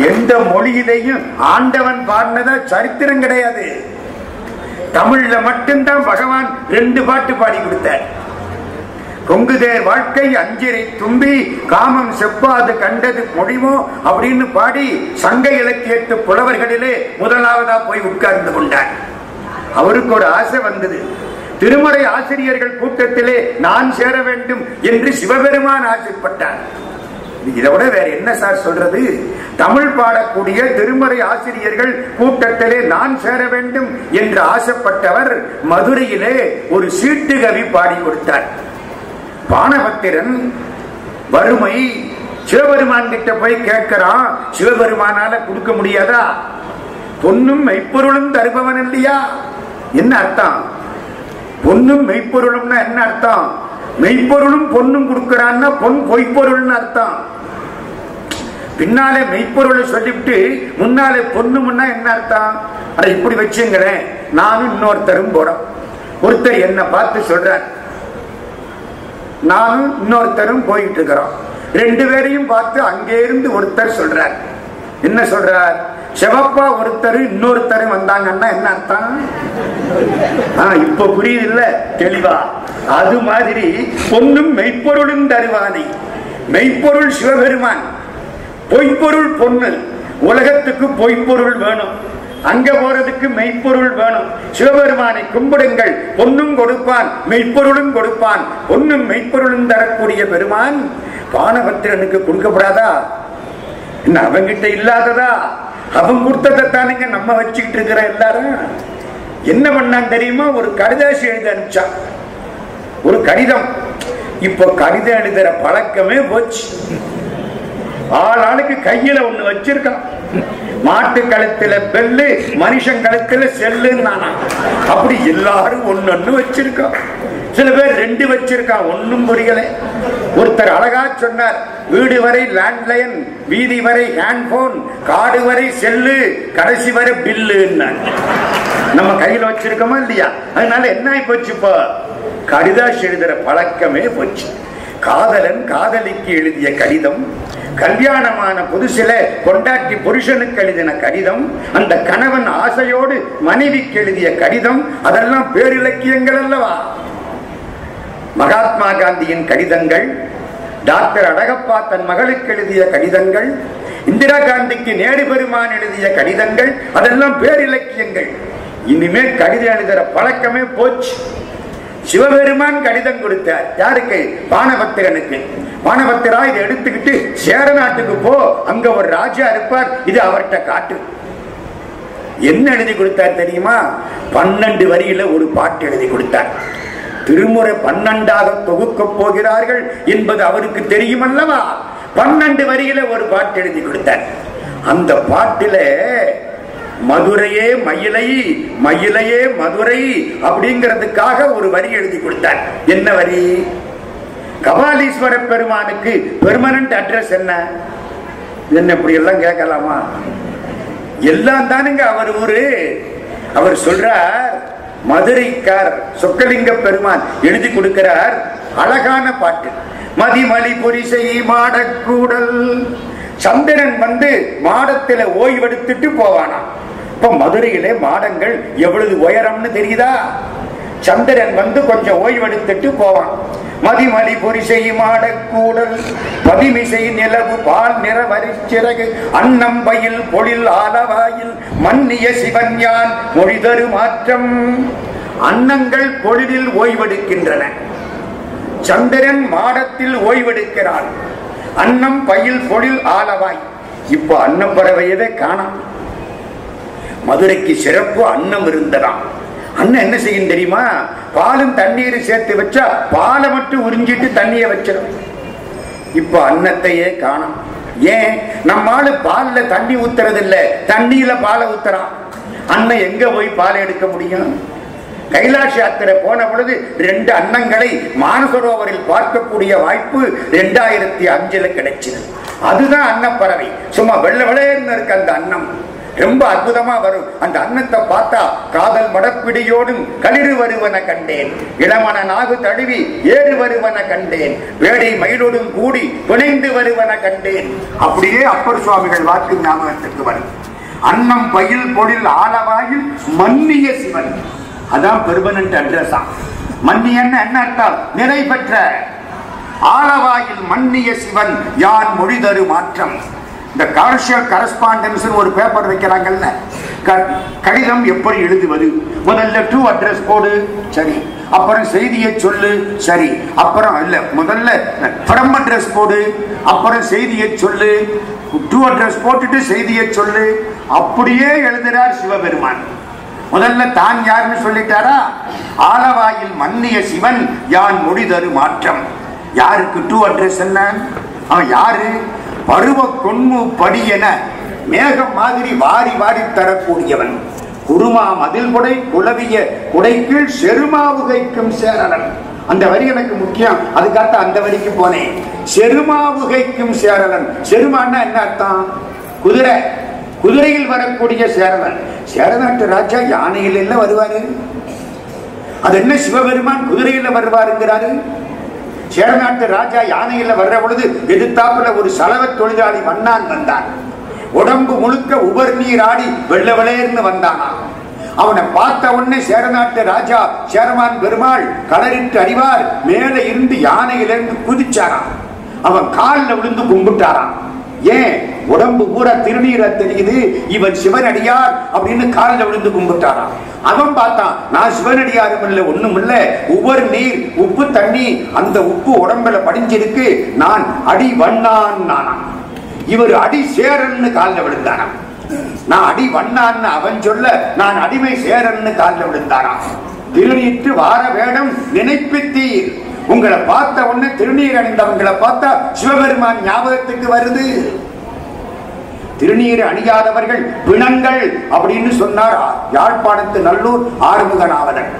எந்த மொழியிலையும் ஆண்டவன் பாடினதா சரித்திரம் கிடையாது. தமிழ்ல மட்டும்தான் பகவான் 2 பாட்டு பாடி கொடுத்தார். கொங்குதேர் வாழ்க்கை அஞ்சிரை தும்பி காமம் செப்பாது கண்டது முடிமோ அப்படின்னு பாடி சங்க இலக்கியத்து புலவர்களிலே முதலாவதா போய் உட்கார்ந்து கொண்டார். அவருக்கு ஒரு ஆசை வந்தது. திருமுறை ஆசிரியர்கள் கூட்டத்திலே நான் சேர வேண்டும் என்று சிவபெருமான் ஆசைப்பட்டார். இதை விட வேற என்ன சார் சொல்றது? தமிழ் பாடக்கூடிய திருமுறை ஆசிரியர்கள் கூட்டத்திலே நான் சேர வேண்டும் என்று ஆசைப்பட்டவர் மதுரையிலே ஒரு சீட்டு கவி பாடி கொடுத்தார். பானபத்திரன் வறுமை சிவபெருமான் கிட்ட போய் கேட்கிறான். சிவபெருமானால கொடுக்க முடியாதா? பொன்னும் மெய்ப்பொருளும் தருபவன் இல்லையா? என்ன அர்த்தம்? பொன்னும் மெய்ப்பொருளும்னா என்ன அர்த்தம்? மெய்ப்பொருளும் பொன்னும் கொடுக்கிறான்னா பொன் பொய்ப்பொருள்னு அர்த்தம். பின்னாலே மெய்ப்பொருளை சொல்லிவிட்டு முன்னாலே பொண்ணும்னா என்ன அர்த்தம்? அதை இப்படி வச்சுங்களேன். நானும் இன்னொருத்தரும் போறோம். ஒருத்தர் என்ன பார்த்து சொல்றார், நானும் இன்னொருத்தரும் போயிட்டு இருக்கிறோம். 2 பேரையும் பார்த்து அங்கே இருந்து ஒருத்தர் சொல்றார். என்ன சொல்றார்? சிவப்பா ஒருத்தர் இன்னொருத்தரும் வந்தாங்கன்னா என்ன அர்த்தம்? இப்ப புரியுது இல்ல தெளிவா? அது மாதிரி பொன்னும் மெய்ப்பொருளும் தருவானை. மெய்ப்பொருள் சிவபெருமான், பொய்ப்பொருள் பொண்ணு. உலகத்துக்கு பொய்ப்பொருள் வேணும், அங்க போறதுக்கு மெய்ப்பொருள் வேணும். சிவபெருமானை கும்பிடுங்கள், பொன்னும் கொடுப்பான் மெய்ப்பொருளும் கொடுப்பான். பொன்னும் மெய்ப்பொருளும் தரக்கூடிய பெருமான் பானபத்திரனுக்கு கொடுக்கப்படாதா? என்ன அவங்கிட்ட இல்லாததா? அவன் கொடுத்ததானுங்க நம்ம வச்சுக்கிட்டு இருக்கிற எல்லாரும். என்ன பண்ணான் தெரியுமா? ஒரு கடிதாசி எழுத அனுப்பிச்சான். ஒரு கடிதம். இப்போ கடிதம் எழுதுற பழக்கமே போச்சு. ஆளுக்கு கையில ஒண்ணு வச்சிருக்கான். மாட்டு கழுத்துல பெல்லு, மனுஷன் கழுத்துல செல்லுன்னா அப்படி எல்லாரும் ஒன்னு வச்சிருக்கான். சில பேர் 2 வச்சிருக்கான். ஒன்னும் புரியல. ஒருத்தர் அழகா சொன்னார், வீடு வரை லேண்ட்லைன், வீதி வரை ஹேண்ட்போன், காடு வரை செல்லு, கடைசி வரை பில்லு. நம்ம கையில வச்சிருக்கோமா இல்லையா? அதனால என்ன ஆகி போச்சு? இப்போ கடிதாசி எழுதுற பழக்கமே போச்சு. காதலன் காதலிக்கு எழுதிய கடிதம், கல்யாணமான புதுசில கொண்டாட்டி புருஷனுக்கு எழுதின கடிதம், அந்த கணவன் ஆசையோடு மனைவிக்கு எழுதிய கடிதம், அதெல்லாம் பேரிலக்கியங்கள் அல்லவா? மகாத்மா காந்தியின் கடிதங்கள், டாக்டர் அழகப்பா தன் மகளுக்கு எழுதிய கடிதங்கள், இந்திரா காந்திக்கு நேரு பெருமான் எழுதிய கடிதங்கள், அதெல்லாம் பேரிலக்கியங்கள். இனிமே கடிதம் எழுதுற பழக்கமே போச்சு. சிவபெருமான் கடிதம் கொடுத்தார். யாருக்கு? பானபத்திரனுக்கு. பானபத்திரா, இதை எடுத்துக்கிட்டு சேர நாட்டுக்கு போ, அங்க ஒரு ராஜா இருப்பார், இது அவர்கிட்ட காட்டு. என்ன எழுதி கொடுத்தார் தெரியுமா? 12 வரியில ஒரு பாட்டு எழுதி கொடுத்தார். திருமுறை 12ஆக தொகுக்க போகிறார்கள் என்பது அவருக்கு தெரியும் அல்லவா? 12 வரியில ஒரு பாட்டு எழுதி கொடுத்தார். அந்த பாட்டில மதுரையே மயிலை, மயிலையே மதுரை அப்படிங்கிறதுக்காக ஒரு வரி எழுதி கொடுத்தார். என்ன வரி? கபாலீஸ்வர பெருமானுக்கு பெர்மனன்ட் அட்ரஸ் என்ன? என்ன இப்படி எல்லாம் கேட்கலாமா? எல்லாம் தானுங்க அவர் ஊரு. அவர் சொல்றார், மதுரைக்கார் சொக்கலிங்க பெருமான் எழுதி கொடுக்கிறார். அழகான பாட்டு. மதிமலி புரிசை மாடக்கூடல். சந்திரன் வந்து மாடத்துல ஓய்வெடுத்துட்டு போவானா. இப்ப மதுரையிலே மாடங்கள் எவ்வளவு உயரம்னு தெரியுதா? சந்திரன் வந்து கொஞ்சம் ஓய்வெடுத்துட்டு போவான். மதிமலி பொரிசை மாடக்கூடல் பதிமிசை நிலவு பால் நிற வரிச்சிறகு அன்னம் பயில் பொழில் ஆலவாயில் மன்னிய சிவன்யான் மொழிதரு மாற்றம். அன்னங்கள் பொழிலில் ஓய்வெடுக்கின்றன, சந்திரன் மாடத்தில் ஓய்வெடுக்கிறான். அன்னம் பயில் பொழில் ஆலவாய். இப்ப அன்னம் பறவையவே காணாம். மதுரைக்கு சிறப்பு அன்னம் இருந்ததாம். அண்ணன் என்ன செய்யும் தெரியுமா? பாலும் தண்ணீரும் சேர்த்து வச்சா பாலை மட்டும் உறிஞ்சிட்டு தண்ணியை வச்சிடும். இப்ப அன்னத்தையே காணும். ஏன்? நம்மால பால்ல தண்ணி ஊத்துறது இல்ல, தண்ணியில பாலை ஊத்துறான். அண்ணன் எங்க போய் பாலை எடுக்க முடியும்? கைலாஷ யாத்திரை போன பொழுது 2 அன்னங்களை மானசரோவரில் பார்க்கக்கூடிய வாய்ப்பு 2005 கிடைச்சது. அதுதான் அன்னப்பறவை. சும்மா வெள்ள வெளையர்னு இருக்கு அந்த அன்னம். ரொம்ப அற்புதமா வரும். அந்த அன்னத்தை பார்த்தா காதல் மடப்பிடியோடும் களிறு வருவன கண்டேன், இளமன நாகு தழுவி ஏறு வருவன கண்டேன், வேடை மயிலோடும் கூடி பிணைந்து வருவன கண்டேன். அப்படியே அப்பர் சுவாமிகள் வாக்கு ஞாபகத்துக்கு வரும். அன்னம் பயில் பொழில் ஆலவாயில் மன்னிய சிவன். அதான் பெர்மனன்ட் அட்ரஸா. மன்னியன்னு என்ன அர்த்தம்? நிலை பெற்ற. ஆலவாயில் மன்னிய சிவன் யான் மொழி தரு மாற்றம். இந்த கமர்ஷியல் கரஸ்பாண்டன்ஸ் ஒரு பேப்பர் வைக்கிறாங்கல்ல, கடிதம் எப்படி எழுதுவது? முதல்ல டு அட்ரஸ் போடு, சரி. அப்புறம் செய்தியை சொல்லு, சரி. அப்புறம் இல்ல, முதல்ல ஃப்ரம் அட்ரஸ் போடு, அப்புறம் செய்தியை சொல்லு. டு அட்ரஸ் போட்டுட்டு செய்தியை சொல்லு. அப்படியே எழுதுறார் சிவபெருமான். முதல்ல தான் யாருன்னு சொல்லிட்டாரா? ஆலவாயில் மன்னிய சிவன் யான் மொழி தரு மாற்றம். யாருக்கு டு அட்ரஸ் என்ன? அவன் யாரு? பருவ கொன்மு படி என மேகம் மாதிரி வாரி வாரி தரக்கூடியவன். குருமா மதில் கொடை குலவிய குடைக்கீழ் செருமாவுகைக்கும் சேரலன். அந்த வரி எனக்கு முக்கியம், அதுக்காக அந்த வரிக்கு போனேன். செருமாவுகைக்கும் சேரலன். செருமான்னா என்ன அர்த்தம்? குதிரை. குதிரையில் வரக்கூடிய சேரலன். சேரநாட்டு ராஜா யானையில் எல்லாம் வருவாரு. அது என்ன சிவபெருமான் குதிரையில வருவாருங்கிறாரு? சேரநாட்டு ராஜா யானையில வர்ற பொழுது எதிர்த்தாப்புல ஒரு சலவ தொழிலாளி மன்னான் வந்தான். உடம்பு முழுக்க உபர் நீர் ஆடி வெள்ள வெளையர்னு வந்தானா. அவனை பார்த்த உடனே சேரநாட்டு ராஜா சேரமான் பெருமாள் கலரிட்டு அறிவார் மேல இருந்து யானையிலிருந்து குதிச்சாராம். அவன் காலில் விழுந்து கும்பிட்டாராம். ஏன்? உடம்பு பூரா திருநீரா தெரியுது, இவன் சிவனடியார் அப்படின்னு காலில் விழுந்து கும்பிட்டாராம். அவன் பார்த்தான், நான் சிவனடியாரும் இல்ல, ஒண்ணும் இல்ல, ஒவ்வொரு நீர் உப்பு தண்ணி, அந்த உப்பு உடம்புல படிஞ்சிருக்கு, நான் அடி வண்ணான் நானா. இவர் அடி சேரன்னு காலில் விழுந்தாராம். நான் அடி வண்ணான்னு அவன் சொல்ல, நான் அடிமை சேரன்னு காலில் விழுந்தாராம். திருநீற்று வார வேடம் நினைப்பித்தீர். உங்களை பார்த்த உடனே திருநீர் அணிந்தவங்களை பார்த்தா சிவபெருமான் ஞாபகத்துக்கு வருது. திருநீர் அணியாதவர்கள் பிணங்கள் அப்படின்னு சொன்னார் யாழ்ப்பாணத்து நல்லூர் ஆறுமுக நாவலர்.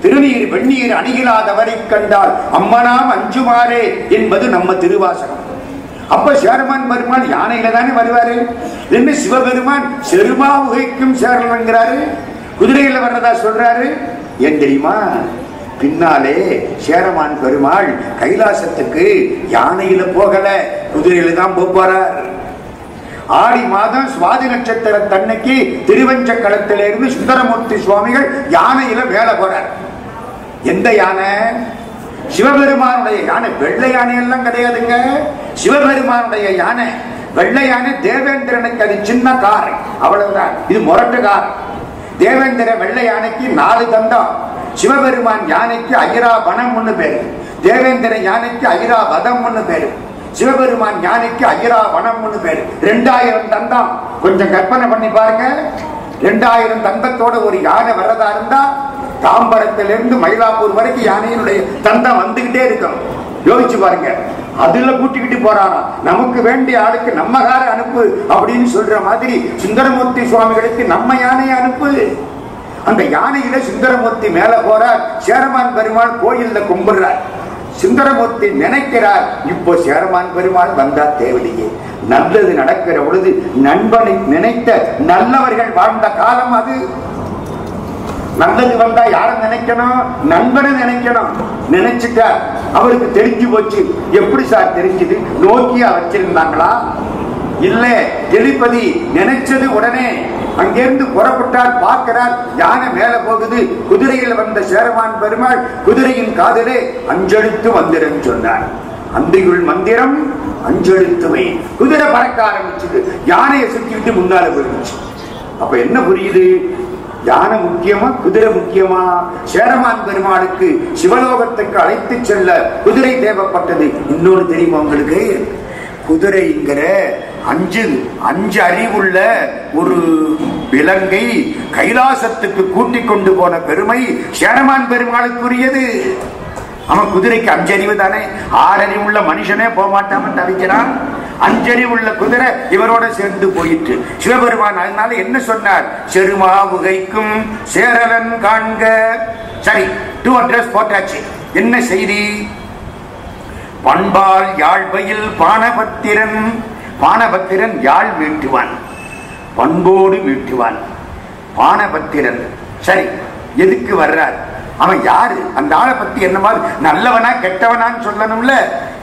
திருநீர் வெந்நீர் அணியிலாதவரை கண்டால் அம்மனாம் அஞ்சுமாறே என்பது நம்ம திருவாசகம். அப்ப சேரமான் பெருமான் யானையில தானே வருவாரு. என்ன சிவபெருமான் செருமாவுகைக்கும் சேரலங்கிறாரு, குதிரையில வர்றதா சொல்றாரு. ஏன் தெரியுமா? பின்னாலே சேரமான் பெருமாள் கைலாசத்துக்கு யானையில போகல, குதிரையில தான் போறார். ஆடி மாதம் சுவாதி நட்சத்திர தன்னைக்கு திருவஞ்சக்களத்திலிருந்து சுந்தரமூர்த்தி சுவாமிகள் யானையில மேல போறார். எந்த யானை? சிவபெருமானுடைய யானை. வெள்ளை யானை எல்லாம் கிடையாதுங்க, சிவபெருமானுடைய யானை. வெள்ளை யானை தேவேந்திரனுக்கு அது சின்ன கார், அவ்வளவுதான். இது முரட்டு கார். தேவேந்திர வெள்ளை யானைக்கு 4 தந்தம். சிவபெருமான் யானைக்கு ஐராவனம் பேரு, தேவேந்திர யானைக்கு ஐராவதம் பேரு, சிவபெருமான் யானைக்கு ஐராவனம் பேரு. 2000 தந்தம். கொஞ்சம் கற்பனை பண்ணி பாருங்க. 2000 தந்தத்தோட ஒரு யானை வர்றதா இருந்தா தாம்பரத்திலிருந்து மயிலாப்பூர் வரைக்கும் யானையினுடைய தந்தம் வந்துகிட்டே இருக்கும். யோசிச்சு பாருங்க. அதுல கூட்டிக்கிட்டு போறாராம். நமக்கு வேண்டிய ஆளுக்கு நம்ம கார அனுப்பு அப்படின்னு சொல்ற மாதிரி சுந்தரமூர்த்தி சுவாமிகளுக்கு நம்ம யானையை அனுப்பு. அந்த யானையில சுந்தரமூர்த்தி மேல போறார். சேரமான் பெருமாள் கோயில்ல கும்பிடுறார். சுந்தரமூர்த்தி நினைக்கிறார், இப்போ சேரமான் பெருமாள் வந்தா தேவையில்லையே, நல்லது நடக்கிற பொழுது நண்பனை நினைத்த நல்லவர்கள் வாழ்ந்த காலம் அது. நல்லது வந்தா யார நினைக்கணும்? நண்பனை நினைக்கணும். நினைச்சுட்டார். அவருக்கு தெரிஞ்சு போச்சு. எப்படி சார் தெரிஞ்சது? நோக்கியா வச்சிருந்தாங்களா? இல்ல, டெலிபதி. நினைச்சது உடனே அங்கிருந்து புறப்பட்டார். பார்க்கிறார், யானை மேல போகுது. குதிரையில் வந்த சேரமான் பெருமாள் குதிரையின் காதலே அஞ்செழுத்து மந்திரம் சொன்னார். அந்தியுள் மந்திரம் அஞ்செழுத்துமே. குதிரை பறக்க ஆரம்பிச்சது. யானையை சுற்றிட்டு முன்னால போயிடுச்சு. அப்ப என்ன புரியுது? யானை முக்கியமா, குதிரை முக்கியமா? சேரமான் பெருமாளுக்கு சிவலோகத்துக்கு அழைத்து செல்ல குதிரை தேவைப்பட்டது. இன்னொன்று தெரியுமா உங்களுக்கு? குதிரைங்கிற அஞ்சு அறிவுள்ள ஒரு விலங்கை கைலாசத்துக்கு கூட்டிக் கொண்டு போன பெருமை சேரமான் பெருமாளுக்குரியது. அவன் குதிரைக்கு 5 அறிவு தானே. 6 அறிவுள்ள மனுஷனே போக மாட்டாம தவிக்கிறான். 5 அறிவுள்ள குதிரை இவரோட சேர்ந்து போயிட்டு சிவபெருமான் அதனால என்ன சொன்னார்? செருமாவுகைக்கும் சேரலன் காண்க. சரி, 2 அட்ரஸ் போட்டாச்சு. என்ன செய்தி? பண்பால் யாழ்பையில் பானபத்திரன். பானபத்திரன் யாழ் மீட்டுவான். பண்போடு வீட்டுவான். பானபத்திரன் சரி எதுக்கு வர்றார்? அவன் யாரு? அந்த ஆளை பத்தி என்ன மாதிரி நல்லவனா கெட்டவனான்னு சொல்லணும்ல.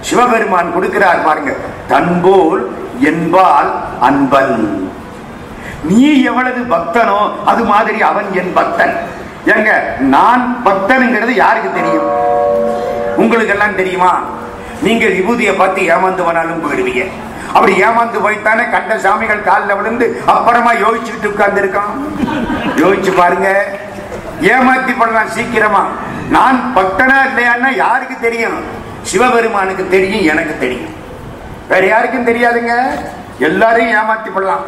சிவபெருமான் கொடுக்கிறார் பாருங்க. தன்போல் என்பால் அன்பன். நீ எவ்வளவு பக்தனோ அது மாதிரி அவன் என் பக்தன். எங்க நான் பக்தனுங்கிறது யாருக்கு தெரியும்? உங்களுக்கு எல்லாம் தெரியுமா? நீங்க விபூதியை பார்த்து ஏமாந்து போனாலும் போயிடுவீங்க. அப்படி ஏமாந்து போய்த்தானே கண்ட சாமிகள் காலில் விழுந்து அப்புறமா யோசிச்சுட்டு உட்கார்ந்து இருக்கான். யோசிச்சு பாருங்க. ஏமாத்தி பண்ணலாம் சீக்கிரமா. நான் பக்தனா இல்லையான்னா யாருக்கு தெரியும்? சிவபெருமானுக்கு தெரியும், எனக்கு தெரியும், வேற யாருக்கும் தெரியாதுங்க. எல்லாரையும் ஏமாத்தி பண்ணலாம்.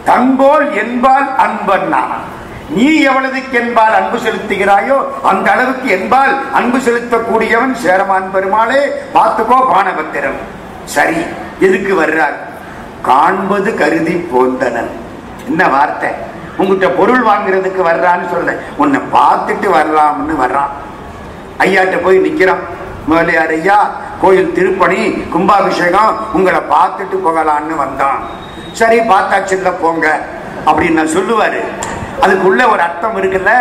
தன்போல் என்பால் அன்பன்னா, நீ எவ்வளவுக்கு என்பால் அன்பு செலுத்துகிறாயோ அந்த அளவுக்கு என்பால் அன்பு செலுத்தக்கூடியவன் சேரமான் பெருமாளே. பார்த்துக்கோ பானபத்திரன். சரி எதுக்கு வர்றார்? காண்பது கருதி போந்தனன். என்ன வார்த்தை? உங்ககிட்ட பொருள் வாங்குறதுக்கு வர்றான்னு சொல்றேன். உன்னை பார்த்துட்டு வரலாம்னு வர்றான். ஐயாட்ட போய் நிக்கிறான். முதலியார் ஐயா, கோயில் திருப்பணி கும்பாபிஷேகம், உங்களை பார்த்துட்டு போகலான்னு வந்தான். சரி பார்த்தாச்சுல்ல போங்க அப்படின்னு நான் சொல்லுவாரு. அதுக்குள்ள ஒரு அர்த்தம் இருக்குல்ல.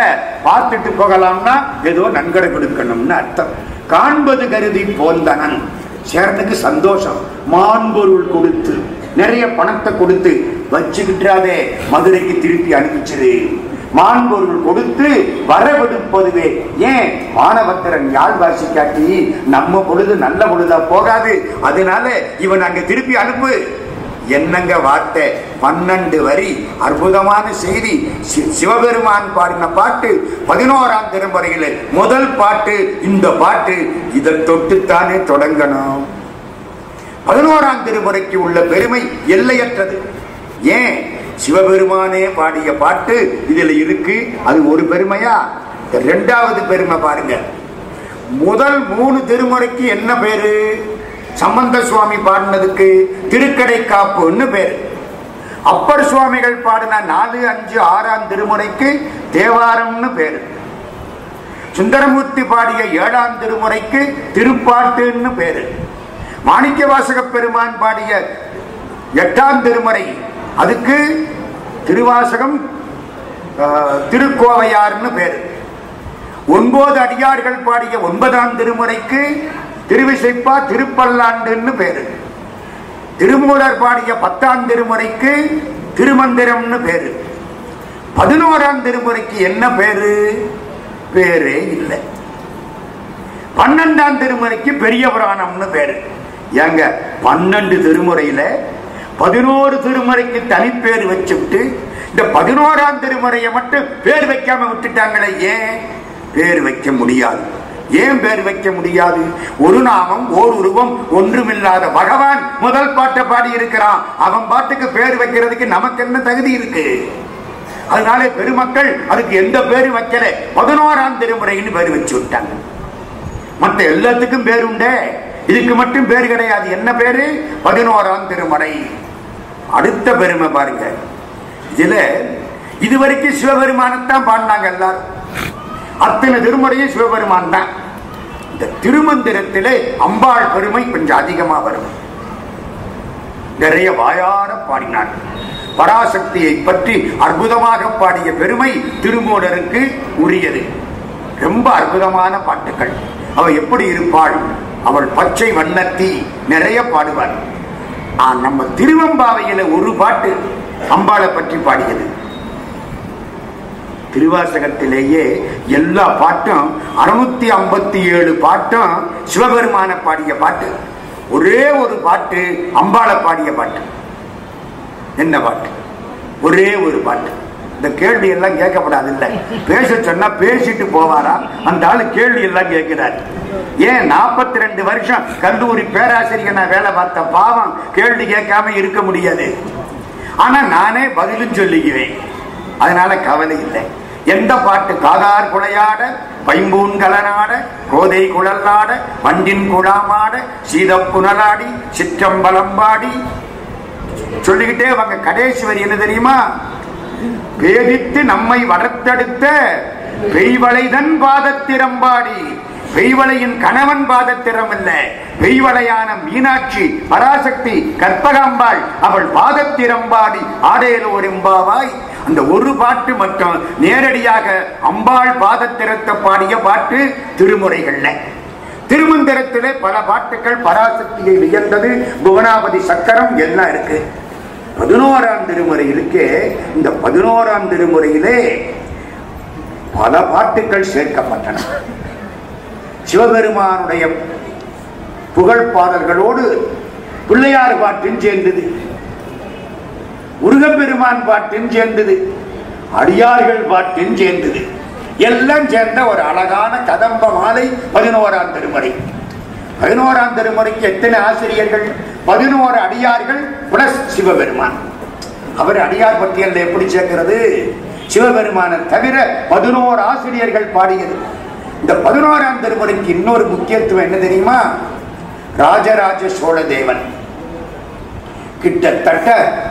பார்த்துட்டு போகலாம்னா ஏதோ நன்கொடை கொடுக்கணும்னு அர்த்தம். காண்பது கருதி போந்தனன். சேரனுக்கு சந்தோஷம். மான்பொருள் கொடுத்து நிறைய பணத்தை கொடுத்து வச்சுக்கிட்டாதே, மதுரைக்கு திருப்பி அனுப்பிச்சிரு. மான்பொருள் கொடுத்து வரவெடுப்பதுவே. ஏன்? மானபத்திரன் யாழ் வாசி காட்டி நம்ம பொழுது நல்ல பொழுதா போகாது, அதனால இவன் அங்க திருப்பி அனுப்பு. என்னங்க வார்த்தை! 12 வரி அற்புதமான செய்தி. சிவபெருமான் பாடின பாட்டு 11ஆம் திருமுறையில முதல் பாட்டு இந்த பாட்டு. இதை தொட்டுத்தானே தொடங்கணும். 11ஆம் திருமுறைக்கு உள்ள பெருமை எல்லையற்றது. ஏன்? சிவபெருமானே பாடிய பாட்டு இதுல இருக்கு. அது ஒரு பெருமையா? இரண்டாவது பெருமை பாருங்க. முதல் 3 திருமுறைக்கு என்ன பேரு? சம்பந்த சுவாமி பாடினதுக்கு திருக்கடை காப்புன்னு பேரு. அப்பர் சுவாமிகள் பாடின 4, 5, 6ஆம் திருமுறைக்கு தேவாரம்னு பேரு. சுந்தரமூர்த்தி பாடிய 7ஆம் திருமுறைக்கு திருப்பாட்டுன்னு பேரு. மாணிக்க வாசக பெருமான் பாடிய 8ஆம் திருமுறை அதுக்கு திருவாசகம் திருக்கோவையார்னு பேரு. 9 அடியார்கள் பாடிய 9ஆம் திருமுறைக்கு திருவிசைப்பா திருப்பல்லாண்டுன்னு பேரு. திருமூலர் பாடிய 10ஆம் திருமுறைக்கு திருமந்திரம்னு பேரு. 11ஆம் திருமுறைக்கு என்ன பேரு? பேரே இல்லை. 12ஆம் திருமுறைக்கு பெரிய புராணம்னு பேரு. ஏங்க 12 திருமுறையில 11 திருமுறைக்கு தனிப்பேர் வச்சுட்டு இந்த 11ஆம் திருமுறையை மட்டும் பேர் வைக்காம விட்டுட்டாங்களே. ஏன் பேர் வைக்க முடியாது? ஏன் பேர் வைக்க முடியாது? ஒரு நாமம் ஓர் உருவம் ஒன்றுமில்லாத பகவான் முதல் பாட்டை பாடி இருக்கிறான். அவன் பாட்டுக்கு பேர் வைக்கிறதுக்கு நமக்கு என்ன தகுதி இருக்கு? அதனால பெருமக்கள் அதுக்கு எந்த பேரு வைக்கல, 11ஆம் திருமுறைன்னு பேர் வச்சு விட்டாங்க. மற்ற எல்லாத்துக்கும் பேர் உண்டே, இதுக்கு மட்டும் பேர் கிடையாது. என்ன பேரு? 11ஆம் திருமுறை. அடுத்த பெருமை பாருங்க. இதுல இதுவரைக்கும் சிவபெருமானத்தான் பாடினாங்க எல்லாரும். அத்தனை திருமுறையும் சிவபெருமான் தான். இந்த திருமந்திரத்திலே அம்பாள் பெருமை கொஞ்சம் அதிகமா வரும். நிறைய வாயார பாடினார். பராசக்தியை பற்றி அற்புதமாக பாடிய பெருமை திருமூலருக்கு உரியது. ரொம்ப அற்புதமான பாட்டுகள். அவள் எப்படி இருப்பாள்? அவள் பச்சை வண்ணத்தி நிறைய பாடுவாள். நம்ம திருவம்பாவையில ஒரு பாட்டு அம்பாளை பற்றி பாடியது. திருவாசகத்திலேயே எல்லா பாட்டும் 657 பாட்டும் சிவபெருமான பாடிய பாட்டு. ஒரே ஒரு பாட்டு அம்பாளை பாடிய பாட்டு. என்ன பாட்டு? ஒரே ஒரு பாட்டு. இந்த கேள்வி எல்லாம் கேட்கப்படாது. இல்ல பேச சொன்னா பேசிட்டு போவாரா? அந்த ஆளு கேள்வி எல்லாம் கேட்கிறாரு. ஏன் 42 வருஷம் கல்லூரி பேராசிரியர் வேலை பார்த்த பாவம் கேள்வி கேட்காம இருக்க முடியாது. ஆனா நானே பதிலும் சொல்லிக்குவேன். அதனால கவலை இல்லை. எந்த பாட்டு? காதார் குளையாட பைம்பூன் கலனாட கோதை குழலாட வண்டின் குழாமாட சீதப்புனலாடி சிற்றம்பலம்பாடி சொல்லிக்கிட்டே வாங்க. கடைசி வரி என்ன தெரியுமா? பேதித்து நம்மை வளர்த்தெடுத்த பெய்வளைதன் பாதத்திரம்பாடி பெய்வளையின் கணவன் பாதத்திரம் இல்ல, பெய்வளையான மீனாட்சி பராசக்தி கற்பகாம்பாள் அவள் பாதத்திரம்பாடி ஆடையலோர் எம்பாவாய். அந்த ஒரு பாட்டு மட்டும் நேரடியாக அம்பாள் பாதத்திரத்தை பாடிய பாட்டு திருமுறைகள்ல. திருமந்திரத்திலே பல பாட்டுகள் பராசக்தியை வியந்தது, புவனாபதி சக்கரம் எல்லாம் இருக்கு. 11ஆம் திருமுறை இருக்கே, இந்த 11ஆம் திருமுறையிலே பல பாட்டுகள் சேர்க்கப்பட்டன. சிவபெருமானுடைய புகழ் பாடல்களோடு பிள்ளையார் பாட்டும் சேர்ந்தது, முருகப்பெருமான் பாட்டும் சேர்ந்தது, அடியார்கள் பாட்டும் சேர்ந்தது. எல்லாம் சேர்ந்த ஒரு அழகான கதம்ப மாலை 11ஆம் திருமுறை. 11ஆம் திருமுறைக்கு எத்தனை ஆசிரியர்கள்? 11 அடியார்கள் பிளஸ் சிவபெருமான். அவர் அடியார் பட்டியல் எப்படி சேர்க்கிறது? சிவபெருமான தவிர 11 ஆசிரியர்கள் பாடியது. இந்த 11ஆம் திருமுறைக்கு இன்னொரு முக்கியத்துவம் என்ன தெரியுமா? ராஜராஜ சோழ தேவன் கிட்டத்தட்ட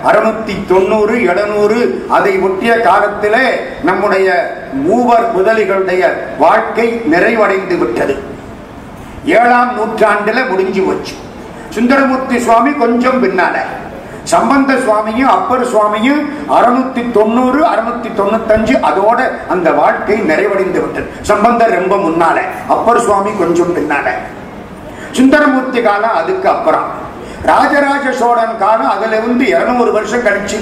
690 700 அதை ஒட்டிய காலத்திலே நம்முடைய மூவர் முதலிகளுடைய வாழ்க்கை நிறைவடைந்து விட்டது. 7ஆம் நூற்றாண்டுல முடிஞ்சு போச்சு. சுந்தரமூர்த்தி சுவாமி கொஞ்சம் பின்னால, சம்பந்த சுவாமியும் அப்பர் சுவாமியும் 690 695 அதோட அந்த வாழ்க்கை நிறைவடைந்து விட்டது. சம்பந்தர் ரொம்ப முன்னால, அப்பர் சுவாமி கொஞ்சம் பின்னால. சுந்தரமூர்த்தி காலம் அதுக்கு அப்புறம். ராஜராஜ சோழன் காலம் அதுல இருந்து 200 வருஷம் கழிச்சு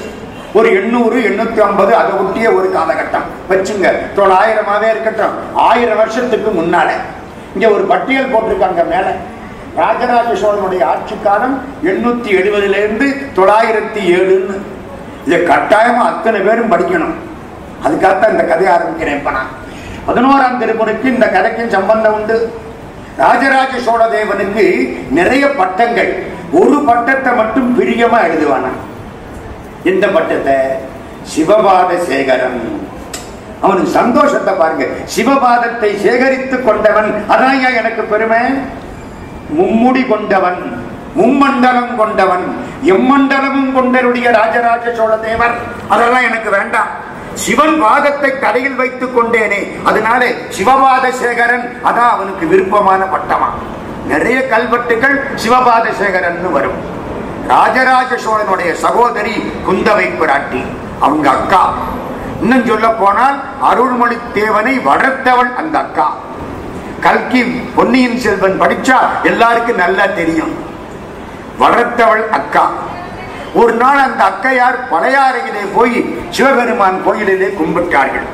ஒரு 800 850 அதை ஒட்டிய ஒரு காலகட்டம் வச்சுங்க. 900 இருக்கட்டும், 1000 வருஷத்துக்கு முன்னால இங்க ஒரு பட்டியல் போட்டிருக்காங்க மேல. ராஜராஜ சோழனுடைய ஆட்சி காலம் 870 இருந்து 907. இதை கட்டாயமா அத்தனை பேரும் படிக்கணும். அதுக்காகத்தான் இந்த கதையை ஆரம்பிக்கிறேன். இப்ப நான் 11ஆம் திருமுறைக்கு இந்த கதைக்கும் சம்பந்தம் உண்டு. ராஜராஜ சோழ தேவனுக்கு நிறைய பட்டங்கள், ஒரு பட்டத்தை மட்டும் பிரியமா எழுதுவானா. இந்த பட்டத்தை சிவபாத சேகரன். அவனுக்கு சந்தோஷத்தை பாருங்க, சிவபாதத்தை சேகரித்து கொண்டவன், அதான் எனக்கு பெருமை. மும்முடி கொண்டவன், மும்மண்டலம் கொண்டவன், எம்மண்டலமும் கொண்டருடைய ராஜராஜ சோழ தேவர். அதெல்லாம் எனக்கு வேண்டாம். சிவன் பாதத்தை தலையில் வைத்துக் கொண்டேனே, அதனால சிவபாத சேகரன் அதான் அவனுக்கு விருப்பமான பட்டமா. நிறைய கல்வெட்டுகள் சிவபாத சேகரன் வரும். ராஜராஜ சோழனுடைய சகோதரி குந்தவை பிராட்டி, அவங்க அக்கா. இன்னும் சொல்ல போனால் அருள்மொழி தேவனை வளர்த்தவள் அந்த அக்கா. கல்கி பொன்னியின் செல்வன் படிச்சா எல்லாருக்கும் நல்லா தெரியும். வளர்த்தவள் அக்கா. ஒரு நாள் அந்த அக்கையார் பழையாறையிலே போய் சிவபெருமான் கோயிலிலே கும்பிட்டார்கள்.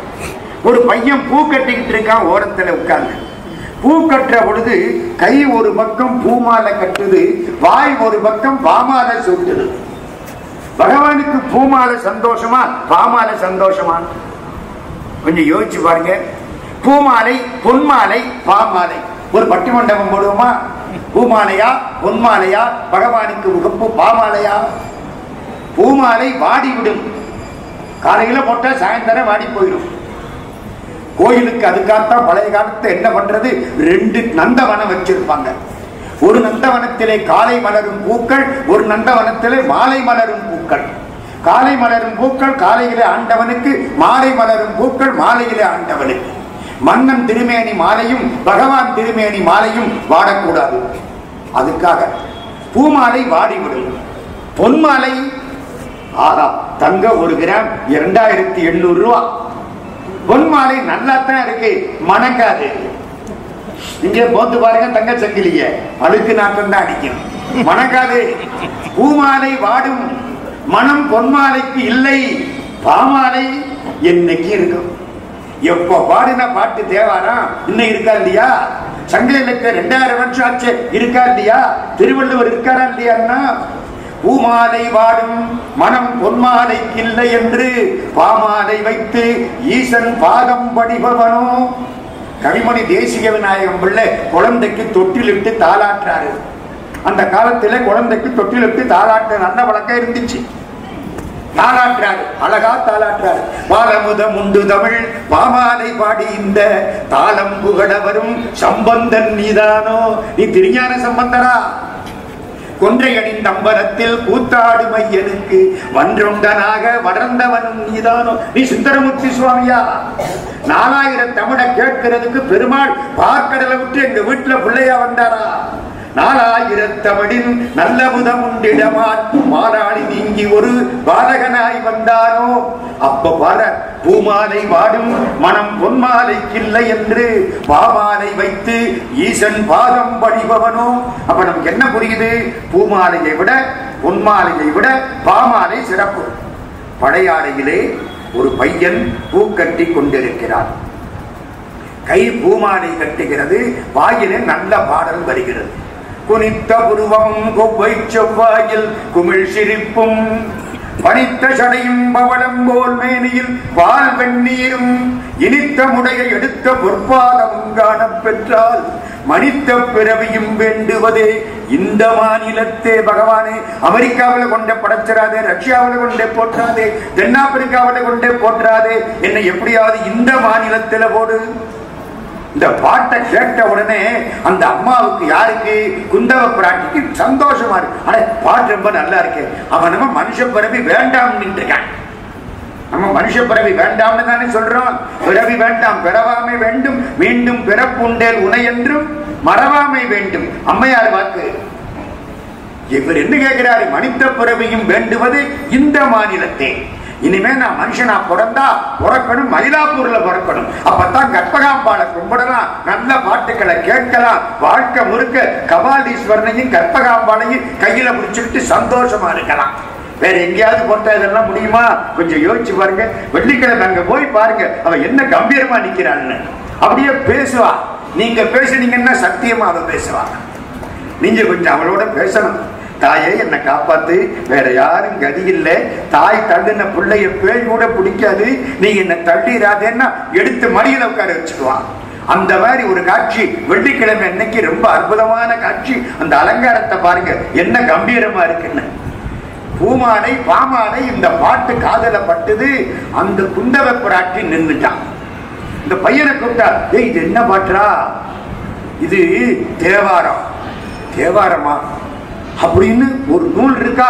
ஒரு பையன் பூ கட்டிக்கிட்டு இருக்கான் ஓரத்துல உட்கார்ந்து. பூ கட்டுற பொழுது கை ஒரு பக்கம் பூமாலை கட்டுது, வாய் ஒரு பக்கம் பாமாலை சூட்டுது. பகவானுக்கு பூமாலை சந்தோஷமா, பாமாலை சந்தோஷமா? கொஞ்சம் யோசிச்சு பாருங்க. பூமாலை, பொன்மாலை, பாமாலை. ஒரு பட்டி மண்டபம் போடுவோமா? பூமாலையா பொன்மாலையா? பகவானுக்கு உகப்பு பாமாலையா? பூமாலை வாடிவிடும். காலையில போட்டா சாயந்தரம் வாடி போயிடும். கோயிலுக்கு அதுக்காகத்தான் பழைய காலத்துல என்ன பண்றது, 2 நந்தவனம் வச்சிருப்பாங்க. ஒரு நந்தவனத்திலே காலை மலரும் பூக்கள், ஒரு நந்தவனத்திலே மாலை மலரும் பூக்கள். காலை மலரும் பூக்கள் காலையிலே ஆண்டவனுக்கு, மாலை மலரும் பூக்கள் மாலையிலே ஆண்டவனுக்கு. மன்னன் திருமேனி மாலையும் பகவான் திருமேனி மாலையும் வாடக்கூடாது. அதுக்காக பூமாலை வாடிவிடும். பொன்மாலை ஆகா, தங்க 1 கிராம் 2800 ரூபா. பொன்மாலை நல்லாத்தான் இருக்கு, மணக்காது. இங்க போந்து பாருங்க, தங்க சங்கிலிய அழுக்கு நாட்டம் தான் அடிக்கும், மணக்காது. பூமாலை வாடும், மனம் பொன்மாலைக்கு இல்லை. பாமாலை என்னைக்கு இருக்கும். எப்ப பாடின பாட்டு தேவாரா இன்னும் இருக்கா இல்லையா? சங்க இலக்கியம் 2000 வருஷம் ஆச்சு, இருக்கா இல்லையா? திருவள்ளுவர் இருக்காரா இல்லையா? பூமாலை வாடும் மனம் பொன்மாலைக்கு இல்லை என்று பாமாலை வைத்து ஈசன் பாதம் படிபவனோ. கவிமணி தேசிக விநாயகம் பிள்ளை குழந்தைக்கு தொட்டிலிட்டு தாளாற்றாரு. அந்த காலத்துல குழந்தைக்கு தொட்டிலிட்டு தாளாற்ற நல்ல வழக்கம் இருந்துச்சு. தாளாற்றாரு, அழகா தாளாற்றாரு. பாலமுதம் உண்டு தமிழ் பாமாலை பாடி இந்த தாளம் புகழ வரும் சம்பந்தன் நீதானோ. நீ திருஞான சம்பந்தரா? கொன்றை அணிந்த அம்பலத்தில் கூத்தாடு மையனுக்கு வன்றொண்டனாக வளர்ந்தவனும் நீதானோ. நீ சுந்தரமூர்த்தி சுவாமியா? 4000 தமிழ கேட்கிறதுக்கு பெருமாள் பார்க்கடலை விட்டு எங்க வீட்டுல பிள்ளையா வந்தாரா? 4000 தமிழின் நல்ல முதம் உண்டிடமான் மாறாளி நீங்கி ஒரு பாலகனாய் வந்தானோ. அப்ப பார பூமாலை வாடும் மனம் பொன்மாலைக்கில்லை என்று பாமாலை வைத்து ஈசன் பாதம் படிபவனோ. அப்ப நமக்கு என்ன புரியுது? பூமாலையை விட பொன்மாலையை விட பாமாலை சிறப்பு. படையாடையிலே ஒரு பையன் பூ கட்டி கொண்டிருக்கிறார். கை பூமாலை கட்டுகிறது. வாயிலே நல்ல பாடல் வருகிறது. குனித்த புருவமும் கொவ்வை செவ்வாயில் குமிழ் சிரிப்பும் பனித்த சடையும் பவளம் போல் மேனியில் பால் வெந்நீரும் இனித்த முடையை எடுத்த பொற்பாதமும் காணப் பெற்றால் மனித பிறவியும் வேண்டுவதே இந்த மாநிலத்தே. பகவானே, அமெரிக்காவில் கொண்டே படைச்சிடாதே, ரஷ்யாவில் கொண்டே போற்றாதே, தென்னாப்பிரிக்காவில் கொண்டே போற்றாதே, என்னை எப்படியாவது இந்த மாநிலத்தில் போடு. இந்த பாட்டை கேட்ட உடனே அந்த அம்மாவுக்கு, யாருக்கு? குந்தவ பிராட்டிக்கு சந்தோஷமா இருக்கு. ஆனா பாட்டு ரொம்ப நல்லா இருக்கு. அவன் நம்ம மனுஷ பிறவி வேண்டாம் நின்றுக்கான். நம்ம மனுஷ பிறவி வேண்டாம்னு தானே சொல்றோம். பிறவி வேண்டாம், பிறவாமை வேண்டும், மீண்டும் பிறப்புண்டேல் உனை என்றும் மறவாமை வேண்டும். அம்மையார் வாக்கு. இவர் என்ன கேட்கிறாரு? மனித பிறவியும் வேண்டுவது இந்த மாநிலத்தே. இனிமே நான் மனுஷனா பிறந்தா பிறக்கணும், மயிலாப்பூர்ல பிறக்கணும். அப்பதான் கற்பகாம்பாளை கும்பிடலாம், நல்ல பாட்டுக்களை கேட்கலாம், வாழ்க்கை முழுக்க கபாலீஸ்வரனையும் கற்பகாம்பாளையும் கையில முடிச்சுக்கிட்டு சந்தோஷமா இருக்கலாம். வேற எங்கேயாவது போட்டா இதெல்லாம் முடியுமா? கொஞ்சம் யோசிச்சு பாருங்க. வெள்ளிக்கிழமை அங்க போய் பாருங்க, அவ என்ன கம்பீரமா நிக்கிறான்னு. அப்படியே பேசுவா. நீங்க பேசுனீங்கன்னா சத்தியமா அவ பேசுவா. நீங்க கொஞ்சம் அவளோட பேசணும். தாயே, என்னை காப்பாத்து, வேற யாரும் கதி இல்லை. தாய் தள்ளின பிள்ளைய பேய் கூட பிடிக்காது, நீ என்ன தள்ளிடாதேன்னா எடுத்து மடியில உட்கார வச்சுக்குவான். அந்த மாதிரி ஒரு காட்சி வெள்ளிக்கிழமை இன்னைக்கு ரொம்ப அற்புதமான காட்சி. அந்த அலங்காரத்தை பாருங்க, என்ன கம்பீரமா இருக்குன்னு. பூமாலை பாமாலை இந்த பாட்டு காதல பட்டது. அந்த குந்தவ பிராட்டி நின்றுட்டான். இந்த பையனை கூப்பிட்டா, ஏய் இது என்ன பாட்டா? இது தேவாரம். தேவாரமா அப்படின்னு ஒரு நூல் இருக்கா?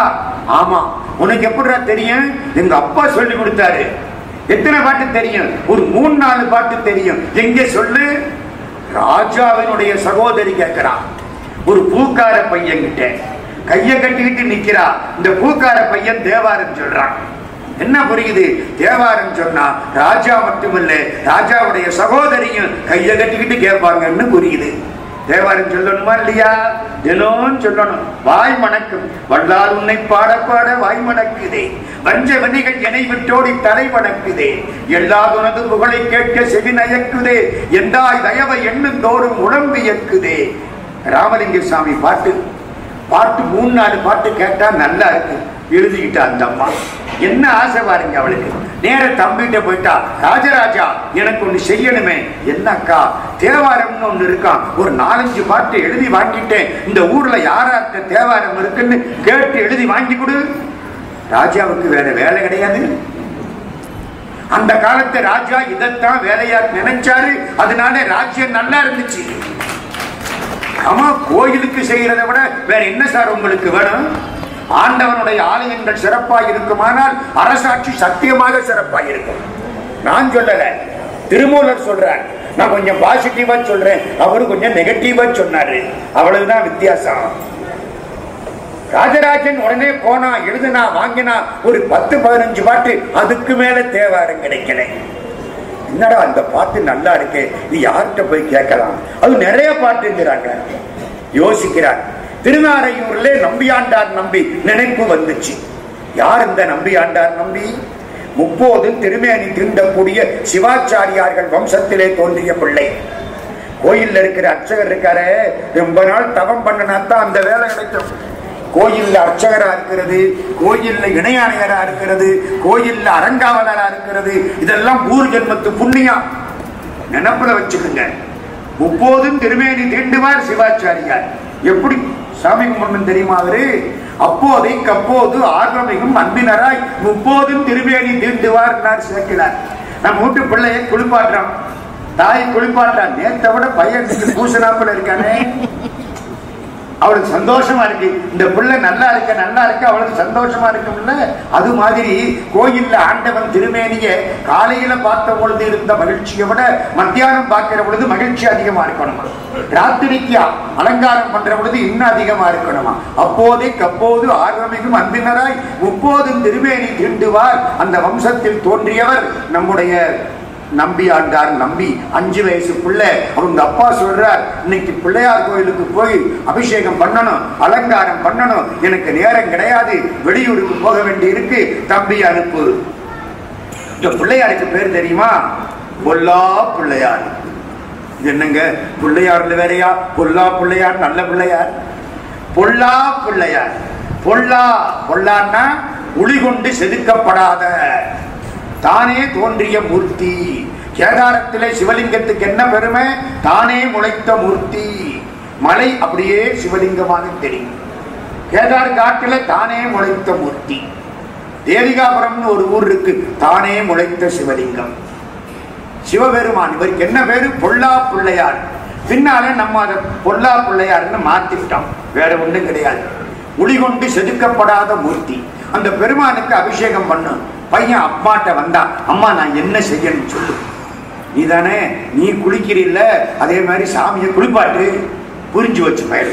ஆமா. உனக்கு எப்படிடா தெரியும்? எங்க அப்பா சொல்லி கொடுத்தாரு. எத்தனை பாட்டு தெரியும்? ஒரு 3-4 பாட்டு தெரியும். எங்க சொல்லு? ராஜாவினுடைய சகோதரி கேட்கிறான். ஒரு பூக்கார பையன் கிட்ட கைய கட்டிக்கிட்டு நிக்கிறா. இந்த பூக்கார பையன் தேவாரம் சொல்றான். என்ன புரியுது? தேவாரம் சொன்னா ராஜா மட்டுமல்ல, ராஜாவுடைய சகோதரியும் கைய கட்டிக்கிட்டு கேட்பாங்கன்னு புரியுது. தேவாரம் சொல்லணுமா இல்லையா? தினம் சொல்லணும். வாய் மணக்கும் வல்லால் உன்னை பாட பாட வாய் மணக்குதே. வஞ்ச வணிகள் எனை விட்டோடி தலை வணக்குதே. எல்லாதுனது புகழை கேட்க செவி நயக்குதே. எந்தாய் தயவை எண்ணும் தோறும் உடம்பு இயக்குதே. ராமலிங்க சாமி பாட்டு. பாட்டு 3-4 பாட்டு கேட்டா நல்லா இருக்கு. எழுதிக்கிட்டா அந்த அம்மா. என்ன ஆசை பாருங்க அவளுக்கு. நேர தம்பிட்ட போயிட்டா, ராஜராஜா எனக்கு ஒண்ணு செய்யணுமே. என்னக்கா? தேவாரம்னு ஒண்ணு இருக்கான், ஒரு 4-5 பாட்டு எழுதி வாங்கிட்டேன். இந்த ஊர்ல யாராட்ட தேவாரம் இருக்குன்னு கேட்டு எழுதி வாங்கி கொடு. ராஜாவுக்கு வேற வேலை கிடையாது. அந்த காலத்து ராஜா இதைத்தான் வேலையா நினைச்சாரு. அதனால ராஜ்யம் நல்லா இருந்துச்சு. ஆமா, கோயிலுக்கு செய்யறதை விட வேற என்ன சார் உங்களுக்கு வேணும்? ஆண்டவனுடைய ஆலயங்கள் சிறப்பாக இருக்குமானால் அரசாட்சி சத்தியமாக சிறப்பாக இருக்கும். நான் சொல்லல, திருமூலர் சொல்றார். நான் கொஞ்சம் பாசிட்டிவா சொல்றேன், அவரு கொஞ்சம் நெகட்டிவா சொன்னாரு. அவ்வளவுதான் வித்தியாசம். ராஜராஜன் உடனே போனா, எழுதுனா, வாங்கினா ஒரு 10-15 பாட்டு, அதுக்கு மேல தேவாரம் கிடைக்கல. என்னடா அந்த பாட்டு நல்லா இருக்கு, இது யார்கிட்ட போய் கேட்கலாம்? அது நிறைய பாட்டுங்கிறாங்க. யோசிக்கிறார். திருநாரையூர்ல நம்பியாண்டார் நம்பி நினைப்பு வந்துச்சு. யார் இந்த நம்பியாண்டார் நம்பி? 30 திருமேனி தீண்டக்கூடிய சிவாச்சாரியார்கள் வம்சத்திலே தோன்றிய பிள்ளை. கோயில்ல இருக்கிற அர்ச்சகர் இருக்காரு, ரொம்ப நாள் தவம் பண்ணனாத்தான் அந்த வேலை கிடைக்கும். கோயில்ல அர்ச்சகரா இருக்கிறது, கோயில்ல இணையாணையரா இருக்கிறது, கோயில்ல அரங்காவலரா இருக்கிறது, இதெல்லாம் ஊர் ஜென்மத்து புண்ணியம். நினப்புல வச்சுக்கோங்க. 30 திருமேனி தீண்டுவார் சிவாச்சாரியார். எப்படி சாமி கும்பிடணும் தெரியுமா? அவரு அப்போதை கப்போது ஆர்வமிகும் அன்பினராய் 30 திருமேனி தீண்டுவார் சேர்க்கிறார். நம்ம வீட்டு பிள்ளைய குளிப்பாட்டுறான், தாய் குளிப்பாட்டுறான். நேற்றை விட பையன் பூசனாப்புல இருக்கானே. அவளுக்கு சந்தோஷமா இருக்கு. இந்த பிள்ளை நல்லா இருக்க அவளுக்கு சந்தோஷமா இருக்கும்ல. அது மாதிரி கோயில்ல ஆண்டவன் திருமேனிய காலையில பார்த்த பொழுது இருந்த மகிழ்ச்சியை விட மத்தியானம் பார்க்கிற பொழுது மகிழ்ச்சி அதிகமா இருக்கணுமா, ராத்திரிக்கு அலங்காரம் பண்ற பொழுது இன்னும் அதிகமா இருக்கணுமா. அப்போது ஆர்வமிகும் அன்பினராய் முப்போதும் திருமேனி தீண்டுவார். அந்த வம்சத்தில் தோன்றியவர் நம்முடைய நம்பி ஆண்டார். நம்பி 5 வயசு பிள்ளை. அவங்க அப்பா சொல்றார், இன்னைக்கு பிள்ளையார் கோயிலுக்கு போய் அபிஷேகம் பண்ணணும், அலங்காரம் பண்ணணும், எனக்கு நேரம் கிடையாது, வெளியூருக்கு போக வேண்டி இருக்கு, தம்பி அனுப்பு. இந்த பிள்ளையாருக்கு பேர் தெரியுமா? பொல்லா பிள்ளையார். இது என்னங்க பிள்ளையார்ல வேறையா? பொல்லா பிள்ளையார், நல்ல பிள்ளையார். பொல்லா பிள்ளையார். பொல்லான்னா உளி கொண்டு செதுக்கப்படாத, தானே தோன்றிய மூர்த்தி. கேதாரத்திலே சிவலிங்கத்துக்கு என்ன பெருமை? தானே முளைத்த மூர்த்தி. மலை அப்படியே சிவலிங்கமாக தெரியும். கேதார் காட்டில தானே முளைத்த மூர்த்தி. தேவிகாபுரம்னு ஒரு ஊர் இருக்கு, தானே முளைத்த சிவலிங்கம். சிவபெருமான். இவருக்கு என்ன பேரு? பொல்லா பிள்ளையார். பின்னால நம்ம அதை பொல்லா பிள்ளையார்னு மாத்திட்டோம், வேற ஒன்றும் கிடையாது. உளி கொண்டு செதுக்கப்படாத மூர்த்தி. அந்த பெருமானுக்கு அபிஷேகம் பண்ணும். பையன் அம்மாட்ட வந்தா, அம்மா நான் என்ன செய்யணும் சொல்லு. நீ தானே, நீ குளிக்கிறீல்ல, அதே மாதிரி சாமியை குளிப்பாட்டு, புரிஞ்சு வச்சு பயிர்.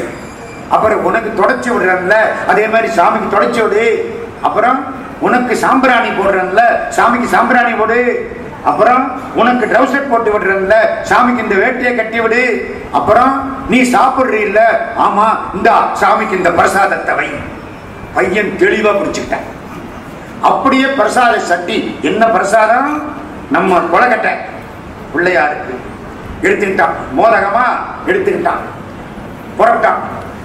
அப்புறம் உனக்கு தொடச்சி விடுறன்ல, அதே மாதிரி சாமிக்கு தொடச்சி விடு. அப்புறம் உனக்கு சாம்பிராணி போடுறன்ல, சாமிக்கு சாம்பிராணி போடு. அப்புறம் உனக்கு ட்ரௌசர் போட்டு விடுறன்ல, சாமிக்கு இந்த வேட்டியை கட்டி விடு. அப்புறம் நீ சாப்பிடுறீல்ல, ஆமா இந்த சாமிக்கு இந்த பிரசாதத்தை வை. பையன் தெளிவா புரிச்சுக்கிட்டான். அப்படியே பிரசாத சட்டி. என்ன பிரசாதம்? நம்ம கொலக்கட்டை பிள்ளையாருக்கு எடுத்துக்கிட்டான். மோதகமா எடுத்துக்கிட்டான், புறப்பட்டான்.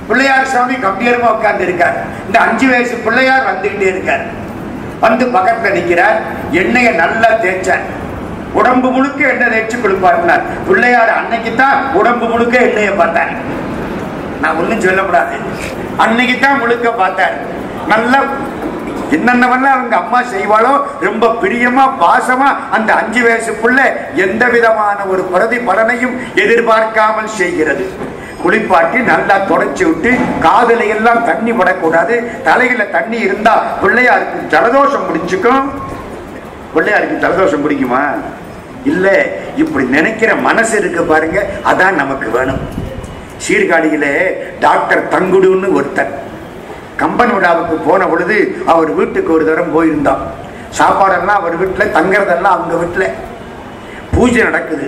பிள்ளையார் சாமி கம்பீரமா உட்கார்ந்து இருக்கார். இந்த 5 வயசு பிள்ளையார் வந்துகிட்டே இருக்கார். வந்து பக்கத்துல நிற்கிறார். எண்ணெயை நல்லா தேய்ச்சார். உடம்பு முழுக்க எண்ணெய் தேய்ச்சி குளிப்பாட்டினார். பிள்ளையார் அன்னைக்குத்தான் உடம்பு முழுக்க எண்ணெயை பார்த்தார். நான் ஒன்னும் சொல்லக்கூடாது, அன்னைக்குத்தான் முழுக்க பார்த்தார். நல்லா என்னென்னவெல்லாம் அவங்க அம்மா செய்வாளோ ரொம்ப பிரியமா பாசமா அந்த 5 வயசு பிள்ளை எந்த விதமான ஒரு பிரதிபலனையும் எதிர்பார்க்காமல் செய்கிறது. குளிப்பாட்டி நல்லா தொடச்சி விட்டு, காதுல எல்லாம் தண்ணி படக்கூடாது, தலையில தண்ணி இருந்தா பிள்ளையாருக்கு ஜலதோஷம் பிடிச்சுக்கும். பிள்ளையாருக்கு ஜலதோஷம் பிடிக்குமா? இல்ல. இப்படி நினைக்கிற மனசு இருக்கு பாருங்க, அதான் நமக்கு வேணும். சீர்காழியில டாக்டர் தங்குடுன்னு ஒருத்தர் கம்பன் விழாவுக்கு போன பொழுது அவர் வீட்டுக்கு ஒரு தரம் போயிருந்தோம். சாப்பாடெல்லாம் அவர் வீட்டுல, தங்கறதெல்லாம் அவங்க வீட்டுல. பூஜை நடக்குது.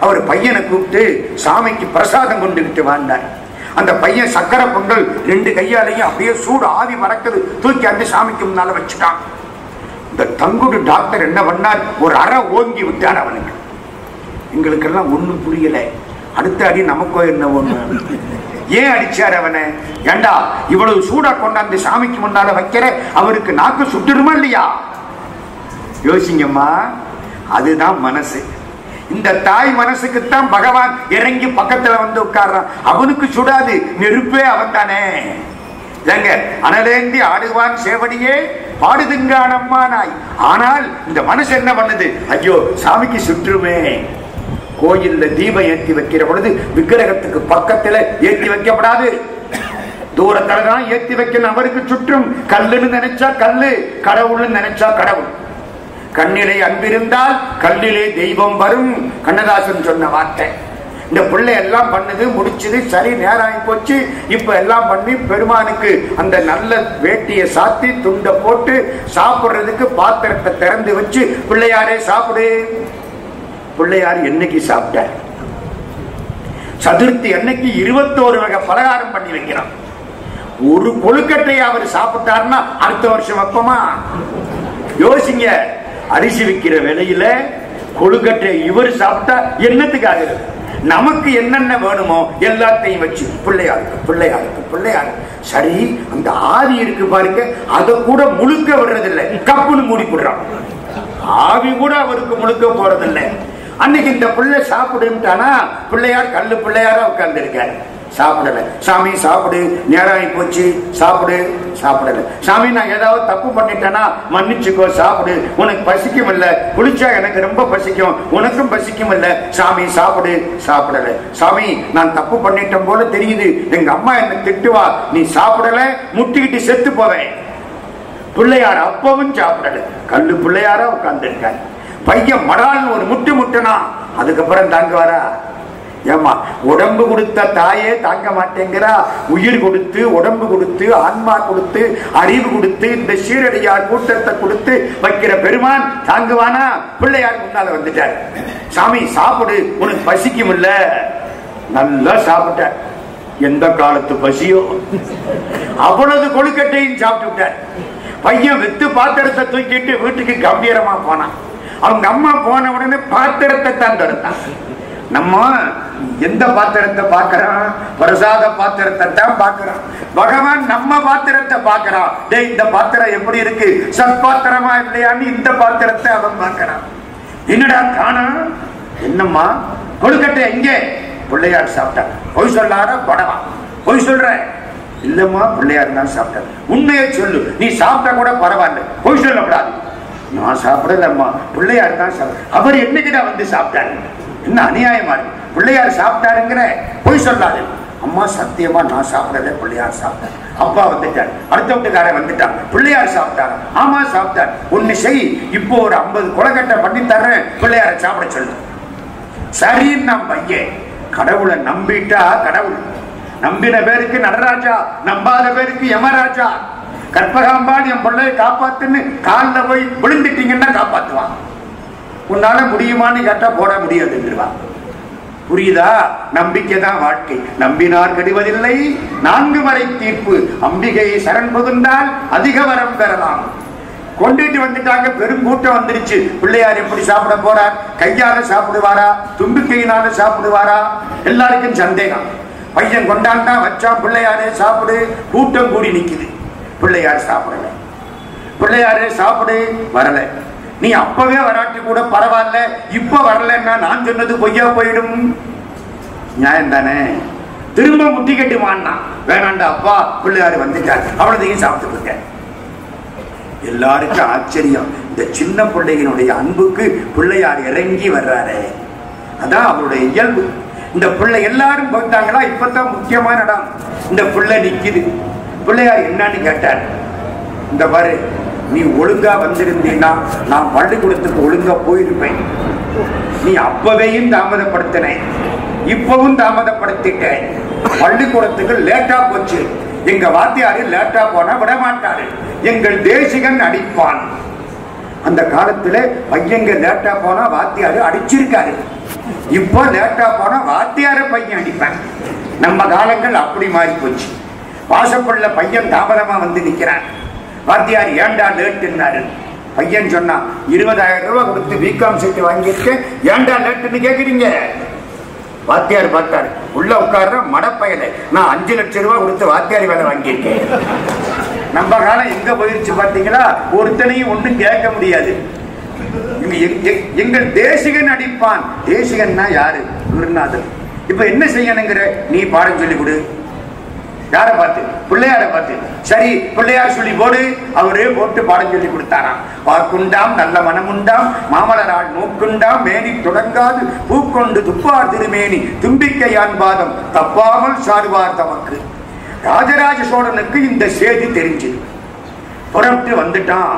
அவர் பையனை கூப்பிட்டு சாமிக்கு பிரசாதம் கொண்டுகிட்டு வாழ்ந்தார். அந்த பையன் சக்கரை பொங்கல் 2 கையாலையும் அப்படியே சூடு ஆவி மறக்குது, தூக்கி அந்த சாமிக்கு முன்னால வச்சுட்டான். இந்த தங்குடு டாக்டர் என்ன பண்ணார்? ஒரு அறை ஓங்கி விட்டார் அவனுக்கு. எங்களுக்கெல்லாம் ஒண்ணும் புரியல. அடுத்த அடி நமக்கோ என்ன ஒண்ணு. ஏன் அடிச்சார் அவனை? ஏண்டா இவ்வளவு சூடா கொண்டாந்து சாமிக்கு முன்னால வைக்கிற, அவருக்கு நாக்கு சுட்டுருமா இல்லையா? யோசிங்கம்மா. அதுதான் மனசு. இந்த தாய் மனசுக்குத்தான் பகவான் இறங்கி பக்கத்துல வந்து உட்கார்றான். அவனுக்கு சுடாது, நெருப்பே அவன் தானே. ஏங்க, அனலேந்தி ஆடுவான் சேவடியே பாடுதுங்கானம்மா நாய். ஆனால் இந்த மனசு என்ன பண்ணுது? ஐயோ சாமிக்கு சுற்றுமே. கோயில்ல தீபம் ஏற்றி வைக்கிற பொழுது விக்கிரகத்துக்கு பக்கத்துல ஏற்றி வைக்கப்படாது, தூரத்துல தான் ஏற்றி வைக்கணும். அவருக்கு சுற்றும். கல்லுன்னு நினைச்சா கல்லு, கடவுள்னு நினைச்சா கடவுள். கண்ணிலே அன்பிருந்தால் கல்லிலே தெய்வம் வரும், கண்ணதாசன் சொன்ன வார்த்தை. இந்த பிள்ளை எல்லாம் பண்ணுது, முடிச்சது, சரி நேரம் ஆகி போச்சு. இப்ப எல்லாம் பண்ணி பெருமானுக்கு அந்த நல்ல வேட்டியை சாத்தி துண்டை போட்டு சாப்பிடுறதுக்கு பாத்திரத்தை திறந்து வச்சு, பிள்ளையாரே சாப்பிடு. பிள்ளையார் என்னைக்கு சாப்பிட்டார்? சதுர்த்தி அன்னைக்கு 21 வகை பலகாரம் பண்ணி வைக்கிறான். ஒரு கொழுக்கட்டை அவர் சாப்பிட்டார்னா அடுத்த வருஷம் வைப்போமா? யோசிங்க. அரிசி விற்கிற விலையில கொழுக்கட்டை இவர் சாப்பிட்டா என்னத்துக்காக? நமக்கு என்னென்ன வேணுமோ எல்லாத்தையும் வச்சு பிள்ளையாருக்கு பிள்ளையாருக்கு பிள்ளையாரு. சரி, அந்த ஆவி இருக்கு பாருங்க, அதை கூட முழுக்க விடுறதில்லை, கப்புன்னு மூடி போடுறான். ஆவி கூட அவருக்கு முழுக்க போறதில்லை. அன்னைக்கு இந்த பிள்ளை சாப்பிடுட்டானா பிள்ளையார் கல்லு பிள்ளையாரா உட்கார்ந்து இருக்காரு. சாப்பிடல. சாமி சாப்பிடு, நேராகி போச்சு, சாப்பிடு. சாப்பிடல. சாமி நான் ஏதாவது தப்பு பண்ணிட்டேன்னா மன்னிச்சுக்கோ, சாப்பிடு. உனக்கு பசிக்கும் இல்ல, குளிச்சா எனக்கு ரொம்ப பசிக்கும், உனக்கும் பசிக்கும் இல்ல, சாமி சாப்பிடு. சாப்பிடல. சாமி நான் தப்பு பண்ணிட்டேன் போல தெரியுது, எங்க அம்மா என்ன திட்டுவா, நீ சாப்பிடல முட்டிக்கிட்டு செத்து போவேன். பிள்ளையார் அப்பவும் சாப்பிடல. கல்லு பிள்ளையாரா உட்கார்ந்து இருக்காரு. பையன் மடால் ஒரு முட்டு முட்டனா அதுக்கப்புறம் தாங்குவாரா? ஏமா, உடம்பு கொடுத்த தாயே தாங்க மாட்டேங்கிறா. உயிர் கொடுத்து, உடம்பு கொடுத்து, ஆன்மா கொடுத்து, அறிவு கொடுத்து, இந்த சீரடியார் கூட்டத்தை கொடுத்து வைக்கிற பெருமான் தாங்குவானா? பிள்ளையார் முன்னால வந்துட்டார். சாமி சாப்பிடு, உனக்கு பசிக்கும் இல்ல. நல்லா சாப்பிட்டார். எந்த காலத்து பசியோ அவ்வளவு கொழுக்கட்டையும் சாப்பிட்டு விட்டார். பையன் வித்து பாத்திரத்தை தூக்கிட்டு வீட்டுக்கு கம்பீரமா போனான். அவங்க அம்மா போன உடனே பாத்திரத்தை தான் தடுத்தான். நம்ம எந்த பாத்திரத்தை பார்க்கிறோம்? பிரசாத பாத்திரத்தை தான் பார்க்கிறோம். பகவான் நம்ம பாத்திரத்தை பார்க்கிறான். இந்த பாத்திரம் எப்படி இருக்கு, சத்பாத்திரமா இல்லையான்னு இந்த பாத்திரத்தை அவன் பார்க்கிறான். என்னடா காணோம்? என்னம்மா கொழுக்கட்டை எங்கே? பிள்ளையார் சாப்பிட்டார். பொய் சொல்லார படவா? பொய் சொல்ற? இல்லம்மா, பிள்ளையார் தான் சாப்பிட்டார். உண்மையை சொல்லு, நீ சாப்பிட்டா கூட பரவாயில்ல, பொய் சொல்லக்கூடாது. நான் சாப்பிடலம்மா, பிள்ளையார் தான் சாப்பிட்டார். அவர் என்னைக்குதான் வந்து சாப்பிட்டாரு? என்ன அநியாயமா இருக்கு, பிள்ளையார் சாப்பிட்டாருங்கிற, பொய் சொல்லாது. அம்மா சத்தியமா நான் சாப்பிடல, பிள்ளையார் சாப்பிட்டார். அப்பா வந்துட்டார், அடுத்த வீட்டுக்காரன் வந்துட்டான், பிள்ளையார் சாப்பிட்டார். ஆமா சாப்பிட்டார். ஒண்ணு செய், இப்போ ஒரு 50 கொலக்கட்டை பண்ணி தர்றேன், பிள்ளையார சாப்பிட சொல்லு. சரின்னு நான் பையன். கடவுளை நம்பிட்டா கடவுள். நம்பின பேருக்கு நடராஜா, நம்பாத பேருக்கு யமராஜா. கற்பகாம்பாள் என் பிள்ளைய காப்பாத்துன்னு காலில் போய் விழுந்துட்டீங்கன்னா காப்பாத்துவான். உன்னால முடியுமான்னு கேட்டா போட முடியாதுன்றுவான். புரியுதா? நம்பிக்கை தான் வாழ்க்கை. நம்பினார் கெடுவதில்லை, 4 வரை தீர்ப்பு. அம்பிகையை சரண் புகுந்தால் அதிக வரம் பெறலாம். கொண்டுட்டு வந்துட்டாங்க, பெருங்கூட்டம் வந்துருச்சு. பிள்ளையார் எப்படி சாப்பிட போறார்? கையால சாப்பிடுவாரா, தும்பிக்கையினால சாப்பிடுவாரா? எல்லாருக்கும் சந்தேகம். பையன் கொண்டாண்டா வச்சா, பிள்ளையாரே சாப்பிடு. கூட்டம் கூடி நிக்குது. பிள்ளையார் சாப்பிடல. பிள்ளையாரே சாப்பிடு, வரல. நீ அப்பவே வராட்டி கூட பரவாயில்ல, இப்ப வரலன்னா நான் சொன்னது பொய்யா போயிடும். நியாயம் தானே? திரும்ப முட்டி கட்டுமான்னா வேணாண்டா அப்பா, பிள்ளையாரு வந்துட்டார், அவ்வளதையும் சாப்பிட்டு இருக்க. எல்லாருக்கும் ஆச்சரியம். இந்த சின்ன பிள்ளைகளுடைய அன்புக்கு பிள்ளையார் இறங்கி வர்றாரு. அதான் அவருடைய இயல்பு. இந்த பிள்ளை எல்லாரும் பார்த்தாங்களா, இப்பதான் முக்கியமான இடம். இந்த பிள்ளை நிக்குது. பிள்ளையார் என்னன்னு கேட்டார். இந்த பாரு, நீ ஒழுங்கா வந்திருந்தீன்னா நான் பள்ளிக்கூடத்துக்கு ஒழுங்கா போயிருப்பேன். நீ அப்பவையும் தாமதப்படுத்தின, இப்பவும் தாமதப்படுத்திட்டேன். பள்ளிக்கூடத்துக்கு லேட்டா போச்சு. எங்க வாத்தியாரு லேட்டா போனா விட மாட்டாரு, எங்கள் தேசிகன் அடிப்பான். அந்த காலத்துல பையங்க லேட்டா போனா வாத்தியாரு அடிச்சிருக்காரு. இப்போ லேட்டா போனா வாத்தியார பையன் அடிப்பாங்க. நம்ம காலங்கள் அப்படி மாறி போச்சு. வாசப்பள்ள பையன் தாமதமா வந்து நிக்கிறான். வாத்தியார் ஏண்டா லேட்டுன்னாரு. பையன் சொன்னா, 20,000 ரூபாய் கொடுத்து பிகாம் சீட்டு வாங்கியிருக்கேன், ஏண்டா லேட்டுன்னு கேக்குறீங்க? வாத்தியார் பார்த்தாரு, உள்ள உட்கார்ற மடப்பயலை, நான் 5 லட்சம் ரூபாய் கொடுத்து வாத்தியார் வேலை வாங்கியிருக்கேன். நம்ம காலம் எங்க போயிருச்சு பாத்தீங்களா? ஒருத்தனையும் ஒண்ணும் கேட்க முடியாது. எங்கள் தேசிகன் அடிப்பான். தேசிகன்னா யாரு? குருநாதர். இப்ப என்ன செய்யணுங்கிற? நீ பாடம் சொல்லி கொடு. யார பார்த்து? பிள்ளையார பார்த்து. சரி, பிள்ளையார் சொல்லி போடு. அவரே போட்டு பாடம் சொல்லி கொடுத்தாராம். வாக்குண்டாம் நல்ல மனமுண்டாம், மாமலரால் மூக்குண்டாம், மேனி தொடங்காது பூக்கொண்டு துப்பார் திருமேனி, தும்பிக்கையான் பாதம் தப்பாமல் சாருவார் தமக்கு. ராஜராஜ சோழனுக்கு இந்த செய்தி தெரிஞ்சது. புறப்பட்டு வந்துட்டான்.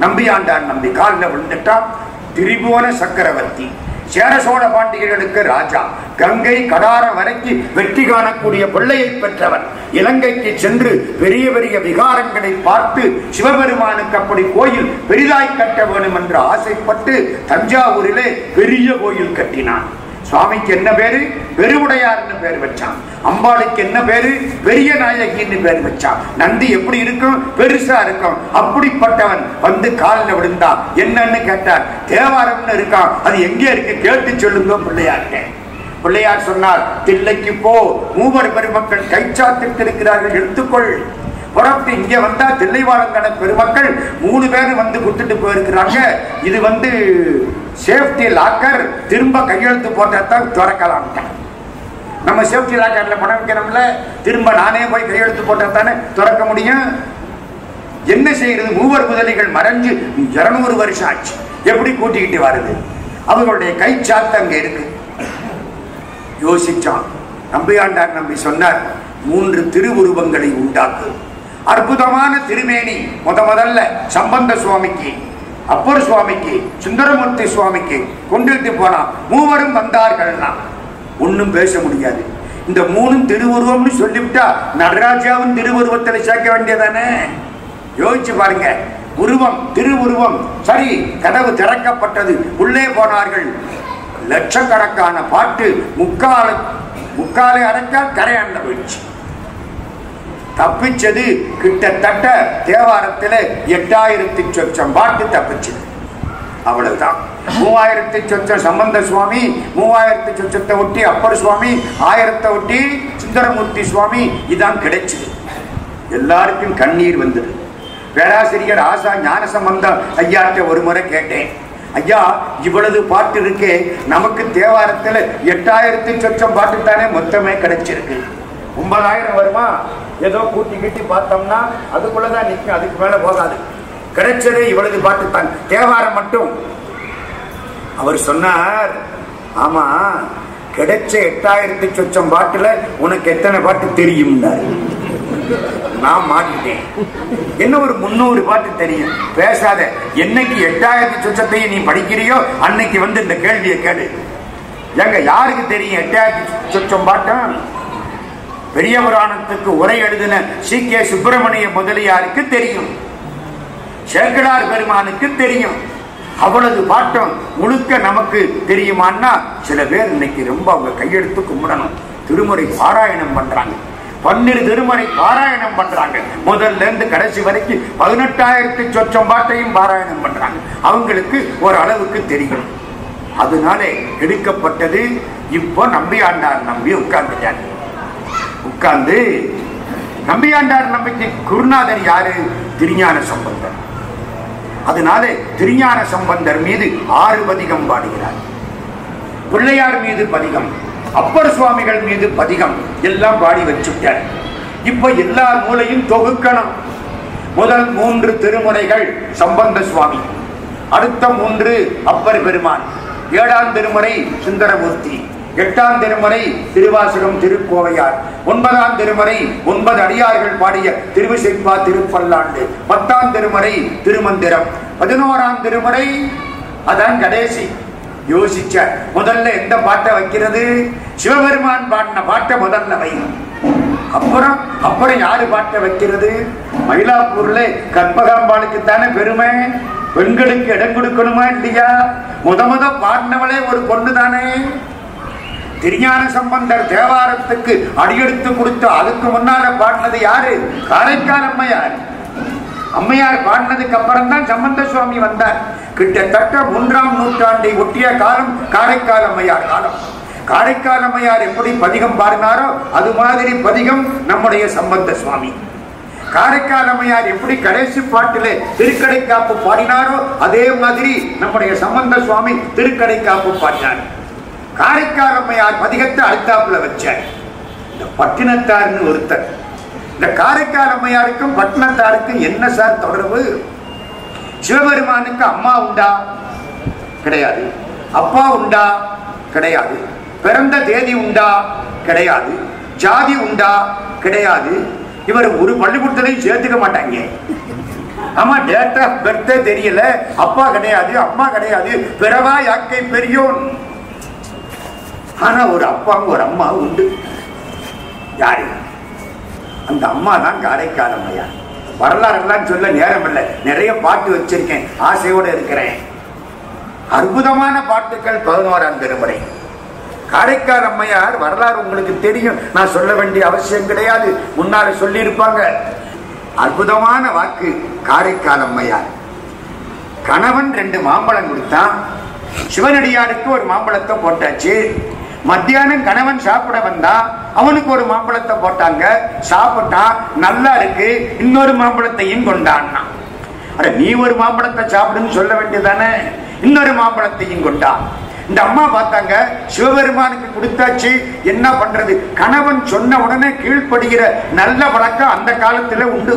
நம்பியாண்டான் நம்பி காலில் விழுந்துட்டான். திரிபுவன சக்கரவர்த்தி, சேர சோழ பாண்டியர்களுக்கு ராஜா, கங்கை கடாரம் வரைக்கும் வெற்றி காணக்கூடிய பிள்ளையை பெற்றவன். இலங்கைக்கு சென்று பெரிய பெரிய விகாரங்களை பார்த்து சிவபெருமானுக்கு அப்படி கோயில் பெரிதாய் கட்ட வேண்டும் என்று ஆசைப்பட்டு தஞ்சாவூரிலே பெரிய கோயில் கட்டினான். சுவாமிக்கு என்ன பேரு? பெருவுடையார்னு பேர் வச்சான். அம்பாளுக்கு என்ன பேரு? பெரிய நாயகின்னு பேர் வச்சான். நந்தி எப்படி இருக்கும்? பெருசா இருக்கும். அப்படிப்பட்டவன் வந்து காலில் விழுந்தா. என்னன்னு கேட்டார். தேவாரம்னு இருக்கான், அது எங்கே இருக்கு கேட்டு சொல்லுங்க பிள்ளையார்ட்ட. பிள்ளையார் சொன்னார், தில்லைக்கு போ, மூவர் பெருமக்கள் கைச்சாத்திட்டு இருக்கிறார்கள், எடுத்துக்கொள். புறப்பட்டு இங்க வந்தா தில்லைவாழங்கட பெருமக்கள் 3 பேரும் வந்து கொடுத்துட்டு போயிருக்கிறாங்க. இது சேஃப்டி லாக்கர், திரும்ப கையெழுத்து போட்டதான் திறக்கலாம். நம்ம சேஃப்டி லாக்கர்ல பணம் வைக்கணும்ல, திரும்ப நானே போய் கையெழுத்து போட்டா தானே திறக்க முடியும். என்ன செய்யறது? மூவர் முதலிகள் மறைஞ்சு 200 வருஷம் ஆச்சு. எப்படி கூட்டிக்கிட்டு வருது? அவர்களுடைய கை சாத்து அங்க இருக்கு. யோசிச்சான். நம்பியாண்டார் நம்பி சொன்னார், 3 திருவுருவங்களை உண்டாக்கு. அற்புதமான திருமேனி முதல்ல சம்பந்த சுவாமிக்கு, அப்பர் சுவாமிக்கு, சுந்தரமூர்த்தி சுவாமிக்கு கொண்டுட்டு போனான். மூவரும் வந்தார்கள்னா ஒன்னும் பேச முடியாது. இந்த 3 திருவுருவம்னு சொல்லிவிட்டா நடராஜாவின் திருவுருவத்தில் சேர்க்க வேண்டியதானே? யோசிச்சு பாருங்க. உருவம், திருவுருவம். சரி, கதவு திறக்கப்பட்டது. உள்ளே போனார்கள். லட்சக்கணக்கான பாட்டு முக்காலை அடைக்கால் கரையாண்ட போயிடுச்சு. தப்பிச்சது கிட்டத்தட்ட தேவாரத்தில் 8000 சொச்சம் பாட்டு தப்பிச்சது. அவ்வளவுதான். 3000 சொச்சம் சம்பந்த சுவாமி, 3000 சொச்சத்தை ஒட்டி அப்பர் சுவாமி, 1000 ஒட்டி சுந்தரமூர்த்தி சுவாமி. இதான் கிடைச்சது. எல்லாருக்கும் கண்ணீர் வந்தது. பேராசிரியர் ஆசா ஞானசம்பந்தம் ஐயாட்ட ஒரு முறை கேட்டேன், ஐயா இவ்வளவு பாட்டு இருக்கே, நமக்கு தேவாரத்தில் 8000 சொச்சம் பாட்டு தானே மொத்தமே கிடைச்சிருக்கு, 9000 வருமா? ஏதோ கூட்டி கட்டி பார்த்தோம்னா அதுக்குள்ளதான் நிற்கும், அதுக்கு மேல போகாது. கிடைச்சதே இவ்வளவு பாட்டு தான், தேவாரம் மட்டும். அவர் சொன்னார், ஆமா கிடைச்ச 8000 சொச்சம் பாட்டுல உனக்கு எத்தனை பாட்டு தெரியும்? நான் மாட்டிட்டேன். என்ன ஒரு 300 பாட்டு தெரியும். பேசாத. என்னைக்கு 8000 சொச்சத்தையும் நீ படிக்கிறியோ அன்னைக்கு வந்து இந்த கேள்வியை கேளு. எங்க யாருக்கு தெரியும் 8000 சொச்சம் பாட்டம்? பெரிய புராணத்துக்கு உரை எழுதின சி.கே. சுப்பிரமணிய முதலியாருக்கு தெரியும், சேக்கடார் பெருமானுக்கு தெரியும். அவ்வளவு பாட்டம் முழுக்க நமக்கு தெரியுமான்னா சில பேர் இன்னைக்கு ரொம்ப அவங்க கையெடுத்து கும்பிடணும். திருமுறை பாராயணம் பண்றாங்க, 12 திருமுறை பாராயணம் பண்றாங்க. முதல்ல இருந்து கடைசி வரைக்கும் 18,000 சொச்சம் பாட்டையும் பாராயணம் பண்றாங்க. அவங்களுக்கு ஒரு அளவுக்கு தெரியும். அதனால எடுக்கப்பட்டது. இப்போ நம்பியாண்டார் நம்பி உட்கார்ந்துட்டாங்க. உட்கார்ந்து நம்பியாண்டார் நம்பிக்கை குருநாதர் யாரு? திருஞான சம்பந்தர். அதனால திருஞான சம்பந்தர் மீது 6 பதிகம் பாடுகிறார். பிள்ளையார் மீது பதிகம், அப்பர் சுவாமிகள் மீது பதிகம் எல்லாம் பாடி வச்சுட்டார். இப்ப எல்லா நூலையும் தொகுக்கணும். முதல் 3 திருமுறைகள் சம்பந்த சுவாமி, அடுத்த 3 அப்பர் பெருமான், 7ஆம் திருமுறை சுந்தரமூர்த்தி, 8ஆம் திருமுறை திருவாசகம் திருக்கோவையார், 9ஆம் திருமுறை 9 அடியார்கள் பாடிய திருவிசைப்பா திருப்பல்லாண்டு, 10ஆம் திருமுறை திருமந்திரம், 11ஆம் திருமுறை அதான் கடைசி. யோசிச்ச முதல்ல எந்த பாட்டை வைக்கிறது? சிவபெருமான் பாடின பாட்டை முதல்ல வை. அப்புறம் யாரு பாட்டை வைக்கிறது? மயிலாப்பூர்ல கற்பகாம்பாளுக்கு தானே பெருமை. பெண்களுக்கு இடம் கொடுக்கணுமா இல்லையா? முத பாடினவளே ஒரு பொண்ணு தானே. திருஞான சம்பந்தர் தேவாரத்துக்கு அடியெடுத்து கொடுத்து அதுக்கு முன்னால பாடினது யாரு? காரைக்கால் அம்மையார். அம்மையார் பாடினதுக்கு அப்புறம் தான் சம்பந்த சுவாமி வந்தார். கிட்டத்தட்ட 3ஆம் நூற்றாண்டை ஒட்டிய காலம் காரைக்கால் அம்மையார் காலம். காரைக்கால் அம்மையார் எப்படி பதிகம் பாடினாரோ அது மாதிரி பதிகம் நம்முடைய சம்பந்த சுவாமி. காரைக்கால் அம்மையார் எப்படி கடைசி பாட்டிலே திருக்கடைக்காப்பு பாடினாரோ அதே மாதிரி நம்முடைய சம்பந்த சுவாமி திருக்கடைக்காப்பு பாடினார். காரைக்கால் அம்மையார் பதிகத்தை அடுத்தாப்புல வச்சார். இந்த பட்டினத்தார்னு ஒருத்தர். இந்த காரைக்கால் அம்மையாருக்கும் பட்டினத்தாருக்கும் என்ன சார் தொடர்பு? சிவபெருமானுக்கு அம்மா உண்டா? கிடையாது. அப்பா உண்டா? கிடையாது. பிறந்த தேதி உண்டா? கிடையாது. ஜாதி உண்டா? கிடையாது. இவர் ஒரு பள்ளிக்கூடத்திலையும் சேர்த்துக்க மாட்டாங்க. ஆமா, டேட் ஆஃப் பர்த் தெரியல, அப்பா கிடையாது, அம்மா கிடையாது, பிறவா யாக்கை பெரியோன். ஆனா ஒரு அப்பாங்க ஒரு அம்மா உண்டு. யாரு? அந்த அம்மா தான் காரைக்கால் அம்மையார். வரலாறு எல்லாம் சொல்ல நேரம் இல்லை, நிறைய பாட்டு வச்சிருக்கேன், ஆசையோடு இருக்கிறேன். அற்புதமான பாட்டுக்கள் 11ஆம் திருமுறை. காரைக்கால் அம்மையார் வரலாறு உங்களுக்கு தெரியும், நான் சொல்ல வேண்டிய அவசியம் கிடையாது, முன்னால சொல்லி இருப்பாங்க. அற்புதமான வாக்கு காரைக்கால் அம்மையார். கணவன் 2 மாம்பழம் கொடுத்தான். சிவனடியாருக்கு ஒரு மாம்பழத்தை போட்டாச்சு. மத்தியானம் கணவன் சாப்பிட வந்தா அவனுக்கு ஒரு மாம்பழத்தை போட்டாங்க, சாப்பிட்டான், நல்லா இருக்கு, இன்னொரு மாம்பழத்தையும் கொண்டான். அட நீ ஒரு மாம்பழத்தை சாப்பிடுன்னு சொல்ல வேண்டியதானே? இன்னொரு மாம்பழத்தையும் கொண்டான். இந்த அம்மா பார்த்தாங்க, சிவபெருமானுக்கு கொடுத்தாச்சு, என்ன பண்றது? கணவன் சொன்ன உடனே கீழ்ப்படுகிற நல்ல வழக்கம் அந்த காலத்துல உண்டு.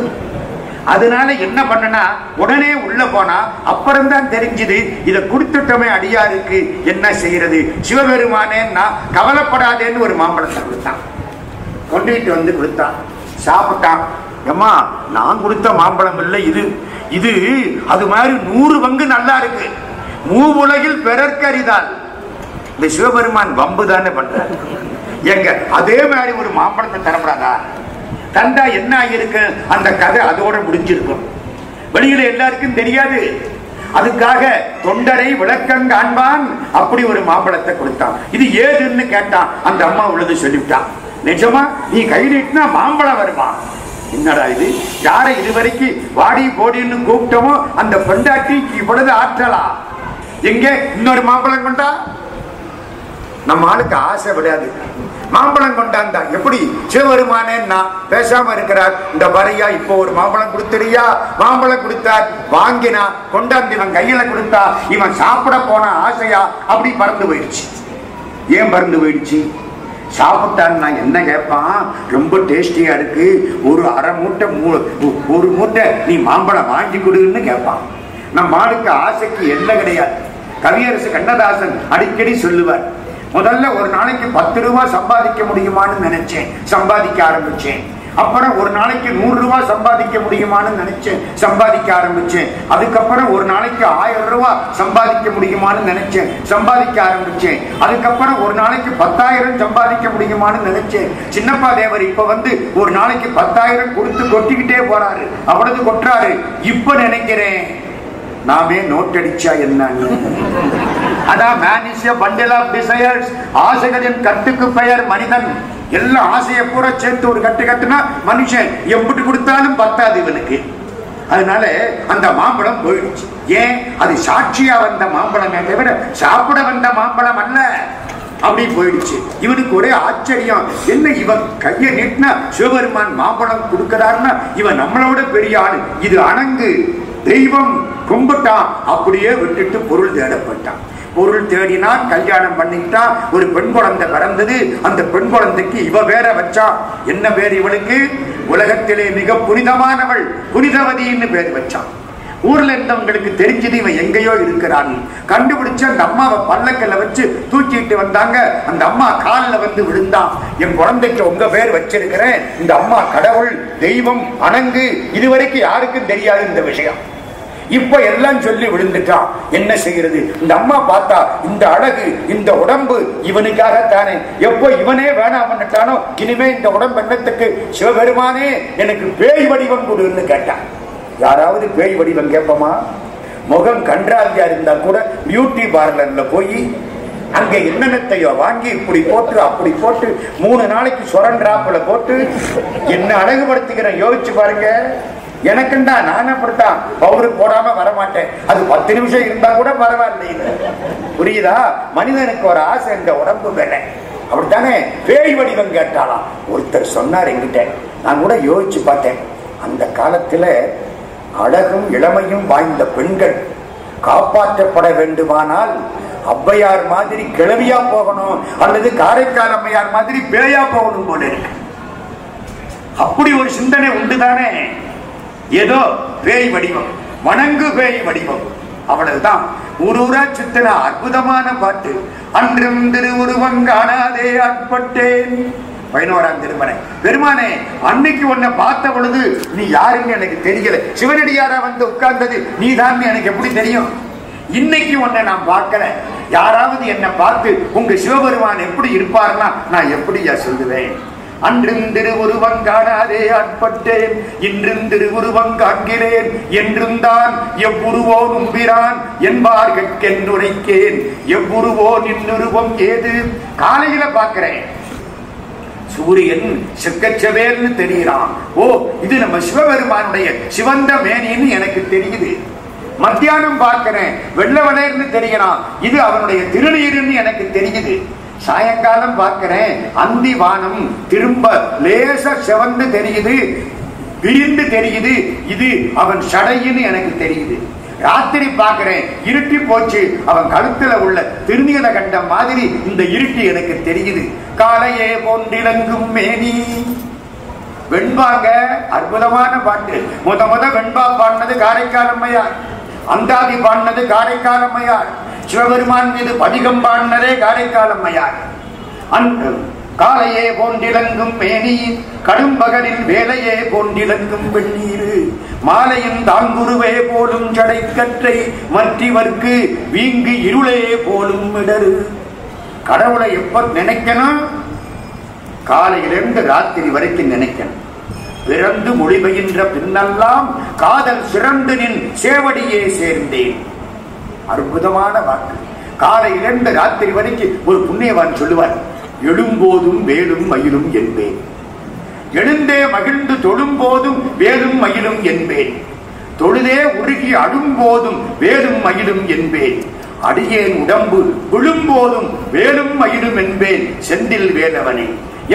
அதனால என்ன பண்ணனா, உடனே உள்ள போனா அப்புறம் தான் தெரிஞ்சது, இதை கொடுத்துட்டோமே அடியாருக்கு, என்ன செய்யறது? சிவபெருமானே நான் கவலைப்படாதேன்னு ஒரு மாம்பழத்தை கொடுத்தான், கொண்டுகிட்டு வந்து கொடுத்தான். சாப்பிட்டான். ஏம்மா, நான் கொடுத்த மாம்பழம் இல்லை இது, இது அது மாதிரி 100 பங்கு நல்லா இருக்கு, மூவுலகில் பிறர்க்கரிதால். இந்த சிவபெருமான் வம்பு தானே பண்றார். எங்க அதே மாதிரி ஒரு மாம்பழத்தை தரப்படாதா? தந்தா என்ன ஆகியிருக்கு? அந்த கதை அதோட முடிஞ்சிருக்கும், வெளியில எல்லாருக்கும் தெரியாது. அதுக்காக தொண்டரை விளக்கம் காண்பான், அப்படி ஒரு மாம்பழத்தை கொடுத்தான். இது ஏதுன்னு கேட்டான். அந்த அம்மா உள்ளது சொல்லிவிட்டான். நிஜமா நீ கை நீட்டினா மாம்பழம் வருமா? என்னடா இது? யாரை இதுவரைக்கும் வாடி போடின்னு கூப்பிட்டோமோ அந்த பெண்டாட்டிக்கு இவ்வளவு ஆற்றலா? எங்க இன்னொரு மாம்பழம் கொண்டா? நம்ம ஆளுக்கு ஆசை விடாது. மாம்பழம் கொண்டாந்தா எப்படி? சிவபெருமானே நான் பேசாம இருக்கிறார். இந்த வரையா இப்போ ஒரு மாம்பழம் கொடுத்துறியா? மாம்பழம் கொடுத்தார், வாங்கினா, கொண்டாந்து இவன் கையில கொடுத்தா, இவன் சாப்பிட போன ஆசையா அப்படி பறந்து போயிடுச்சு. ஏன் பறந்து போயிடுச்சு? சாப்பிட்டான். நான் என்ன கேட்பான், ரொம்ப டேஸ்டியா இருக்கு, ஒரு அரை மூட்டை ஒரு மூட்டை நீ மாம்பழம் வாங்கி கொடுன்னு கேட்பான். நம்ம ஆளுக்கு ஆசைக்கு என்ன கிடையாது. கவியரசு கண்ணதாசன் அடிக்கடி சொல்லுவார், முதல்ல ஒரு நாளைக்கு 10 ரூபாய் சம்பாதிக்க முடியுமான்னு நினைச்சேன், சம்பாதிக்க ஆரம்பிச்சேன். அப்புறம் ஒரு நாளைக்கு 100 ரூபாய் சம்பாதிக்க முடியுமான்னு நினைச்சேன், சம்பாதிக்க ஆரம்பிச்சேன். அதுக்கப்புறம் ஒரு நாளைக்கு 1000 ரூபாய் சம்பாதிக்க முடியுமான்னு நினைச்சேன், சம்பாதிக்க ஆரம்பிச்சேன். அதுக்கப்புறம் ஒரு நாளைக்கு 10,000 சம்பாதிக்க முடியுமான்னு நினைச்சேன். சின்னப்பா தேவர் இப்ப வந்து ஒரு நாளைக்கு 10,000 கொடுத்து கொட்டிக்கிட்டே போறாரு, அவ்வளவு கொட்டுறாரு. இப்ப நினைக்கிறேன், நாமே நோட் அடிச்சா என்னன்னு. அதான் man is a bundle of desires. ஆசைகளின் கட்டுக்கு பெயர் மனிதன். எல்லாம் ஆசையை பூரா சேர்த்து ஒரு கட்டு கட்டுனா மனுஷன் எம்பிட்டு கொடுத்தாலும் பத்தாது இவனுக்கு. அதனால அந்த மாம்பழம் போயிடுச்சு. ஏன்? அது சாட்சியா வந்த மாம்பழமே தவிர சாப்பிட வந்த மாம்பழம் அல்ல. அப்படி போயிடுச்சு. இவனுக்கு ஒரே ஆச்சரியம், என்ன இவன் கையை நீட்டினா சிவபெருமான் மாம்பழம் கொடுக்கிறாருன்னா இவன் நம்மளோட பெரிய ஆளு, இது அணங்கு தெய்வம் கும்பிட்டான். அப்படியே விட்டுட்டு பொருள் தேடப்பட்டான். பொருள் தேடினான், கல்யாணம் பண்ணிக்கிட்டான். ஒரு பெண் குழந்தை பிறந்தது. அந்த பெண் குழந்தைக்கு இவ வேற வச்சா. என்ன பேர் இவளுக்கு? உலகத்திலே மிக புனிதமானவள், புனிதவதின்னு பேர் வச்சான். ஊர்ல இருந்தவங்களுக்கு தெரிஞ்சது இவன் எங்கேயோ இருக்கிறான். கண்டுபிடிச்சு அந்த அம்மாவை பல்லக்கல்ல வச்சு தூக்கிட்டு வந்தாங்க. அந்த அம்மா காலில் வந்து விழுந்தான். என் குழந்தைக்கு உங்க பேர் வச்சிருக்கிறேன், இந்த அம்மா கடவுள், தெய்வம், அணங்கு. இதுவரைக்கும் யாருக்கும் தெரியாது இந்த விஷயம். இப்ப எல்லாம் சொல்லி விழுந்துட்டான். என்ன செய்யறது? இந்த அம்மா பார்த்தா இந்த அழகு, இந்த உடம்பு இவனுக்காகத்தானே. எப்போ இவனே வேணாம் பண்ணிட்டானோ இனிமே இந்த உடம்பு என்னத்துக்கு? சிவபெருமானே எனக்கு பேய் வடிவம் கொடுன்னு கேட்டான். யாராவது பேய் வடிவம் கேட்போமா? முகம் கன்றாவியா இருந்தா கூட பியூட்டி பார்லர்ல போய் அங்க என்னென்னத்தையோ வாங்கி இப்படி போட்டு அப்படி போட்டு 3 நாளைக்கு சுரண்டாப்புல போட்டு என்ன அழகுபடுத்திக்கிறேன். யோசிச்சு பாருங்க. எனக்குண்டா நான் அப்படித்தான் பவுடர் போடாம வரமாட்டேன். அது 10 நிமிஷம் இருந்தா கூட பரவாயில்லை. புரியுதா? மனிதனுக்கு ஒரு ஆசை, இந்த உடம்பு வேலை. அப்படித்தானே பேய் வடிவம் கேட்டாலாம். ஒருத்தர் சொன்னார் என்கிட்ட, நான் கூட யோசிச்சு பார்த்தேன். அந்த காலத்துல அழகும் இளமையும் வாய்ந்த பெண்கள் காப்பாற்றப்பட வேண்டுமானால் ஔவையார் மாதிரி கிழவியா போகணும், அல்லது காரைக்கால் அம்மையார் மாதிரி பேயா போகணும் போல இருக்கு. அப்படி ஒரு சிந்தனை உண்டுதானே. ஏதோ பேய் வடிவம், வணங்கு பேய் வடிவம், அவ்வளவுதான். ஊரூரா சித்தன அற்புதமான பாட்டு. அன்றும் திருவுருவம் காணாதே ஆட்பட்டேன். 11ஆம் திருமணை. பெருமானே, அன்னைக்கு உன்னை பார்த்த பொழுது நீ யாருன்னு எனக்கு தெரியல. சிவனடியாரா வந்து உட்கார்ந்தது நீ தான் எனக்கு எப்படி தெரியும்? இன்னைக்கு உன்னை நான் பார்க்கல. யாராவது என்னை பார்த்து உங்க சிவபெருமான் எப்படி இருப்பாருன்னா நான் எப்படியா சொல்லுவேன்? அன்றும் திருவுருவம் காணாதே ஆட்பட்டேன், இன்றும் திருவுருவம் காண்கிறேன், என்றும் தான் எவ்வுருவோ நும்பிரான் என்பார்கென்றுரைக்கேன். எவ்வுருவோ நின்னுருவம் ஏது? காலையில பார்க்கிறேன், சூரியன் செக்கச்சவேல்னு தெரிகிறான். ஓ, இது நம்ம சிவபெருமானுடைய சிவந்த மேனின்னு எனக்கு தெரியுது. மத்தியானம் பார்க்கிறேன், வெள்ள வளையர்னு தெரிகிறான். இது அவனுடைய திருநீருன்னு எனக்கு தெரியுது. சாயங்காலம் பார்க்கிறேன், அந்தி வானம் திரும்ப லேச செவந்து தெரியுது, விரிந்து தெரியுது. இது அவன் சடையின்னு எனக்கு தெரியுது. ராத்திரி பார்க்கிறேன், இருட்டி போச்சு. அவன் கழுத்துல உள்ள திருநீல கண்டம் மாதிரி இந்த இருட்டி எனக்கு தெரியுது. காலையே போன்றிலங்கும் மேனி. வெண்பாங்க அற்புதமான பாட்டு. முத வெண்பா பாடினது காரைக்கால் அம்மையார், அந்தாதி பாடினது காரைக்கால் அம்மையார், சிவபெருமான் மீது பதிகம் பாடினதே காரைக்கால் அம்மையார். காலையே போன்றிலங்கும் மேனி, கடும் பகலில் வேலையே போன்றிலங்கும் வெண்ணீரு, மாலையும் தாங்குருவே போலும் ஜடைக்கற்றை மற்றவர்க்கு வீங்கு இருளே போலும் இடரு. கடவுளை எப்ப நினைக்கணும்? காலையிலிருந்து ராத்திரி வரைக்கும் நினைக்கணும். பிறந்து மொழிபெயின்ற பின்னெல்லாம் காதல் சிறந்து நின் சேவடியே சேர்ந்தேன். அற்புதமான வாக்கு. காலையிலிருந்து ராத்திரி வரைக்கும் ஒரு புண்ணியவான் சொல்லுவார், எழும்போதும் வேலும் மயிலும் என்பேன், எழுந்தே மகிழ்ந்து தொழும் போதும் வேலும் மயிலும் என்பேன், தொழுதே உருகி அழும்போதும் வேலும் மயிலும் என்பேன், அடியேன் உடம்பு விழும்போதும் வேலும் மயிலும் என்பேன் செந்தில் வேலவனே.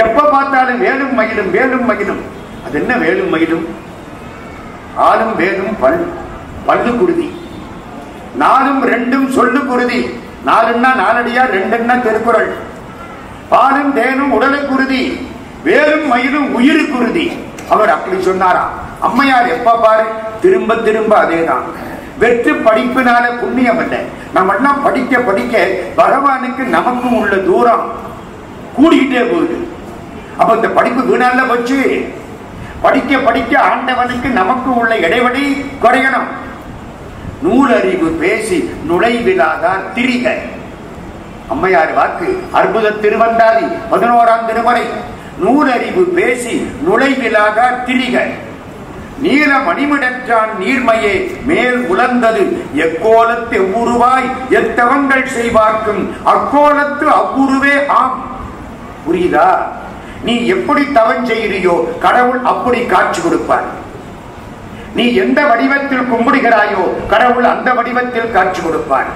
எப்ப பார்த்தாலும் வேலும் மயிலும் வேலும் மயிலும். அது என்ன வேலும் மயிலும்? ஆளும் வேலும் பல்லு குருதி, நாலும் ரெண்டும் சொல்லு குருதி. நாலுன்னா நாலடியா, ரெண்டுன்னா திருக்குறள். பாலும் தேனும் உடலை குருதி, வேலும் மயிலும் உயிரு குருதி. அவர் அப்படி சொன்னாரா? அம்மையார் எப்ப பாரு திரும்ப திரும்ப அதேதான். வெற்று படிப்பினால புண்ணியம் இல்லை. நம்ம எல்லாம் படிக்க படிக்க பகவானுக்கு நமக்கும் உள்ள தூரம் கூடிக்கிட்டே போகுது. அப்ப இந்த படிப்பு வீணால போச்சு. படிக்க படிக்க ஆண்டவனுக்கு நமக்கு உள்ள இடைவெளி குறையணும். நூலறிவு பேசி நுழைவிலாதார் திரிக. அம்மையார் வாக்கு அற்புத திருவந்தாதி 11ஆம் திருமுறை. நூலறிவு பேசி நுழைவிலாதார் திரிக. நீல மணிமிடற்றான் நீர்மையே மேல் உலர்ந்தது எக்கோலத்து எவ்வுருவாய் எத்தவங்கள் செய்வார்க்கும் அக்கோலத்து அவ்வுருவே ஆம். புரியுதா? நீ எப்படி தவம் செய்கிறியோ கடவுள் அப்படி காட்சி கொடுப்பார். நீ எந்த வடிவத்தில் கும்பிடுகிறாயோ கடவுள் அந்த வடிவத்தில் காட்சி கொடுப்பார்.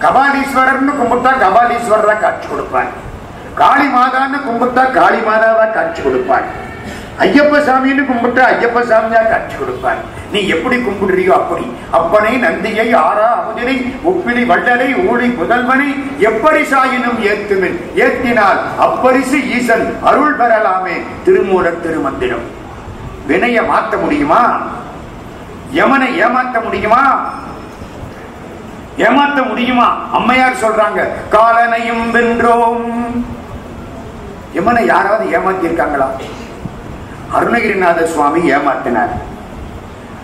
கபாலீஸ்வரர்னு கும்பிட்டா கபாலீஸ்வரரா காட்சி கொடுப்பார். காளி மாதான்னு கும்பிட்டா காளி மாதாவா காட்சி கொடுப்பார். ஐயப்ப சாமின்னு கும்பிட்டா ஐயப்ப சாமியா காட்சி கொடுப்பார். நீ எப்படி கும்பிடுறியோ அப்படி. அப்பனை நந்தியை ஆறா அமுதினை உப்பிலி வள்ளலை ஊழி முதல்வனை எப்படி சாயினும் ஏத்துமின் ஏத்தினால் அப்பரிசு ஈசன் அருள் பெறலாமே. திருமூலர் திருமந்திரம். வினைய மாற்ற முடியுமா? யமனை ஏமாற்ற முடியுமா? ஏமாற்ற முடியுமா? அம்மையார் சொல்றாங்க, காலனையும் வென்றோம். யமனை யாராவது ஏமாத்தி இருக்காங்களா? அருணகிரிநாத சுவாமி ஏமாத்தினார்.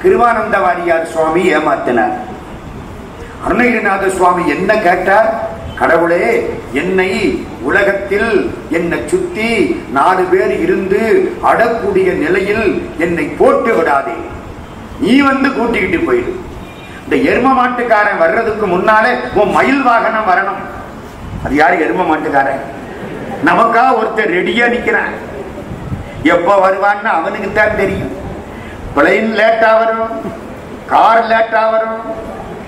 கிருவானந்த வாரியார் சுவாமி ஏமாத்தினார். அருணகிரிநாத சுவாமி என்ன கேட்டார்? கடவுளே, என்னை உலகத்தில் என்னை சுத்தி 4 பேர் இருந்து அடக்கூடிய நிலையில் என்னை போட்டு விடாதே, நீ வந்து கூட்டிக்கிட்டு போயிடு. இந்த எரும மாட்டுக்காரன் வர்றதுக்கு முன்னாலே உன் மயில் வாகனம் வரணும். அது யாரு? எரும மாட்டுக்காரன். நமக்கா ஒருத்தர் ரெடியா நிக்கிறான். எப்ப வருவான்னு அவனுக்கு தான் தெரியும். பிளைன் லேட்டா வரும், கார் லேட்டா வரும்,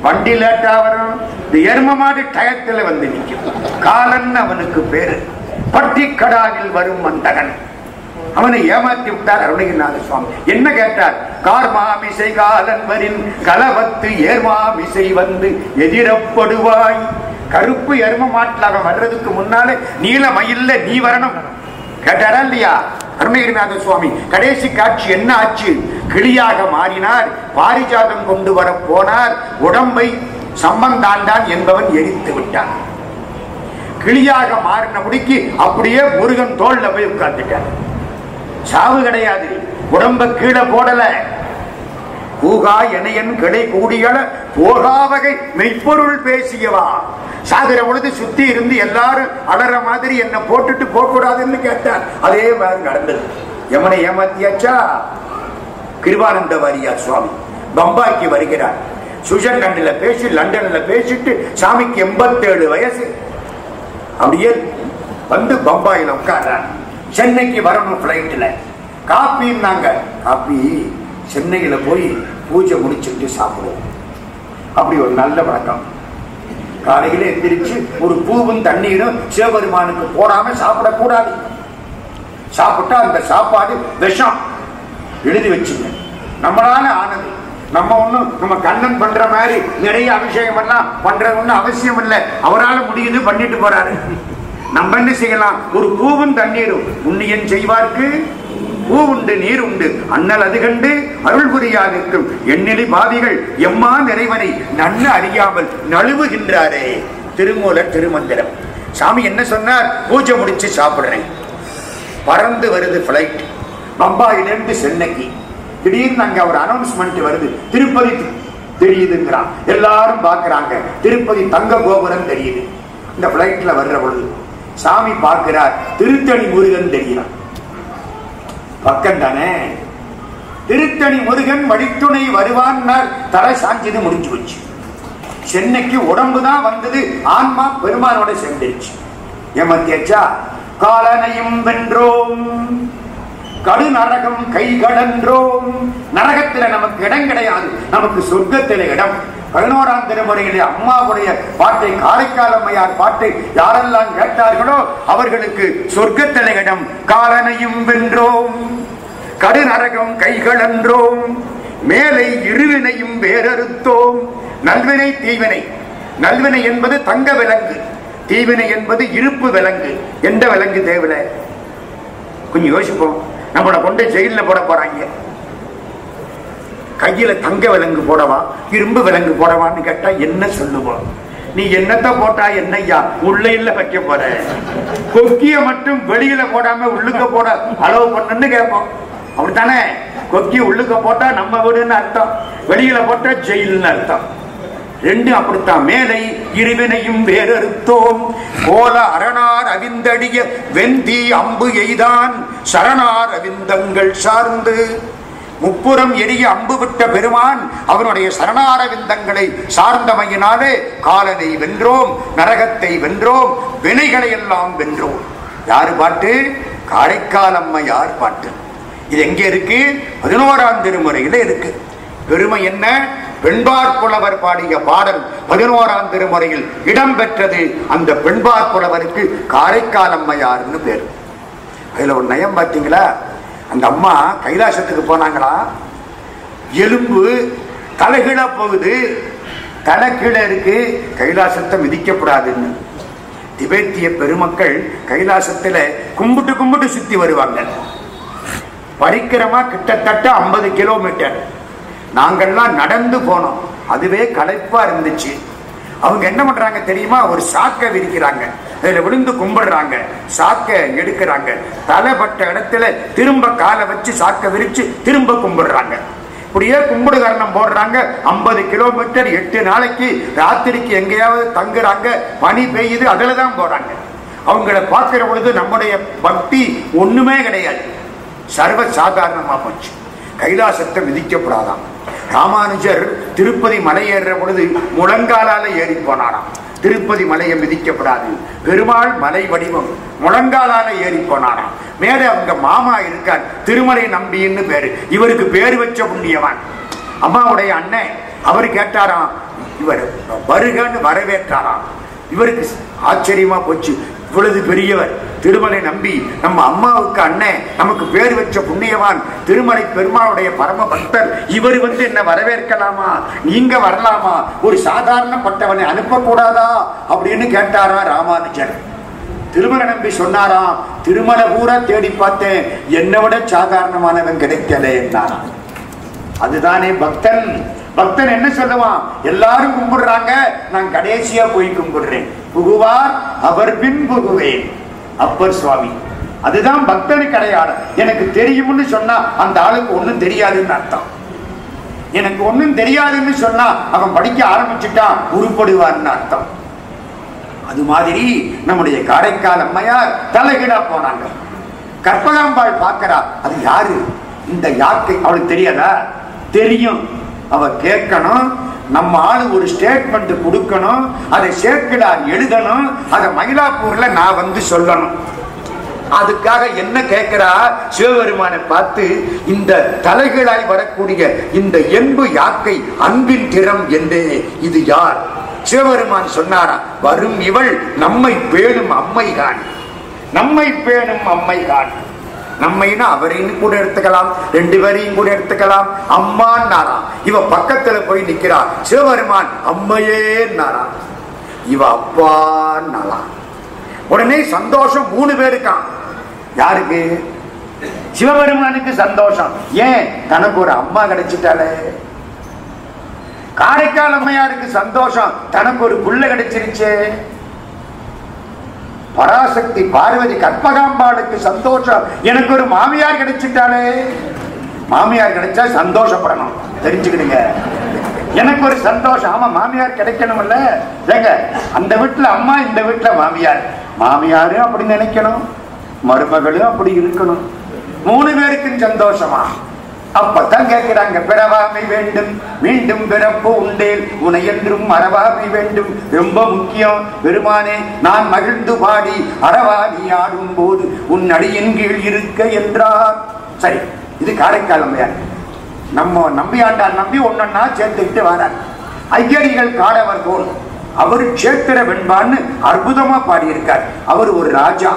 வண்டி லேட்டா வரும். இந்த எரும மாடு டயத்துல வந்து நிற்கும். காலன் அவனுக்கு பேரு. பட்டிக்கடாவில் வரும் மந்தகன். அவனை ஏமாத்தி விட்டார் அருணகிரிநாத சுவாமி. என்ன கேட்டார்? கார்மாமிசை காலன் வரின் கலவத்து ஏர்மாமிசை வந்து எதிரப்படுவாய். கருப்பு எரும மாட்டில் அவன் வர்றதுக்கு முன்னாலே நீல மயில்ல நீ வரணும் கேட்டாரா இல்லையா அருணகிரிநாத சுவாமி? கடைசி காட்சி என்ன ஆச்சு? கிளியாக மாறினார். பாரிஜாதம் கொண்டு வர போனார். உடம்பை சம்பந்தாண்டான் என்பவன் எரித்து விட்டான். கிளியாக மாறின முடிக்கு அப்படியே முருகன் தோல்ல போய் உட்கார்ந்துட்டார். சாவு கிடையாது. உடம்ப கீழே போடல. கூகா எனையன் கிடை கூடியல போகா வகை மெய்ப்பொருள் பேசியவா. சாகிற பொழுது சுத்தி இருந்து எல்லாரும் அலற மாதிரி என்ன போட்டுட்டு போக கூடாதுன்னு கேட்டார். அதே மாதிரி நடந்தது. யமனை ஏமாத்தியாச்சா? கிருபானந்த வாரியார் சுவாமி பம்பாய்க்கு வருகிறார். சுவிட்சர்லாந்துல பேசி லண்டன்ல பேசிட்டு சாமிக்கு 87 வயசு. அப்படியே வந்து பம்பாயில உட்கார்றார். சென்னைக்கு வரணும் பிளைட்ல. காப்பின்னாங்க. காப்பி சென்னையில போய் பூஜை முடிச்சுட்டு சாப்பிடுவோம். அப்படி ஒரு நல்ல வழக்கம். காலையில எந்திரிச்சு ஒரு பூவும் தண்ணீரும் சிவபெருமானுக்கு போடாம சாப்பிடக்கூடாது. சாப்பிட்டா அந்த சாப்பாடு விஷம். எழுதி வச்சுங்க. நம்மளால ஆனது. நம்ம ஒண்ணும் நம்ம கண்ணன் பண்ற மாதிரி நிறைய அபிஷேகம் எல்லாம் பண்றது ஒண்ணும் அவசியம் இல்லை. அவரால் முடியுது, பண்ணிட்டு போறாரு. நம்ம என்ன செய்யலாம்? ஒரு பூவும் தண்ணீரும் புண்ணியன் செய்வார்க்கு பூ உண்டு நீர் உண்டு அண்ணல் அது கண்டு அருள் புரியாதிருக்கும் எண்ணிலி பாவிகள் எம்மா நிறைவனை நன்ன அறியாமல் நழுவுகின்றாரே. திருமூலர் திருமந்திரம். சாமி என்ன சொன்னார்? பூஜை முடிச்சு சாப்பிடுறேன். பறந்து வருது பிளைட் பம்பாயிலிருந்து சென்னைக்கு. திடீர்னு அங்க ஒரு அனௌன்ஸ்மெண்ட் வருது, திருப்பதி தெரியுதுங்கிறான். எல்லாரும் பாக்குறாங்க, திருப்பதி தங்க கோபுரம் தெரியுது. இந்த பிளைட்ல வர்ற பொழுது சாமி பார்க்கிறார், திருத்தணி முருகன் தெரிகிறான். பக்கம் தானே. திருத்தணி முருகன் வழித்துணை வருவான். தலை சாஞ்சிது, முடிஞ்சு வச்சு. சென்னைக்கு உடம்புதான் வந்தது, ஆன்மா பெருமானோட சேர்ந்துருச்சு. ஏமாத்தியாச்சா? காலனையும் வென்றோம், கடு நரகம் கை கடன்றோம். நரகத்துல நமக்கு இடம் கிடையாது, நமக்கு சொர்க்கத்தில இடம். 11ஆம் திருமுறையிலே அம்மாவுடைய பாட்டை, காரைக்கால் அம்மையார் பாட்டை யாரெல்லாம் கேட்டார்களோ அவர்களுக்கு சொர்க்கத்தில இடம். காலனையும் வென்றோம், கடு நரகம் கைகளன்றோம், மேலை இருவினையும் வேறறுத்தோம். நல்வினை தீவினை. நல்வினை என்பது தங்க விலங்கு, தீவினை என்பது இருப்பு விலங்கு. எந்த விலங்கு தேவையில்லை? கொஞ்சம் யோசிப்போம். நம்மளை கொண்டு ஜெயில போட போறாங்க. கையில தங்க விலங்கு போடவா இரும்பு விலங்கு போடவான்னு கேட்டா என்ன சொல்லுவோம்? நீ என்னத்த போட்டா என்னையா உள்ள இல்ல வைக்க போற? கொக்கிய மட்டும் வெளியில போடாம உள்ளுக்க போட அளவு பண்ணுன்னு கேட்போம். அப்படித்தானே? கொக்கி உள்ளுக்க போட்டா நம்ம வீடுன்னு அர்த்தம், வெளியில போட்டா ஜெயில்னு அர்த்தம். ரெண்டும் அப்படித்தான். மேலை இருவினையும் வேறறுத்தோம், கோல அரணார் அவிந்தடிய வெந்தி அம்பு எய்தான் சரணார் அவிந்தங்கள் சார்ந்து. முப்புறம் எரிய அம்பு விட்ட பெருமான் அவனுடைய சரணார விந்தங்களை சார்ந்தமையினாலே காலனை வென்றோம், நரகத்தை வென்றோம், வினைகளை எல்லாம் வென்றோம். யாரு பாட்டு? காரைக்கால் அம்மையார் பாட்டு. இது எங்க இருக்கு? 11ஆம் திருமுறையில இருக்கு. பெருமை என்ன? பெண்பார் புலவர் பாடிய பாடல் 11ஆம் திருமுறையில் இடம்பெற்றது. அந்த பெண்பார் புலவருக்கு காரைக்கால் அம்மையார்னு பேரு. அதுல ஒரு நயம் பார்த்தீங்களா? அந்த அம்மா கைலாசத்துக்கு போனாங்களா, எலும்பு தலைகீழ போகுது, தலை கீழே இருக்கு, கைலாசத்தை மிதிக்கப்படாதுன்னு. திபெத்திய பெருமக்கள் கைலாசத்துல கும்பிட்டு கும்பிட்டு சுத்தி வருவாங்க. பரிக்கிரமா கிட்டத்தட்ட 50 கிலோமீட்டர். நாங்கள்லாம் நடந்து போனோம், அதுவே களைப்பா இருந்துச்சு. அவங்க என்ன பண்றாங்க தெரியுமா? ஒரு சாக்கை விரிக்கிறாங்க, அதுல விழுந்து கும்பிடுறாங்க, சாக்கை எடுக்கிறாங்க, தலைப்பட்ட இடத்துல திரும்ப காலை வச்சு சாக்கை விரிச்சு திரும்ப கும்பிடுறாங்க. இப்படியே கும்பிடுகரணம் போடுறாங்க. 50 கிலோமீட்டர் 8 நாளைக்கு ராத்திரிக்கு எங்கேயாவது தங்குறாங்க. பனி பெய்யுது, அதுலதான் போறாங்க. அவங்கள பார்க்கிற பொழுது நம்முடைய பக்தி ஒண்ணுமே கிடையாது, சர்வ சாதாரணமா போச்சு. கைலாசத்தை மிதிக்கப்படாதாம். ராமானுஜர் திருப்பதி மலை ஏறுற பொழுது முழங்காலால ஏறி போனாராம். திருப்பதி மலையை மிதிக்கப்படாது, பெருமாள் மலை வடிவம், முழங்காலால ஏறி போனாராம். மேல அவங்க மாமா இருக்கார், திருமலை நம்பின்னு பேரு. இவருக்கு பேரு வச்ச புண்ணியவான். அம்மாவுடைய அண்ணன் அவரு கேட்டாராம், இவர் வருகன்னு வரவேற்றாராம். இவருக்கு ஆச்சரியமா போச்சு, இவ்வளவு பெரியவர் திருமலை நம்பி, நம்ம அம்மாவுக்கு அண்ணன், நமக்கு பேர் வச்ச புண்ணியவான், திருமலை பெருமாளுடைய பரம பக்தர், இவர் என்ன வரவேற்கலாமா? நீங்க வரலாமா? ஒரு சாதாரணப்பட்டவனை அனுப்பக்கூடாதா அப்படின்னு கேட்டாரா ராமானுஜர். திருமலை நம்பி சொன்னாராம், திருமலை பூரா தேடி பார்த்தேன், என்னை விட சாதாரணமானவன் கிடைக்கல என்னாராம். அதுதானே பக்தன். பக்தன் என்ன சொல்லுவான்? எல்லாரும் கும்பிடுறாங்க, நான் கடைசியா போய் கும்பிடுறேன். புகுவார் அவர் பின் புகுவேன். அப்பர் சுவாமி. அதுதான் பக்தனுக்கு அடையாளம். எனக்கு தெரியும்னு சொன்னா அந்த ஆளுக்கு ஒண்ணும் தெரியாதுன்னு அர்த்தம். எனக்கு ஒண்ணும் தெரியாதுன்னு சொன்னா அவன் படிக்க ஆரம்பிச்சுட்டான், உருப்படுவான்னு அர்த்தம். அது மாதிரி நம்முடைய காரைக்கால் அம்மையார் தலைகீழா போனாங்க. கற்பகாம்பாள் பார்க்கிறா, அது யாரு? இந்த யாக்கை அவளுக்கு தெரியாதா? தெரியும். அவ கேட்கணும், நம்ம ஆளு ஒரு ஸ்டேட்மெண்ட் கொடுக்கணும், அதை சேர்க்கிறார் எழுதணும், அதை மயிலாப்பூர்ல நான் வந்து சொல்லணும். அதுக்காக என்ன கேட்கிறா? சிவபெருமானை பார்த்து, இந்த தலைகளாய் வரக்கூடிய இந்த என்பு யாக்கை அன்பின் திறம் என்றே, இது யார்? சிவபெருமான் சொன்னாரா, வரும் இவள் நம்மை பேணும் அம்மைகான், நம்மை பேணும் அம்மைகான். நம்மைன்னா அவரையும் கூட எடுத்துக்கலாம், 2 பேரையும் கூட எடுத்துக்கலாம். அம்மான்னாரா, இவ பக்கத்துல போய் நிக்கிறா. சிவபெருமான் அம்மையேன்னாரா, இவ அப்பான்னாளா. உடனே சந்தோஷம் 3 பேருக்கான். யாருக்கு? சிவபெருமானுக்கு சந்தோஷம். ஏன்? தனக்கு ஒரு அம்மா கிடைச்சிட்டாலே. காரைக்கால் அம்மையாருக்கு சந்தோஷம், தனக்கு ஒரு புள்ள கிடைச்சிருச்சு. பராசக்தி பார்வதி கற்பகாம்பாளுக்கு சந்தோஷம், எனக்கு ஒரு மாமியார் கிடைச்சிட்டாலே. மாமியார் கிடைச்சா சந்தோஷப்படணும், தெரிஞ்சுக்கிடுங்க. எனக்கு ஒரு சந்தோஷம், ஆமா மாமியார் கிடைக்கணும்ல. ஏங்க, அந்த வீட்டுல அம்மா, இந்த வீட்டுல மாமியார். மாமியாரும் அப்படி நினைக்கணும், மருமகளும் அப்படி இருக்கணும். 3 பேருக்கும் சந்தோஷமா? அப்பதான் கேட்கிறாங்க, பிறவாமை வேண்டும் மீண்டும் பிறப்பு உண்டேல் உனை என்றும் அறவாமை வேண்டும். ரொம்ப முக்கியம். பெருமானே, நான் மகிழ்ந்து பாடி அறவாணி ஆடும் போது உன் அடியின் கீழ் இருக்க என்றார். சரி, இது காரைக்கால் அம்மையார். நம்ம நம்பியாண்டார் நம்பி ஒன்னா சேர்த்துக்கிட்டு வரார். ஐயடிகள் காடவர் போல் அவர் சேத்திர வெண்பான்னு அற்புதமா பாடியிருக்கார். அவர் ஒரு ராஜா.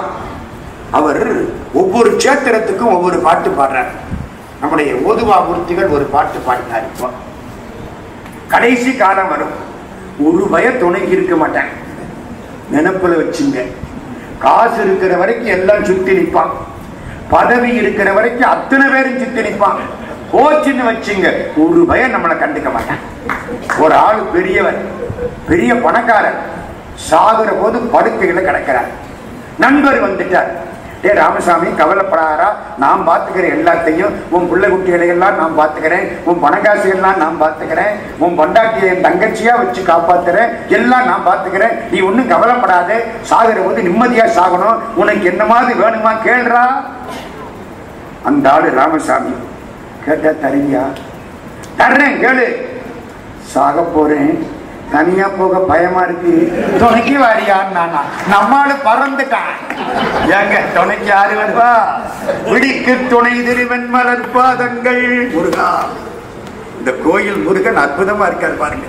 அவர் ஒவ்வொரு சேத்திரத்துக்கும் ஒவ்வொரு பாட்டு பாடுறார். நம்முடைய ஓதுவா மூர்த்திகள் ஒரு பாட்டு பாடினார். இப்போ கடைசி காலம் வரும், ஒரு பய துணைக்கு இருக்க மாட்டாங்க. நினைப்புல வச்சுங்க, காசு இருக்கிற வரைக்கும் எல்லாம் சுத்தி நிற்பான், பதவி இருக்கிற வரைக்கும் அத்தனை பேரும் சுத்தி நிற்பான். போச்சுன்னு வச்சுங்க, ஒரு பயம் நம்மளை கண்டுக்க மாட்டான். ஒரு ஆளு பெரியவர், பெரிய பணக்காரர், சாகுற போது படுக்கைகளை கிடக்கிறார். நண்பர் வந்துட்டார். டே ராமசாமி, கவலைப்படாரா, நான் பார்த்துக்கிறேன் எல்லாத்தையும். உன் பிள்ளை குட்டிகளை எல்லாம் நான் பார்த்துக்கிறேன், உன் பணக்காசு எல்லாம் நான் பார்த்துக்கிறேன், உன் பொண்டாட்டியை என் தங்கச்சியா வச்சு காப்பாத்துறேன், எல்லாம் நான் பார்த்துக்கிறேன். நீ ஒன்னும் கவலைப்படாதே, சாகுற போது நிம்மதியா சாகணும். உனக்கு என்ன மாதிரி வேணுமா கேள்றா. அந்த ஆளு ராமசாமி கேட்ட, தரியா? தர்றேன், கேளு. சாக போறேன், தனியா போக பயமா இருக்கு, துணைக்கு வாரியான்னு. நம்மால பறந்துட்டான். ஏங்க, துணைக்கு யாரு வருவா? விடிக்கு துணை திருவன் மலர் பாதங்கள். முருகா, இந்த கோயில் முருகன் அற்புதமா இருக்காரு பாருங்க.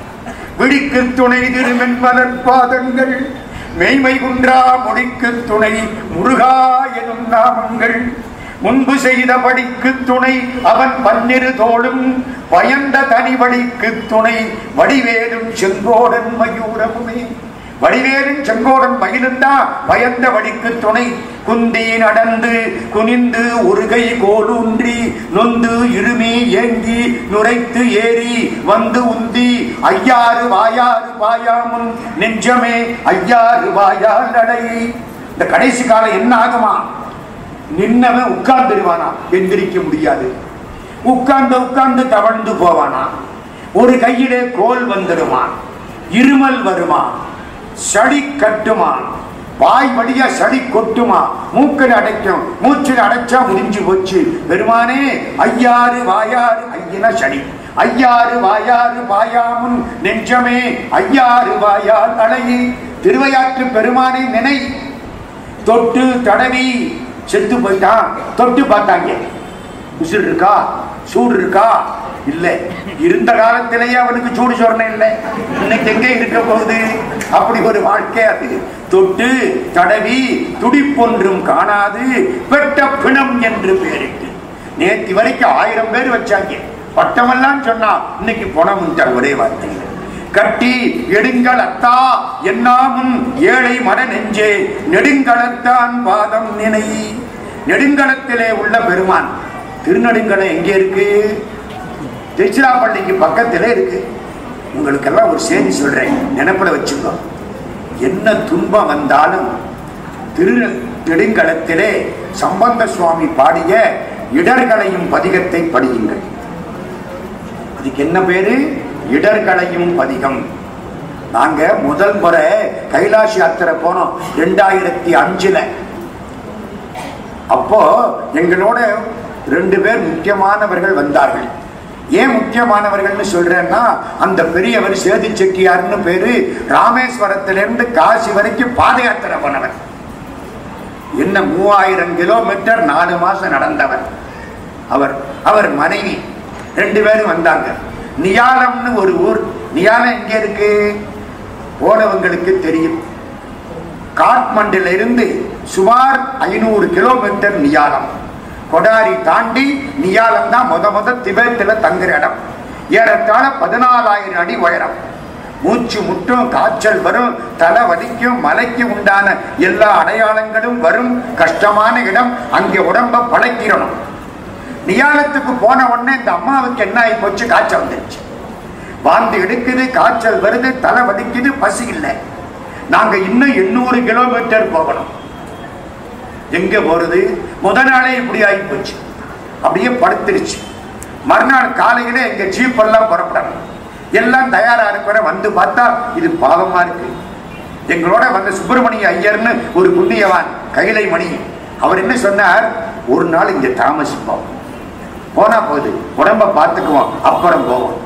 விடிக்கு துணை திருவன் மலர் பாதங்கள், மெய்மை குன்றா முடிக்கு துணை முருகா எனும் நாமங்கள். முன்பு செய்த படிக்கு துணை அவன் 12 தோளும், பயந்த தனிவடிக்கு துணை வடிவேலும் செங்கோடன் மயூரமுமே. வடிவேலும் செங்கோடன் மயிலுந்தா பயந்த வடிக்கு துணை. குந்தி நடந்து குனிந்து ஒருகை கோலூன்றி நொந்து இருமி ஏங்கி நுரைத்து ஏறி வந்து உந்தி ஐயாறு வாயாறு வாயாமுன் நெஞ்சமே ஐயாறு வாயால் நடை. இந்த கடைசி காலம் என்ன ஆகுமா? நின்னவன் உட்கார்ந்துருவானா, எந்திரிக்க முடியாது. உட்கார்ந்து தவழ்ந்து போவானா. ஒரு கையிலே கோல் வந்துடுவான், இருமல் வருமா, சளி கட்டுமா, வாய் வழியா சளி கொட்டுமா, மூக்கில் அடைக்கும், மூச்சில் அடைச்சா முடிஞ்சு போச்சு. பெருமானே, ஐயாறு வாயாறு, ஐயனா சளி, ஐயாறு வாயாறு வாயாமுன் நெஞ்சமே ஐயாறு வாயால் அலை. திருவையாற்று பெருமானை நினை. தொட்டு தடவி செத்து போயிட்டான். தொட்டு பார்த்தாங்க, உசுர் இருக்கா, சூடு இருக்கா? இல்ல. இருந்த காலத்திலேயே அவனுக்கு சூடு சொரணம் இல்லை, இன்னைக்கு எங்கே இருக்க போகுது? அப்படி ஒரு வாழ்க்கை அது. தொட்டு தடவி துடிப்பொன்றும் காணாது வெட்ட பிணம் என்று பேரிட்டு. நேற்று வரைக்கும் 1000 பேர் வச்சாங்க, பட்டமெல்லாம் சொன்னா, இன்னைக்கு பணம் ஒரே வார்த்தை. கட்டி எடுங்களத்தா என்னாமும் ஏழை மன நெஞ்சே நெடுங்களத்தான் பாதம் நினை. நெடுங்களத்திலே உள்ள பெருமான். திருநெடுங்கலம் எங்கே இருக்கு? திருச்சிராப்பள்ளிக்கு பக்கத்திலே இருக்கு. உங்களுக்கெல்லாம் ஒரு செய்தி சொல்றேன், நினைப்புல வச்சுக்கோ. என்ன துன்பம் வந்தாலும் திருநெடுங்களத்திலே சம்பந்த சுவாமி பாடிய இடர்களையும் பதிகத்தை படியுங்கள். அதுக்கு என்ன பேரு? இடர்களையும் பதிகம். நாங்க முதல் முறை கைலாஷ் யாத்திரை போனோம் 2005. அப்போ எங்களோட 2 பேர் முக்கியமானவர்கள் வந்தார்கள். ஏன் முக்கியமானவர்கள் சொல்றேன்னா, அந்த பெரியவர் சேது செட்டியார்னு பேரு, ராமேஸ்வரத்திலிருந்து காசி வரைக்கும் பாத யாத்திரை போனவர். என்ன 3000 கிலோமீட்டர் 4 மாசம் நடந்தவர். அவர் மனைவி 2 பேரும் வந்தாங்க. நியாலம்னு ஒரு ஊர். நியாலம் எங்க இருக்கு? போனவங்களுக்கு தெரியும். காட்மண்டில இருந்து சுமார் 500 கிலோமீட்டர் நியாலம். கொடாரி தாண்டி நியாலம் தான் முத திபெத்துல தங்குற இடம். ஏறத்தாழ 14,000 அடி உயரம். மூச்சு முட்டும், காய்ச்சல் வரும், தலை வலிக்கும், மலைக்கு உண்டான எல்லா அடையாளங்களும் வரும். கஷ்டமான இடம். அங்கே உடம்ப பழக்கிறணும். நியாலத்துக்கு போன உடனே இந்த அம்மாவுக்கு என்ன ஆகி போச்சு? காய்ச்சல் வந்துருச்சு. வாந்தி எடுக்குது, காய்ச்சல் வருது, தலை வலிக்குது, பசி இல்லை. நாங்க இன்னும் 800 கிலோமீட்டர் போகணும். எங்க போறது? முத நாளே இப்படி ஆகி போச்சு. அப்படியே படுத்துருச்சு. மறுநாள் காலையில எங்க ஜீப் எல்லாம் புறப்படணும். எல்லாம் தயாரா இருக்கிற வந்து பார்த்தா இது பாவமா இருக்கு. எங்களோட வந்த சுப்பிரமணிய ஐயர்னு ஒரு புண்ணியவான், கைலை மணி, அவர் என்ன சொன்னார்? ஒரு நாள் இங்க தாமசிப்போம், போனா போகுது, உடம்ப பார்த்துக்குவோம், அப்புறம் போவோம்.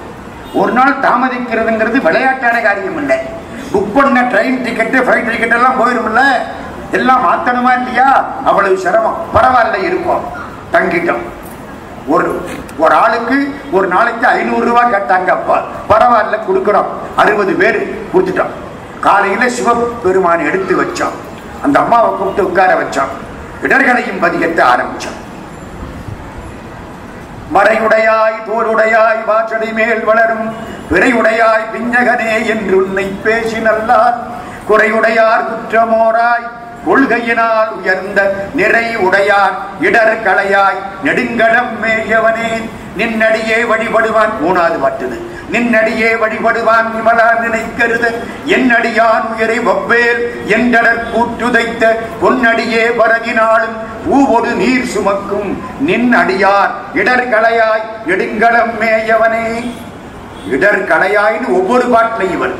ஒரு நாள் தாமதிக்கிறதுங்கிறது விளையாட்டான காரியம் இல்லை. புக் பண்ண ட்ரெயின் டிக்கெட்டு, ஃபிளைட் டிக்கெட் எல்லாம் போயிரும்ல, எல்லாம் மாத்தணுமா இல்லையா? அவ்வளவு சிரமம். பரவாயில்ல, இருப்போம். தங்கிட்டோம். ஒரு ஆளுக்கு ஒரு நாளைக்கு 500 ரூபாய் கேட்டாங்க. அப்பா பரவாயில்ல கொடுக்கிறோம். 60 பேர் கொடுத்துட்டோம். காலையில சிவபெருமான் எடுத்து வச்சோம். அந்த அம்மாவை கூப்பிட்டு உட்கார வச்சோம். இடர்களையும் பதிகத்தை ஆரம்பிச்சோம். மறையுடையாய் தோளுடையாய் வாற்றடை மேல் வளரும் விரையுடையாய் பிஞ்சகனே என்று உன்னை பேசி நல்லார் குறையுடையார் குற்றமோராய் கொள்கையினால் உயர்ந்த நிறை உடையார் இடர் களையாய் நெடுங்கடம் மேயவனே நின்னடியே வழிபடுவான். 3வது பாட்டுது. நின்னடியே வழிபடுவான் விமலா நினைக்கருத என்னடியான் உயரை வவ்வேல் என்றடர் கூட்டுதைத்த பொன்னடியே பரகினாலும் பூவொடு நீர் சுமக்கும் நின் அடியார் இடர் களையாய் நெடுங்கடம் மேயவனே. இடர் களையாயின்னு ஒவ்வொரு பாட்டிலையும் இவன்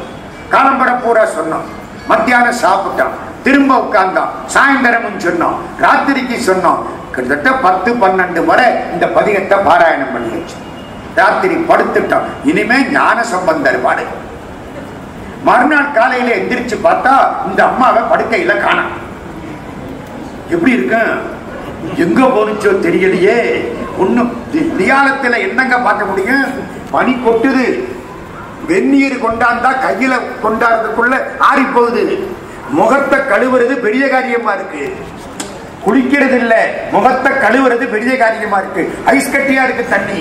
காலம்பட பூரா சொன்னோம். மத்தியானம் சாப்பிட்டான், திரும்ப உட்கார்ந்தான், சாயந்தரமும் சொன்னோம், ராத்திரிக்கு சொன்னோம். கிட்டத்தட்ட 10-12 முறை இந்த பதிகத்தை பாராயணம் பண்ணி வச்சு ராத்திரி படுத்துட்டோம். இனிமே ஞான சம்பந்தர் பாடு. மறுநாள் காலையில எந்திரிச்சு பார்த்தா இந்த அம்மாவை படுக்கையில காணோம். எப்படி இருக்கு? எங்க போனுச்சோ தெரியலையே. ஒண்ணும் தியானத்துல என்னங்க பார்க்க முடியும்? பனி கொட்டுது. வெந்நீர் கொண்டாந்தா கையில கொண்டாடுறதுக்குள்ள ஆறி போகுது. முகத்தை கழுவுறது பெரிய காரியமா இருக்கு. குளிக்கிறது இல்ல, முகத்தை கழுவுறது பெரிய காரியமா இருக்கு. ஐஸ் கட்டியா இருக்கு தண்ணி.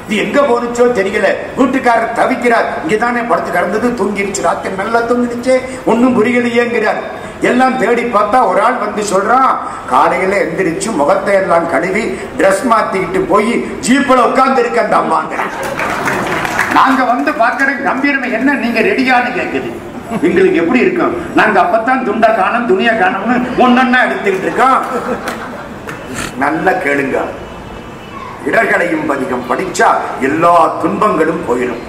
இது எங்க போனுச்சோ தெரியல. வீட்டுக்காரர் தவிக்கிறார். இங்கதானே படுத்து கிடந்தது, தூங்கிடுச்சு, ராத்திரி நல்லா தூங்கிடுச்சு, ஒன்னும் புரியலையேங்கிறார். எல்லாம் தேடி பார்த்தா ஒரு ஆள் வந்து சொல்றான், காலையில எந்திரிச்சு முகத்தை எல்லாம் கழுவி டிரெஸ் மாத்திக்கிட்டு போய் ஜீப்ல உட்கார்ந்து இருக்க அந்த அம்மாங்க. நாங்க வந்து பாக்குற கம்பீரமை என்ன, நீங்க ரெடியான்னு கேக்குது. எங்களுக்கு எப்படி இருக்கும்? நாங்க அப்பத்தான் துண்டை காணும், துணியை காணும்னு ஒன்னொன்னா எடுத்துக்கிட்டு இருக்கோம். நல்லா கேளுங்க. இடர்களையும் பதிகம் படிச்சா எல்லா துன்பங்களும் போயிடும்.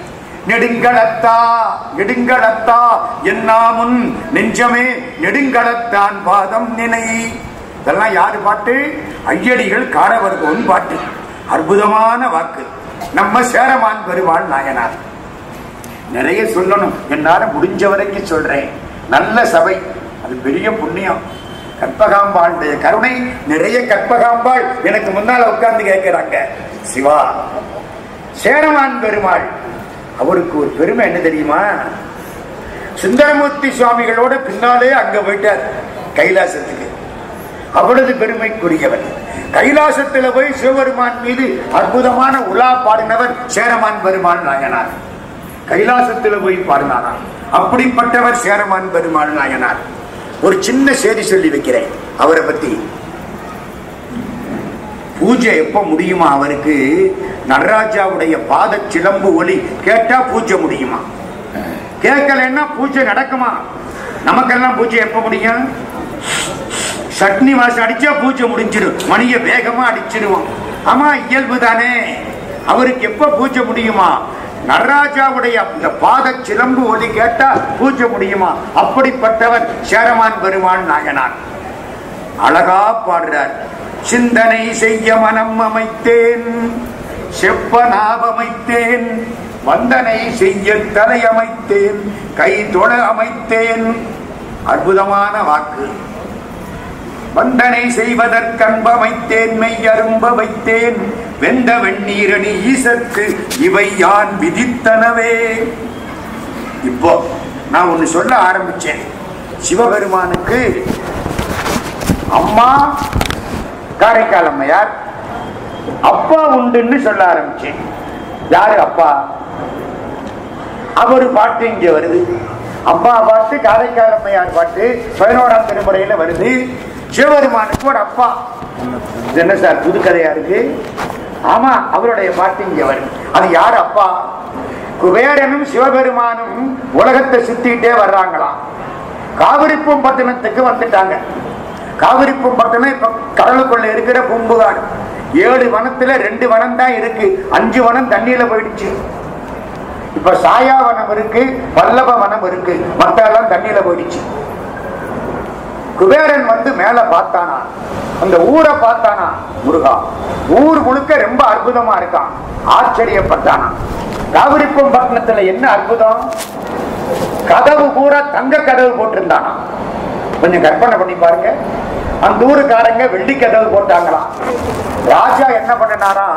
நெடுங்களத்தா நெடுங்களத்தா என்னாமுன் நெஞ்சமே நெடுங்களத்தான் பாதம் நினை. இதெல்லாம் யாரு பாட்டு? ஐயடிகள் காரவர்கோன் பாட்டு. அற்புதமான வாக்கு. நம்ம சேரமான் பெருமாள் நாயனார். நிறைய சொல்லணும், என்னால முடிஞ்ச வரைக்கும் சொல்றேன். நல்ல சபை, அது பெரிய புண்ணியம். கற்பகாம்பாளுடைய கருணை. நிறைய கற்பகாம்பாள் எனக்கு முன்னால உட்கார்ந்து கேட்கிறாங்க. சிவா, சேரமான் பெருமாள் அவருக்கு ஒரு பெருமை என்ன தெரியுமா? சுந்தரமூர்த்தி சுவாமிகளோட பின்னாலே அங்க போயிட்டார் கைலாசத்துக்கு. அவ்வளவு பெருமைக்குரியவர். கைலாசத்துல போய் சிவபெருமான் மீது அற்புதமான உலா பாடினவர் சேரமான் பெருமாள் நாயனார். கைலாசத்துல போய் பாடினாராம். அப்படிப்பட்டவர் சேரமான் பெருமாள் நாயனார். ஒரு சின்ன செய்தி சொல்லி வைக்கிறேன் அவரை பத்தி. பூஜை எப்ப முடியுமா அவருக்கு? நடராஜாவுடைய பாத சிலம்பு ஒலி கேட்டா பூஜை முடியுமா? கேட்கலன்னா பூஜை நடக்குமா? நமக்கெல்லாம் பூஜை எப்ப முடியும்? சட்னி வாசம் அடிச்சா பூஜை முடிஞ்சிடும். மணிய வேகமா அடிச்சிருவோம். ஆமா, இயல்பு தானே. அவருக்கு எப்ப பூஜை முடியுமா? நடராஜாவுடைய அந்த பாத சிலம்பு ஒலி கேட்டா பூஜை முடியுமா? அப்படிப்பட்டவர் சேரமான் பெருமாள் நாயனார். அழகா பாடுறார். சிந்தனை செய்ய மனம் அமைத்தேன், செப்பனாபமைத்தேன், வந்தனை செய்ய தலை அமைத்தேன், கை தொழ அமைத்தேன். அற்புதமான வாக்கு. வந்தனை செய்வதற்கன்பமைத்தேன், மெய்யரும்ப வைத்தேன், வெந்த வெண்ணீரணி ஈசற்கு இவை யான் விதித்தனவே. இப்போ நான் ஒண்ணு சொல்ல ஆரம்பிச்சேன். சிவபெருமானுக்கு அம்மா காரைக்கால் அம்மையார் அப்பா உண்டுன்னு சொல்ல ஆரம்பிச்சேன். யாரு அப்பா? அவரு பாட்டு இங்க வருது. அம்மா பாட்டு, காரைக்கால் அம்மையார் பாட்டு 11ஆம் திருமுறையில வருது. சிவபெருமானுக்கு ஒரு அப்பா. என்ன சார் புது கதையா இருக்கு? ஆமா, அவருடைய பாட்டு இங்க வருது. அது யாரு அப்பா? குபேரனும் சிவபெருமானும் உலகத்தை சுத்திட்டே வர்றாங்களாம். காவிரிப்பூம்பட்டினத்துக்கு வந்துட்டாங்க. காவிரிப்பூம்பட்டினம் இப்ப கடலுக்குள்ள இருக்கிற பூம்புகார். 7 வனத்துல 2 வனம் தான் இருக்கு. 5 வனம் தண்ணியில போயிடுச்சு. இப்ப சாயாவனம் இருக்கு, பல்லவ வனம் இருக்கு, மத்த எல்லாம் தண்ணியில போயிடுச்சு. குபேரன் வந்து மேல பார்த்தானா, அந்த ஊரை பார்த்தானா, முருகா ஊர் முழுக்க ரொம்ப அற்புதமா இருக்கான். ஆச்சரியப்பட்டானா. காவிரிப்பூம்பட்டினத்துல என்ன அற்புதம்? கதவு பூரா தங்க கதவு போட்டிருந்தானா. கொஞ்சம் கற்பனை பண்ணி பாருங்க. அந்த ஊருக்காரங்க வெள்ளி கதவு போட்டாங்களாம். ராஜா என்ன பண்ணனாரா,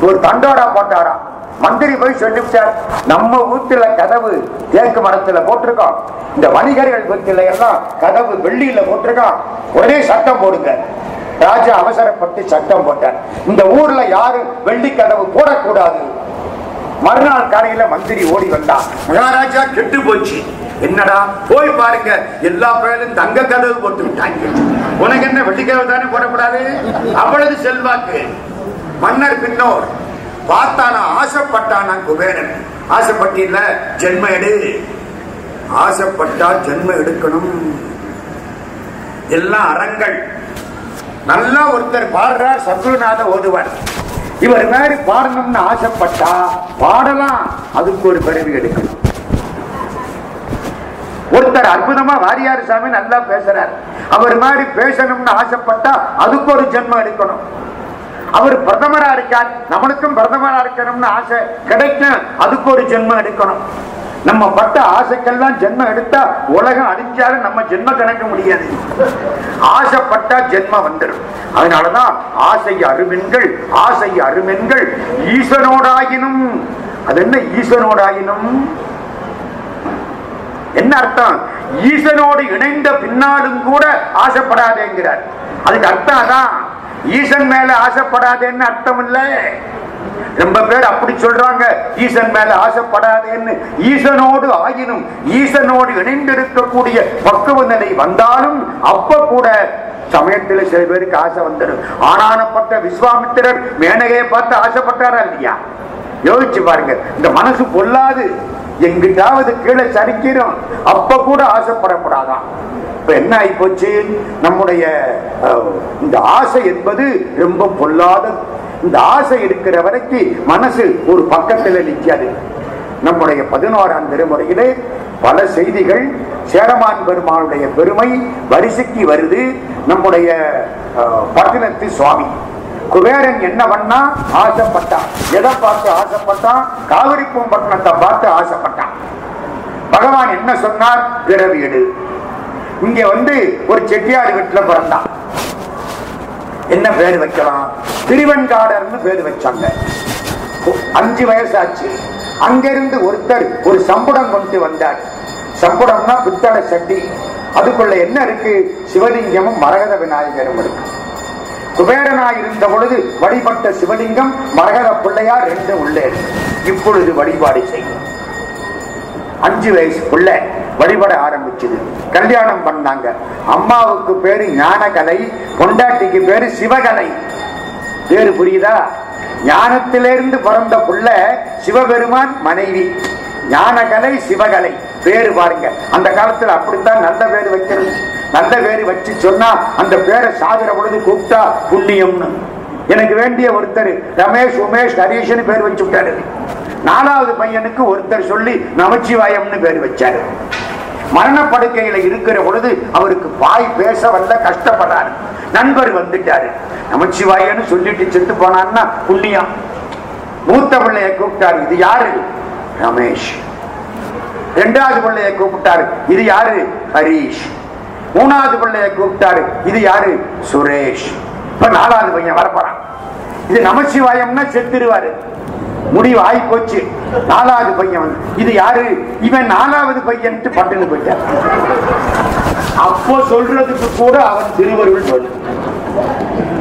ஒரு தண்டோடா போட்டாரா. மந்திரி போய் சொல்லிவிட்டார், நம்ம வீட்டுல கதவு தேக்கு மரத்துல போட்டிருக்கோம், இந்த வணிகர்கள் வீட்டுல எல்லாம் கதவு வெள்ளியில போட்டிருக்கோம், ஒரே சட்டம் போடுங்க. ராஜா அவசரப்பட்டு சட்டம் போட்டார், இந்த ஊர்ல யாரும் வெள்ளி கதவு போடக்கூடாது. மறுநாள் காலையில மந்திரி ஓடி வந்தான். மகாராஜா கெட்டு போச்சு. என்னடா போய் பாருங்க, எல்லா பேரும் தங்க கதவு போட்டு விட்டாங்க. உனக்கு என்ன வெள்ளி கதவு தானே போடக்கூடாது? அவ்வளவு செல்வாக்கு. மன்னர் பின்னோர் பார்த்தானா, ஆசைப்பட்டானா குபேரன். ஆசைப்பட்டில ஜென்ம எடு, ஆசைப்பட்டா ஜென்ம எடுக்கணும். எல்லாம் அறங்கள். நல்லா ஒருத்தர் பாடுறார், சத்ருநாத ஓதுவார். இவர் மாதிரி பாடணும்னு ஆசைப்பட்டா பாடலாம், அதுக்கு ஒரு பிறவி எடுக்கணும். ஒருத்தர் அற்புதமா வாரியார் சாமி நல்லா பேசுறார், அவர் மாதிரி பேசணும்னு ஆசைப்பட்டா அதுக்கு ஒரு ஜென்மம் எடுக்கணும். அவர் பிரதமரா இருக்கார், நம்மளுக்கும் பிரதமரா இருக்கணும்னு ஆசை கிடைக்கும், அதுக்கு ஒரு ஜென்மம் எடுக்கணும். நம்ம பட்ட ஆசைக்கெல்லாம் ஜென்மம் எடுத்தா உலகம் அழிஞ்சாலும் நம்ம ஜென்ம கணக்க முடியாது. ஆசைப்பட்டா ஜென்மம் வந்துடும். அதனாலதான் ஆசை அருமென்கள், ஆசை அருமென்கள் ஈசனோடாயினும். அது என்ன ஈசனோடாயினும்? என்ன அர்த்தம்? ஈசனோடு இணைந்த பின்னாலும் கூட ஆசைப்படாதேங்கிறார். அதுக்கு அர்த்தம் அதான், ஈசன் மேல ஆசைப்படாதேன்னு அர்த்தம் இல்லை. ரொம்ப பேர் அப்படி சொல்றாங்க, ஈசன் மேல ஆசைப்படாதேன்னு. ஈசனோடு ஆயினும், ஈசனோடு இணைந்திருக்கக்கூடிய பக்குவ நிலை வந்தாலும் அப்ப கூட சமயத்துல சில பேருக்கு ஆசை வந்துடும். ஆனானப்பட்ட விஸ்வாமித்திரர் மேனகையை பார்த்து ஆசைப்பட்டாரா இல்லையா? யோசிச்சு பாருங்க. இந்த மனசு பொல்லாது, எங்கிட்டாவது கீழே சரிக்கிறோம், அப்ப கூட ஆசைப்படக்கூடாதான். இப்ப என்ன ஆகி போச்சு, நம்முடைய இந்த ஆசை என்பது ரொம்ப பொல்லாதது. இந்த ஆசை இருக்கிற வரைக்கும் மனசு ஒரு பக்கத்தில் நிற்காது. நம்முடைய 11ஆம் திருமுறையிலே பல செய்திகள், சேரமான் பெருமானுடைய பெருமை வரிசைக்கு வருது. நம்முடைய பட்டினத்து சுவாமி குபேரன் என்ன பண்ணா, ஆசைப்பட்டான். எதை பார்த்து ஆசைப்பட்டான்? காவிரிப்பூம்பட்டினத்தை பார்த்து ஆசைப்பட்டான். பகவான் என்ன சொன்னார்? பிறவி எடு. இங்க வந்து ஒரு செட்டியார் வீட்டுல பிறந்தான். என்ன பேரு வைக்கலாம்? திருவெண்காடர்னு பேரு வச்சாங்க. 5 வயசாச்சு. அங்கிருந்து ஒருத்தர் ஒரு சம்புடம் கொண்டு வந்தார். சம்புடம்னா பித்தளை சட்டி. அதுக்குள்ள என்ன இருக்கு? சிவலிங்கமும் மரகத விநாயகரும் இருக்கு. குபேரனாய் இருந்த பொழுது வழிபட்ட சிவலிங்கம், மரகத பிள்ளையார் 2 உள்ளே இருக்கு. இப்பொழுது வழிபாடு செய்யும். 5 வயசுக்குள்ள வழிபட ஆரம்பிச்சது. கல்யாணம் பண்ணாங்க. அம்மாவுக்கு பேரு ஞானகலை, பொண்டாட்டிக்கு பேரு சிவகலை. பேரு புரியுதா? ஞானத்திலிருந்து பிறந்த புள்ள சிவபெருமான் மனைவி. ஞானகலை சிவகலை பேரு பாருங்க. அந்த காலத்துல அப்படித்தான் நல்ல பேரு வைக்கிறது. நல்ல பேரு வச்சு சொன்னா அந்த பேரை சாகுற பொழுது கூப்பிட்டா புண்ணியம்னு. எனக்கு வேண்டிய ஒருத்தர் ரமேஷ், உமேஷ், ஹரீஷ்னு பேர் வச்சு விட்டாரு. 4வது பையனுக்கு ஒருத்தர் சொல்லி நமச்சிவாயம்னு பேர் வச்சாரு. மரணப்படுக்கையில இருக்கிற பொழுது அவருக்கு வாய் பேச வல்ல, கஷ்டப்படுறாரு. நண்பர் வந்துட்டாரு, நமச்சிவாயன்னு சொல்லிட்டு செத்து போனான்னா புண்ணியம். மூத்த பிள்ளைய கூப்பிட்டாரு, இது யாரு? ரமேஷ். 2வது பிள்ளைய கூப்பிட்டாரு, இது யாரு? ஹரீஷ். 3வது பிள்ளைய கூப்பிட்டாரு, இது யாரு? சுரேஷ். இப்ப 4வது பையன் வரப்போறான். இது நமச்சிவாயம்னா செத்துருவாரு. முடிவு ஆகி போச்சு. 4வது பையன் வந்து, இது யாரு? இவன் 4வது பையன் பட்டுன்னு போயிட்டார். அப்போ சொல்றதுக்கு கூட அவன் திருவருள் சொல்லு.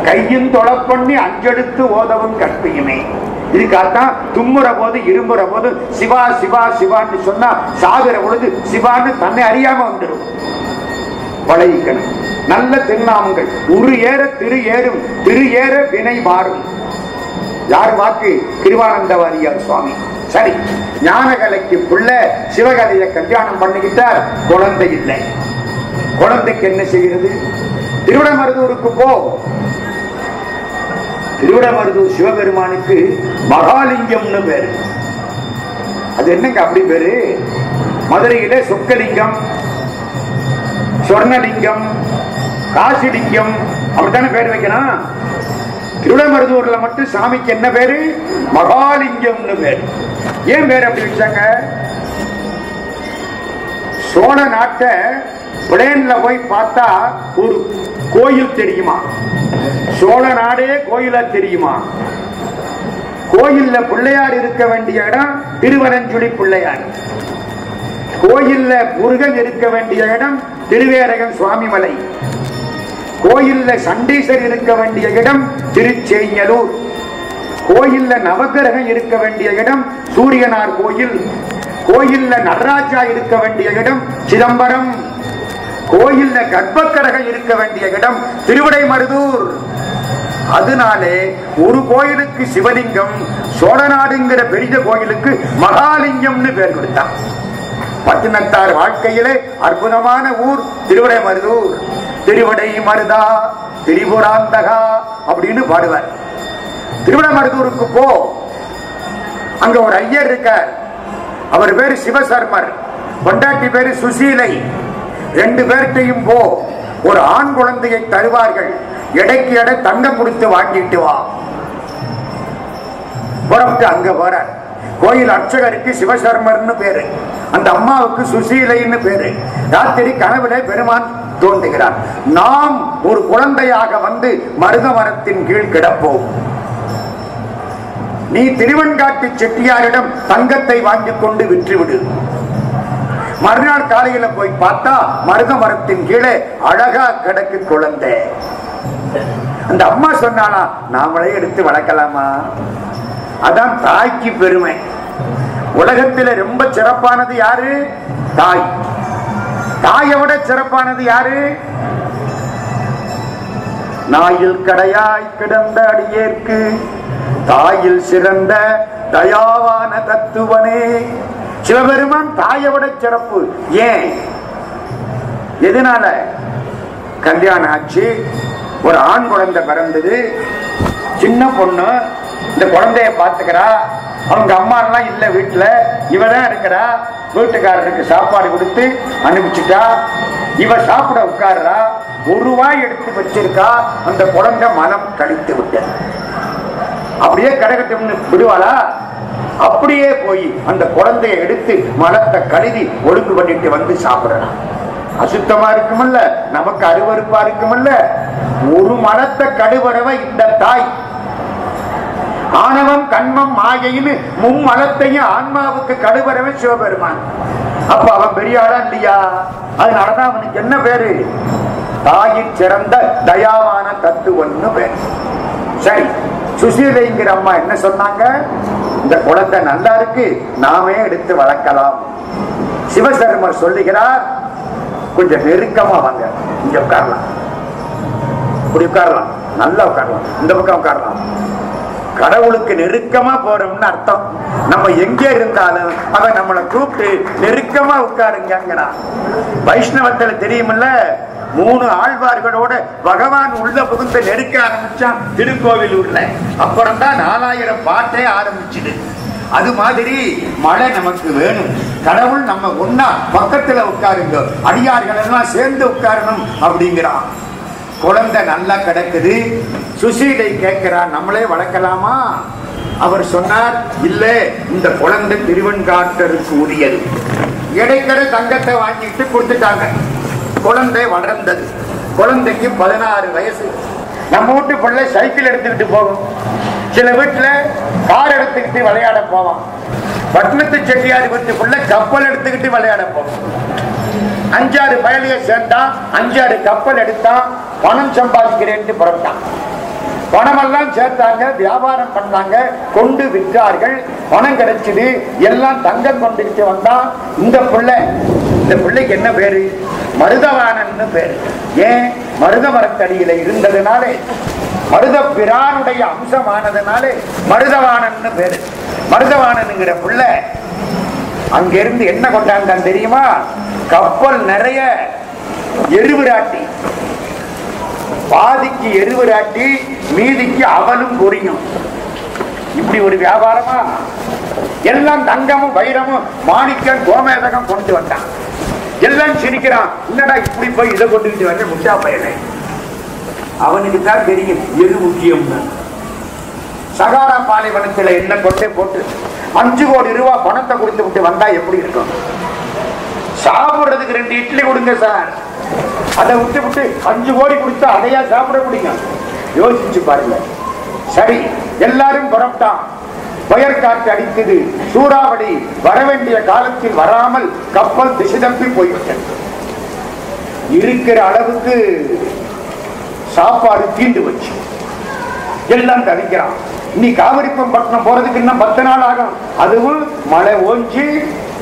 கையும் தொழப்பண்ணி அஞ்செடுத்து ஓதவும் கற்பியுமே. இதுக்காகத்தான் தும்முற போது இரும்புற போது சிவா சிவா சிவான்னு சொன்னா சாகுற பொழுது சிவான்னு தன்னை அறியாம வந்துடும். பழகிக்கணும். நல்ல திருநாமங்கள். உரு ஏற திரு ஏறும், திரு ஏற வினை மாறும். யார் வாக்கு? கிருவானந்த வாரியார் சுவாமி. சரி, ஞானகலைக்கு புள்ள சிவகலையை கல்யாணம் பண்ணிக்கிட்டார், குழந்தை இல்லை. குழந்தைக்கு என்ன செய்கிறது? திருவிடமருதூருக்கு போ. திருவிடமருதூர் சிவபெருமானுக்கு மகாலிங்கம்னு பேரு. அது என்னங்க அப்படி பேரு? மதுரையில சொக்கலிங்கம், சொர்ணலிங்கம், காசிலிங்கம் அப்படித்தானே பேர் வைக்கணும். திருவிடமருதூர்ல மட்டும் சாமிக்கு என்ன பேரு? மகாலிங்கம்னு பேரு. ஏன் பேர் அப்படி வச்சாங்க? சோழ நாட்டை பிளேன்ல போய் பார்த்தா ஒரு கோயில் தெரியுமா? சோழ நாடே கோயிலா தெரியுமா? கோயில்ல பிள்ளையார் இருக்க வேண்டிய இடம் திருவரஞ்சுழி பிள்ளையார். கோயில்ல முருகன் இருக்க வேண்டிய இடம் திருவேரகம் சுவாமிமலை. கோயில்ல சண்டீசர் இருக்க வேண்டிய இடம் திருச்செய்யலூர். கோயில்ல நவகிரகம் இருக்க வேண்டிய இடம் சூரியனார் கோயில். கோயில்ல நடராஜா இருக்க வேண்டிய இடம் சிதம்பரம். கோயில்ல கர்ப்பக்கரகம் இருக்க வேண்டிய இடம் திருவிடைமருதூர். அதனாலே ஒரு கோயிலுக்கு சிவலிங்கம், சோழநாடுங்கிற பெரிய கோயிலுக்கு மகாலிங்கம்னு பேர் கொடுத்தான். பட்டினத்தார் வாழ்க்கையிலே அற்புதமான ஊர் திருவிடைமருதூர். திருவிடை மருதா திரிபுராந்தகா அப்படின்னு பாடுவார். திருவிடைமருதூருக்கு போ. அங்க ஒரு ஐயர் இருக்கார். அவர் பேரு சிவசர்மர், பொண்டாட்டி பேரு சுசீலை. ரெண்டு பேர்கிட்டையும் போ. ஒரு ஆண் குழந்தையை தருவார்கள். எடைக்கு எடை தங்கம் கொடுத்து வாங்கிட்டு வா. புறப்பட்டு அங்க போற. கோயில் அர்ச்சகருக்கு சிவசர்மர்னு பேரு, அந்த அம்மாவுக்கு சுசீலைன்னு பேரு. ராத்திரி கனவுல பெருமான் தோன்றுகிறார். நாம் ஒரு குழந்தையாக வந்து மருத மரத்தின் கீழ் கிடப்போம். நீ திருவெண்காட்டு செட்டியாரிடம் தங்கத்தை வாங்கிக் கொண்டு விற்றுவிடு. மறுநாள் காலையில போய் பார்த்தா மருத மரத்தின் கீழே அழகா கிடக்கு குழந்தை. அந்த அம்மா சொன்னானா, நாமளே எடுத்து வளர்க்கலாமா? அதான் தாய்க்கு பெருமை. உலகத்தில ரொம்ப சிறப்பானது யாரு? தாய். தாயை விட சிறப்பானது யாரு? நாயில் கடையாய் கிடந்த அடியேற்கு தாயில் சிறந்த தயாவான தத்துவனே. சிவபெருமான் தாயை விட சிறப்பு. ஏன்? எதனால? கல்யாணம் ஆச்சு, ஒரு ஆண் குழந்தை பிறந்தது. சின்ன பொண்ணு இந்த குழந்தைய பாத்துக்கிறா. அவங்க அம்மா எல்லாம் இல்ல வீட்டுல, இவதான் இருக்கிறா. வீட்டுக்காரருக்கு சாப்பாடு கொடுத்து அனுப்பிச்சுட்டா. இவ சாப்பிட உட்கார்றா. ஒரு வாய் எடுத்து வச்சிருக்கா. அந்த குழந்தை மனம் கழித்து விட்டது. அப்படியே கடகட்டும்னு விடுவாளா? அப்படியே போய் அந்த குழந்தைய எடுத்து மலத்தை கழுவி ஒழுங்கு பண்ணிட்டு வந்து சாப்பிடலாம். அசுத்தமா இருக்குமல்ல, நமக்கு அருவருப்பா இருக்குமல்ல. ஒரு மலத்தை கழுவறவ இந்த தாய். ஆணவம் கண்மம் மாயைன்னு மும்மலத்தையும் ஆன்மாவுக்கு கழுவறவன் சிவபெருமான். அப்ப அவன் பெரிய ஆளா இல்லையா? அதனாலதான் அவனுக்கு என்ன பேரு? தாயின் சிறந்த தயாவான தத்துவன்னு பேரு. சரி, சுசீலைங்கிற அம்மா என்ன சொன்னாங்க? இந்த குழந்தை நல்லா இருக்கு, நாமே எடுத்து வளர்க்கலாம். சிவசர்மர் சொல்லுகிறார், கொஞ்சம் நெருக்கமா வாங்க, இங்க உட்காரலாம், இப்படி உட்காரலாம், நல்லா உட்காரலாம், இந்த பக்கம் உட்காரலாம். கடவுளுக்கு நெருக்கமா போறோம்னு அர்த்தம். நம்ம எங்க இருந்தாலும் அவன் நம்மளை கூப்பிட்டு நெருக்கமா உட்காருங்கிறான். வைஷ்ணவத்துல தெரியுமில்ல, 3 ஆழ்வார்களோட பகவான் உள்ள புகுந்து நெருக்க ஆரம்பிச்சான் திருக்கோவிலூர்ல. அப்புறம் தான் 4000 பாட்டே ஆரம்பிச்சுது. அது மாதிரி மழை நமக்கு வேணும். கடவுள் நம்ம ஒன்னா பக்கத்துல உட்காருங்க, அடியார்கள் எல்லாம் சேர்ந்து உட்காரணும் அப்படிங்கிறான். குழந்தை நல்லா கிடக்குது. சுசீலை கேட்கிறார், நம்மளே வளர்க்கலாமா? அவர் சொன்னார், இல்ல, இந்த குழந்தை திருவெண்காட்டருக்கு உரியது. இடைக்கடை தங்கத்தை வாங்கிட்டு கொடுத்துட்டாங்க. குழந்தை வளர்ந்தது. குழந்தைக்கு 16 வயசு. நம்ம வீட்டு பிள்ளை சைக்கிள் எடுத்துக்கிட்டு போகும், சில வீட்டுல கார் எடுத்துக்கிட்டு விளையாட போவான். பட்டணத்து செட்டியார் வீட்டு பிள்ளை கப்பல் எடுத்துக்கிட்டு விளையாட போகும். 5-6 பயலிய சேர்ந்தான், 5-6 கப்பல் எடுத்தான், பணம் சம்பாதிக்கிறேன் புறப்பட்டான். பணமெல்லாம் சேர்த்தாங்க, வியாபாரம் பண்ணாங்க, கொண்டு விற்றார்கள், பணம் கிடைச்சது, எல்லாம் தங்கம் கொண்டுட்டு வந்தான். இந்த பிள்ளைக்கு என்ன பேரு? மருதவாணன் பேரு. ஏன்? மருத மரத்தடியில இருந்ததுனாலே, மருத பிரானுடைய அம்சமானதுனாலே மருதவாணன் பேரு. மருதவாணனுங்கிற பிள்ளை அங்கிருந்து என்ன கொண்டாந்தான் தெரியுமா? கப்பல் நிறைய எருவிராட்டி, பாதிக்கு எருவிராட்டி, மீதிக்கு அவலும் பொரியும். இப்படி ஒரு வியாபாரமா? எல்லாம் தங்கமும் வைரமும் மாணிக்கம் கோமேதகம் கொண்டு வந்தான். எல்லாம் சிரிக்கிறான். என்னடா இப்படி போய் இதை கொண்டுகிட்டு வர முட்டா பயனை? அவனுக்கு தான் தெரியும் எது முக்கியம். சகாரா பாலைவனத்தில் என்ன கொண்டே போட்டு 5 கோடி ரூபாய் பணத்தை கொடுத்து விட்டு வந்தா எப்படி இருக்கும்? சாப்பிடுறதுக்கு 2 இட்லி கொடுங்க சார், அதை விட்டு விட்டு 5 கோடி கொடுத்தா அதையா சாப்பிட முடியும்? யோசிச்சு பாருங்க. சரி, எல்லாரும் புறப்பட்டான். புயல் காற்று அடித்தது, சூறாவளி, வரவேண்டிய காலத்தில் வராமல் கப்பல் திசை தப்பி போய்விட்டது. இருக்கிற அளவுக்கு சாப்பாடு தீண்டு வச்சு எல்லாம் தவிக்கிறான். நீ காவிரிப்பட்டினம் போறதுக்கு இன்னும் 10 நாள் ஆகும். அதுவும் மழை ஓஞ்சி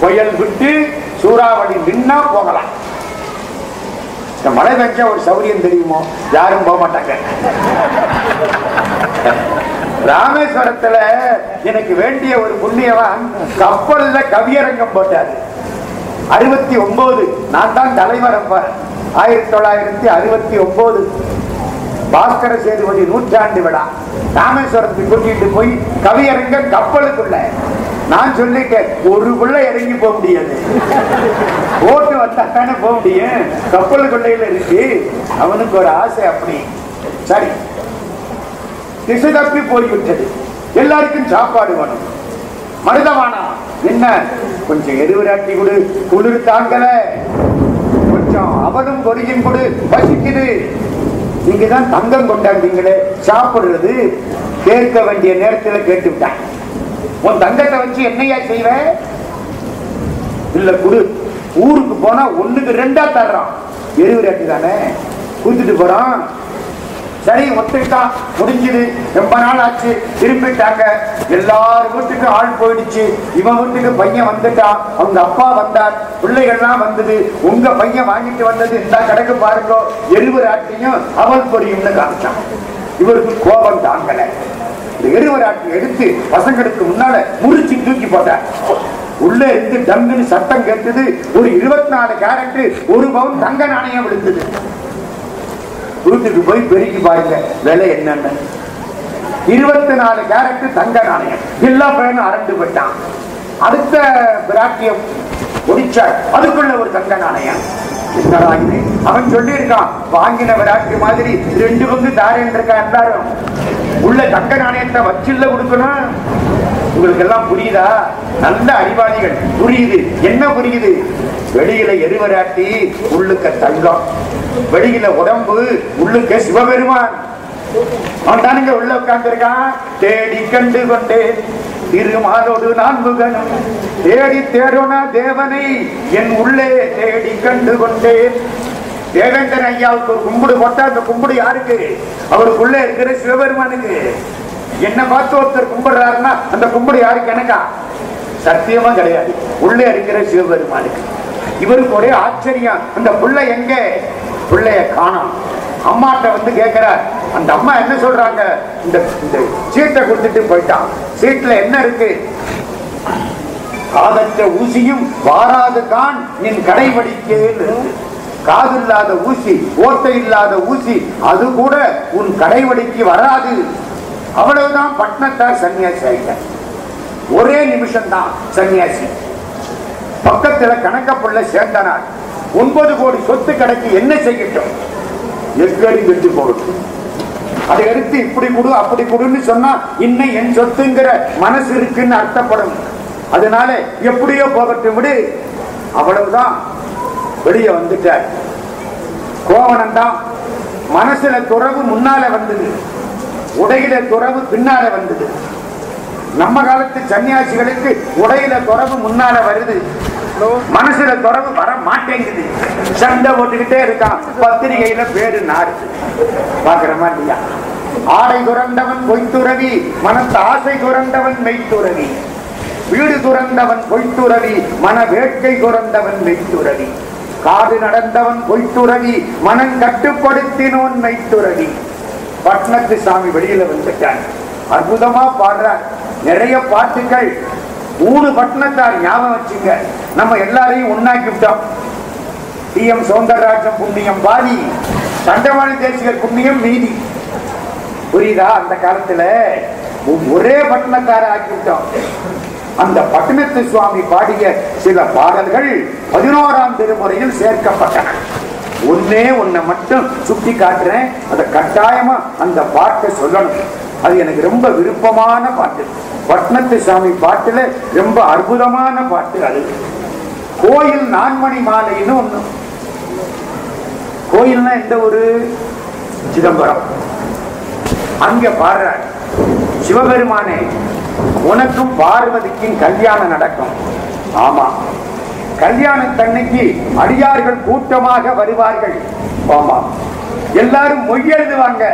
புயல் விட்டு சூறாவளி நின்னா போகலாம். மழை பெஞ்சா ஒரு சௌரியம் தெரியுமோ? யாரும் போக மாட்டாங்க. ராமேஸ்வரத்துல எனக்கு வேண்டிய ஒரு புண்ணியவான் கப்பல்ல கவியரங்கம் போட்டாரு. 69 நான் தான் தலைவர். 1969 பாஸ்கர சேதுபதி 100ஆண்டு விழா ராமேஸ்வரத்துக்கு கூட்டிட்டு போய் கவியரங்க கப்பலுக்குள்ள. நான் சொல்லிட்டேன், ஒரு பிள்ளை இறங்கி போக முடியாது, போட்டு வந்தாத்தானே போக முடியும், கப்பலுக்குள்ளையில இருக்கு. அவனுக்கு ஒரு ஆசை அப்படி. சரி, திசை தப்பி போய்விட்டது. எல்லாருக்கும் சாப்பாடு வேணும். மருதவானா என்ன, கொஞ்சம் எருவிராட்டி கொடு, குளிர் தாங்கல, கொஞ்சம் அவனும் பொரியும் கொடு, பசிக்குது. நீங்க தான் தங்கம் கொண்டாந்தீங்களே, சாப்பிடுறது கேட்க வேண்டிய நேரத்தில் கேட்டு விட்டான். உன் தங்கத்தை வச்சு என்னையா செய்வ? இல்ல குடு. ஊருக்கு போனா 1க்கு 2 தர்றான். எருவிராட்டி தானே கொடுத்துட்டு போறான். சரி, ஒத்துக்கிட்டான். முடிஞ்சது. ரொம்ப நாள் ஆச்சு. திரும்பிட்டாங்க. எல்லாரும் வீட்டுக்கு ஆள் போயிடுச்சு. இவன் வீட்டுக்கு பையன் வந்துட்டான். அவங்க அப்பா வந்தார். பிள்ளைகள்லாம் வந்தது. உங்க பையன் வாங்கிட்டு வந்தது இந்த கடைக்கு பாருங்க, எருவிராட்டியும் அவல் பொரியும்னு காமிச்சான். இவருக்கு கோபம் தாங்கல. இந்த எருவிராட்டி எடுத்து பசங்களுக்கு முன்னால முறிச்சு தூக்கி போட்டார். உள்ள இருந்து டங்குன்னு சத்தம் கேட்டது. ஒரு 24 கேரட் 1 பவுன் தங்க நாணயம் விழுந்தது. வீட்டுக்கு போய் பெருக்கி பாருங்க விலை என்னன்னு. 24 கேரட் தங்க நாணயம். எல்லா பையனும் அரண்டு போட்டான். அடுத்த பிராட்டியம் ஒடிச்சார். அதுக்குள்ள ஒரு தங்க நாணயம். அவன் சொல்லி இருக்கான், வாங்கின விராட்டி மாதிரி 2 பங்கு தாரேன் இருக்கா. எல்லாரும் உள்ள தங்க நாணயத்தை வச்சில்ல கொடுக்கணும். உங்களுக்கு எல்லாம் புரியுதா? நல்ல அறிவாளிகள். புரியுது. என்ன புரியுது? வெளியில எருவராட்டி, உள்ளுக்க தங்கம். வெளியில உடம்பு, உள்ளுக்க சிவபெருமான். அவன் தானுங்க உள்ள உட்கார்ந்து இருக்கான். தேடி கண்டு கொண்டேன் திருமாலோடு 4 கணம், தேடி தேடோனா தேவனை என் உள்ளே தேடி கண்டு கொண்டேன். தேவேந்திரன் ஐயாவுக்கு ஒரு கும்பிடு போட்டா அந்த கும்பிடு யாருக்கு? அவருக்குள்ள இருக்கிற சிவபெருமானுக்கு. என்ன பார்த்து ஒருத்தர் கும்பிடுறாருன்னா அந்த கும்பிடு யாருக்கு? எனக்கா? சத்தியமா கிடையாது. உள்ளே இருக்கிற சிவபெருமானுக்கு. இவருக்கு ஒரே ஆச்சரியம். அந்த பிள்ளை எங்க? பிள்ளைய காணோம். அம்மாட்ட வந்து கேட்கிறார். அந்த அம்மா என்ன சொல்றாங்க? இந்த சீட்டை கொடுத்துட்டு போயிட்டான். சீட்ல என்ன இருக்கு? காதற்ற ஊசியும் வாராது கான் நின் கடைவடிக்கேன்னு. காது இல்லாத ஊசி, ஓட்டை இல்லாத ஊசி, அது கூட உன் கடைவடிக்கு வராது. அவ்வளவுதான். பட்னத்தார் சன்னியாசி ஆயிட்டார். ஒரே நிமிஷம் தான் சன்னியாசி. பக்கத்துல கணக்கப்புள்ள சேர்ந்தனார். 9 கோடி சொத்து கணக்கு என்ன செய்யட்டும்? எக்கடி வெட்டு போகட்டும். அதை எடுத்து இப்படி கொடு அப்படி கொடுன்னு சொன்னா இன்னும் என் சொத்துங்கிற மனசு இருக்குன்னு அர்த்தப்படும். அதனால எப்படியோ போகட்டும் விடு. அவ்வளவுதான். வெளியே வந்துட்டார். கோவணம் தான். மனசுல துறவு முன்னால வந்தது, உடையில துறவு பின்னால வந்தது. நம்ம காலத்து சன்னியாசிகளுக்கு உடையில துறவு முன்னால வருது, மனசுல தொடர்பு வர மாட்டேங்குது. சண்டை போட்டுக்கிட்டே இருக்கான். பத்திரிகையில பேரு நாடு பாக்குறமா இல்லையா? ஆடை துறந்தவன் பொய்த்துறவி, மனத்து ஆசை துறந்தவன் மெய்த்துறவி. வீடு துறந்தவன் பொய்த்துறவி, மன வேட்கை துறந்தவன் மெய்த்துறவி. காது நடந்தவன் பொய்த்துறவி, மனம் கட்டுப்படுத்தினோன் மெய்த்துறவி. பட்னத்து சாமி வெளியில வந்துட்டான். அற்புதமா பாடுறார். நிறைய பாட்டுகள். 3 பட்டணத்தார் ஞாபகம் வச்சுங்க. நம்ம எல்லாரையும் ஒன்னாக்கி விட்டோம். டி.எம். சௌந்தரராஜன் புண்ணியம் பாதி, தண்டவாணி தேசிகர் புண்ணியம் மீதி. புரியுதா? அந்த காலத்துல ஒரே பட்டணத்தார ஆக்கிவிட்டோம். அந்த பட்டணத்து சுவாமி பாடிய சில பாடல்கள் 11ஆம் திருமுறையில் சேர்க்கப்பட்டன. ஒன்ன மட்டும் சுட்டி காட்டுறேன். அதை கட்டாயமா அந்த பாட்டை சொல்லணும். அது எனக்கு ரொம்ப விருப்பமான பாட்டு. பட்னத்து சாமி பாட்டுல ரொம்ப அற்புதமான பாட்டு அது. கோயில் நான்மணி மாலைன்னு ஒண்ணு. கோயில்னா எந்த ஒரு சிதம்பரம். அங்க பாடுற சிவபெருமானே, உனக்கும் பார்வதிக்கும் கல்யாணம் நடக்கும். ஆமா, கல்யாணத்தன்னைக்கு அடியார்கள் கூட்டமாக வருவார்கள். ஆமா, எல்லாரும் மொய் எழுதுவாங்க.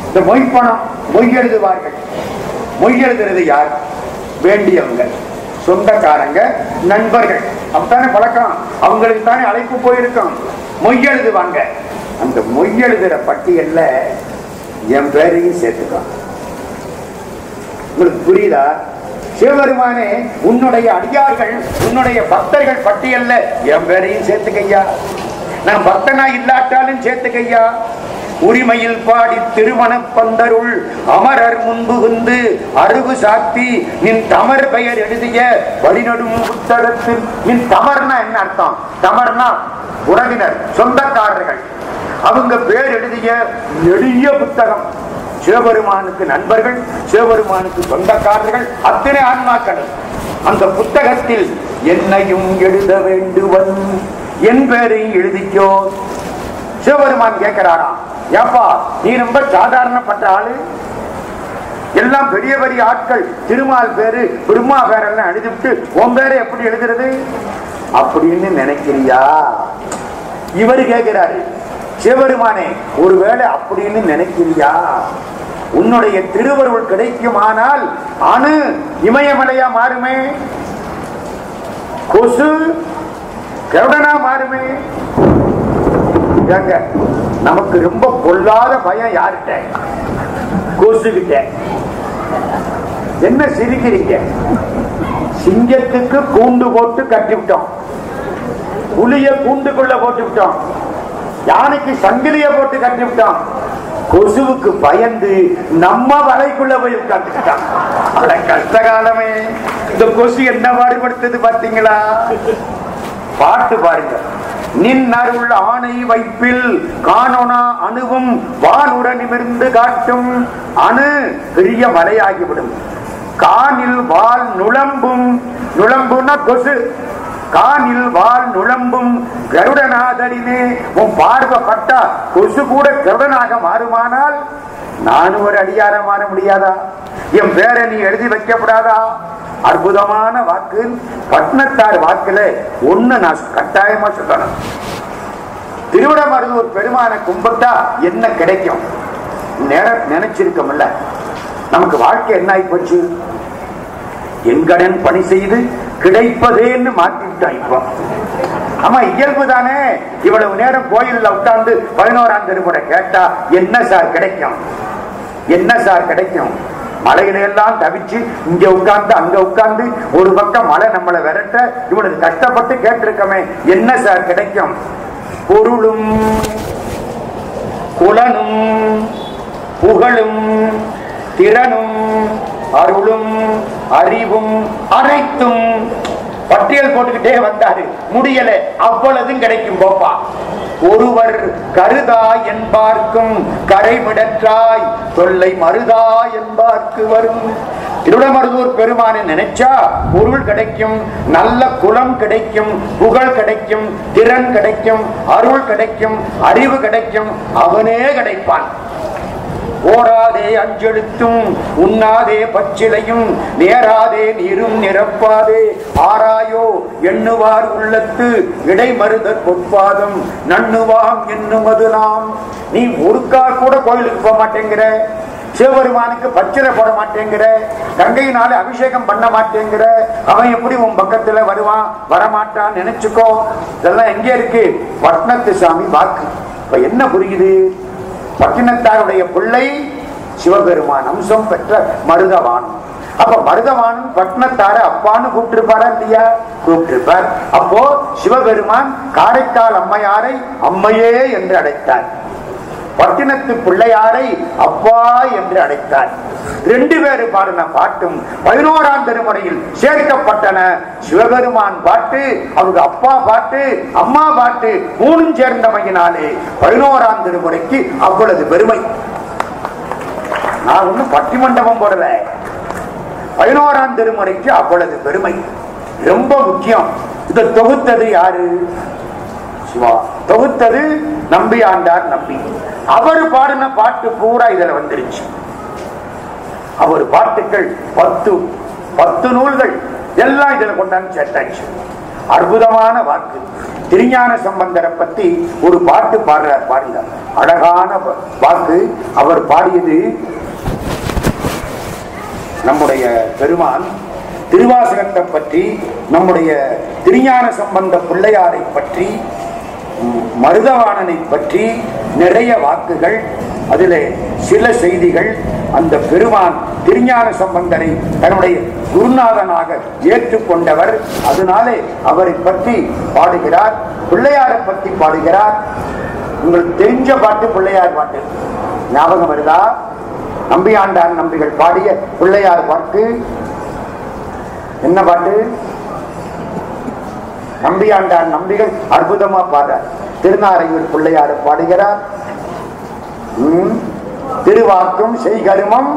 இந்த மொய்ப்பணம் மொய் எழுதுவார்கள். மொய் எழுதுறது யார்? வேண்டியவங்க, சொந்தக்காரங்க, நண்பர்கள். அப்படித்தானே பழக்கம். அவங்களுக்கு தானே அழைப்பு போயிருக்கோம். மொய் எழுதுவாங்க. அந்த மொய் எழுதுற பட்டியல்ல என் பேரையும் சேர்த்துக்கலாம். உங்களுக்கு புரியுதா? சிவபெருமானே, உன்னுடைய அடியார்கள், உன்னுடைய பக்தர்கள் பட்டியல்ல என் பேரையும் சேர்த்துக்கையா. நான் பக்தனா இல்லாட்டாலும் சேர்த்துக்கையா. உரிமையில் பாடி திருமண பந்தருள் அமரர் முன்புகுந்து அருகு சாத்தி நின் தமர் பெயர் எழுதிய வழிநடும் புத்தகத்தில். நின் தமர்னா என்ன அர்த்தம்? தமர்னா உறவினர், சொந்தக்காரர்கள். அவங்க பேர் எழுதிய நெடிய புத்தகம். சிவபெருமானுக்கு நண்பர்கள், சிவபெருமானுக்கு சொந்தக்காரர்கள், அத்தனை ஆன்மாக்கள். அந்த புத்தகத்தில் என்னையும் எழுத வேண்டுவன், என் பேரையும் எழுதிக்கோ. சிவபெருமான் கேட்கிறாரா, ஏப்பா நீ ரொம்ப சாதாரணப்பட்ட ஆளு, எல்லாம் பெரிய பெரிய ஆட்கள், திருமால் பேரு பிரம்மா பேரெல்லாம் எழுதிவிட்டு உன் பேரை எப்படி எழுதுறது அப்படின்னு நினைக்கிறியா? இவரு கேட்கிறாரு, சிவபெருமானே ஒருவேளை அப்படின்னு நினைக்கிறியா? உன்னுடைய திருவருள் கிடைக்குமானால் அணு இமயமலையா மாறுமே, கொசு கருடனா மாறுமே. நமக்கு ரொம்ப பொல்லாத பயம் யார்கிட்ட? கொசுகிட்ட. என்ன சிரிக்கிறீங்க? சிங்கத்துக்கு கூண்டு போட்டு கட்டிவிட்டோம், புலிய கூண்டுக்குள்ள போட்டு விட்டோம், யானைக்கு சங்கிலிய போட்டு கட்டிவிட்டோம். கொசுவுக்கு பயந்து நம்ம வலைக்குள்ள போய் உட்கார்ந்துட்டான். அட கஷ்ட காலமே. இந்த கொசு என்ன பாடுபடுத்தது பாத்தீங்களா? பாட்டு பாருங்க. நின் அருள் ஆணை வைப்பில் காணோனா அணுவும் வானுர நிமிர்ந்து காட்டும். அணு பெரிய மலையாகிவிடும். காணில் வால் நுளம்பும், நுளம்புன்னா கொசு, காணில் வால் நுளம்பும் கருடநாதரினே. உன் பார்வை பட்டா கொசு கூட கருடனாக மாறுமானால் நானும் ஒரு அடியார மாற முடியாதா? என் பேரை நீ எழுதி வைக்கப்படாதா? அற்புதமான வாக்கு. பட்னத்தார் வாக்குல ஒண்ணு நான் கட்டாயமா சொல்லணும். திருவிடமருதூர் பெருமானை கும்பிட்டா என்ன கிடைக்கும்? நினைச்சிருக்கோம்ல, நமக்கு வாழ்க்கை என்ன ஆகி போச்சு? எங்கடன் பணி செய்து கிடைப்பதேன்னு மாத்திட்டான். இப்போ ஆமா, இயல்பு தானே. இவ்வளவு நேரம் கோயில்ல உட்கார்ந்து 11ஆம் திருமுறை கேட்டா என்ன சார் கிடைக்கும்? என்ன சார் கிடைக்கும்? மலையில எல்லாம் தவிச்சு இங்க உட்கார்ந்து அங்க உட்கார்ந்து, ஒரு பக்கம் மலை நம்மளை விரட்ட இவ்வளவு கஷ்டப்பட்டு கேட்டிருக்கமே, என்ன சார் கிடைக்கும்? பொருளும் குலனும் புகழும் திறனும் அருளும் அறிவும் அனைத்தும். பட்டியல் போட்டுக்கிட்டே வந்தாரு, முடியல. அவ்வளவும் கிடைக்கும் போப்பா. ஒருவர் கருதா என்பார்க்கும் கரைமிடற்றாய் தொல்லை மருதா என்பார்க்கு வரும். திருவிடமருதூர் பெருமானை நினைச்சா பொருள் கிடைக்கும், நல்ல குலம் கிடைக்கும், புகழ் கிடைக்கும், திறன் கிடைக்கும், அருள் கிடைக்கும், அறிவு கிடைக்கும். அவனே கிடைப்பான். ஓராதே அஞ்செழுத்தும் உண்ணாதே பச்சிலையும் நேராதே நீரும் நிரப்பாதே ஆராயோ எண்ணுவார் உள்ளத்து இடைமருதற் பொற்பாதம் நண்ணுவாம் என்னுமது நாம். நீ ஒரு கால் கூட கோயிலுக்கு போக மாட்டேங்கிற, சிவபெருமானுக்கு பச்சிலை போட மாட்டேங்கிற, கங்கையினால அபிஷேகம் பண்ண மாட்டேங்கிற, அவன் எப்படி உன் பக்கத்துல வருவான் வரமாட்டான் நினைச்சுக்கோ. இதெல்லாம் எங்க இருக்கு? பட்னத்து சாமி வாக்கு. இப்ப என்ன புரியுது? பட்டினத்தாருடைய பிள்ளை சிவபெருமான் அம்சம் பெற்ற மருதவானம். அப்ப மருதவானும் பட்னத்தார அப்பான்னு கூப்பிட்டிருப்பாரா இல்லையா? கூப்பிட்டிருப்பார். அப்போ சிவபெருமான் காரைக்கால் அம்மையாரை அம்மையே என்று அழைத்தார், பட்டினத்து பிள்ளையாரை அப்பா என்று அழைத்தார். ரெண்டு பேரு பாடின பாட்டும் 11ஆம் திருமுறையில் சேர்க்கப்பட்டன. சிவபெருமான் பாட்டு, அவங்க அப்பா பாட்டு, அம்மா பாட்டு மூணும் சேர்ந்தமையினாலே 11ஆம் திருமுறைக்கு அவ்வளவு பெருமை. நான் ஒன்னும் பட்டிமண்டபம் போடல, 11ஆம் திருமுறைக்கு அவ்வளவு பெருமை. ரொம்ப முக்கியம். இதை தொகுத்தது யாரு? சிவா. தொகுத்தது நம்பி ஆண்டார் நம்பி. அவர் பாடின பாட்டு பூரா இதுல வந்துருச்சு. அவர் பாட்டுக்கள் 10 நூல்கள் எல்லாம் இதுல கொண்டாந்து சேர்த்தாச்சு. அற்புதமான வாக்கு. திருஞான சம்பந்தரை பத்தி ஒரு பாட்டு பாடுறார், பாருங்க. அழகான வாக்கு. அவர் பாடியது நம்முடைய பெருமான் திருவாசகத்தை பற்றி, நம்முடைய திருஞான சம்பந்த பிள்ளையாரை பற்றி, மருதவாணனை பற்றி நிறைய வாக்குகள். அதிலே சில செய்திகள். அந்த பெருமான் திருஞான சம்பந்தரை தன்னுடைய குருநாதனாக ஏற்றுக்கொண்டவர். அதனாலே அவரை பற்றி பாடுகிறார். பிள்ளையாரை பற்றி பாடுகிறார். உங்களுக்கு தெரிஞ்ச பாட்டு பிள்ளையார் பாட்டு ஞாபகம் வருதா? நம்பியாண்டார் நம்பிகள் பாடிய பிள்ளையார் பாட்டு என்ன பாட்டு? நம்பியாண்டார் நம்பிகள் அற்புதமா பாடுறார். திருநாரையூர் பிள்ளையார் பாடுகிறார். திருவாக்கும் செய்கருமம்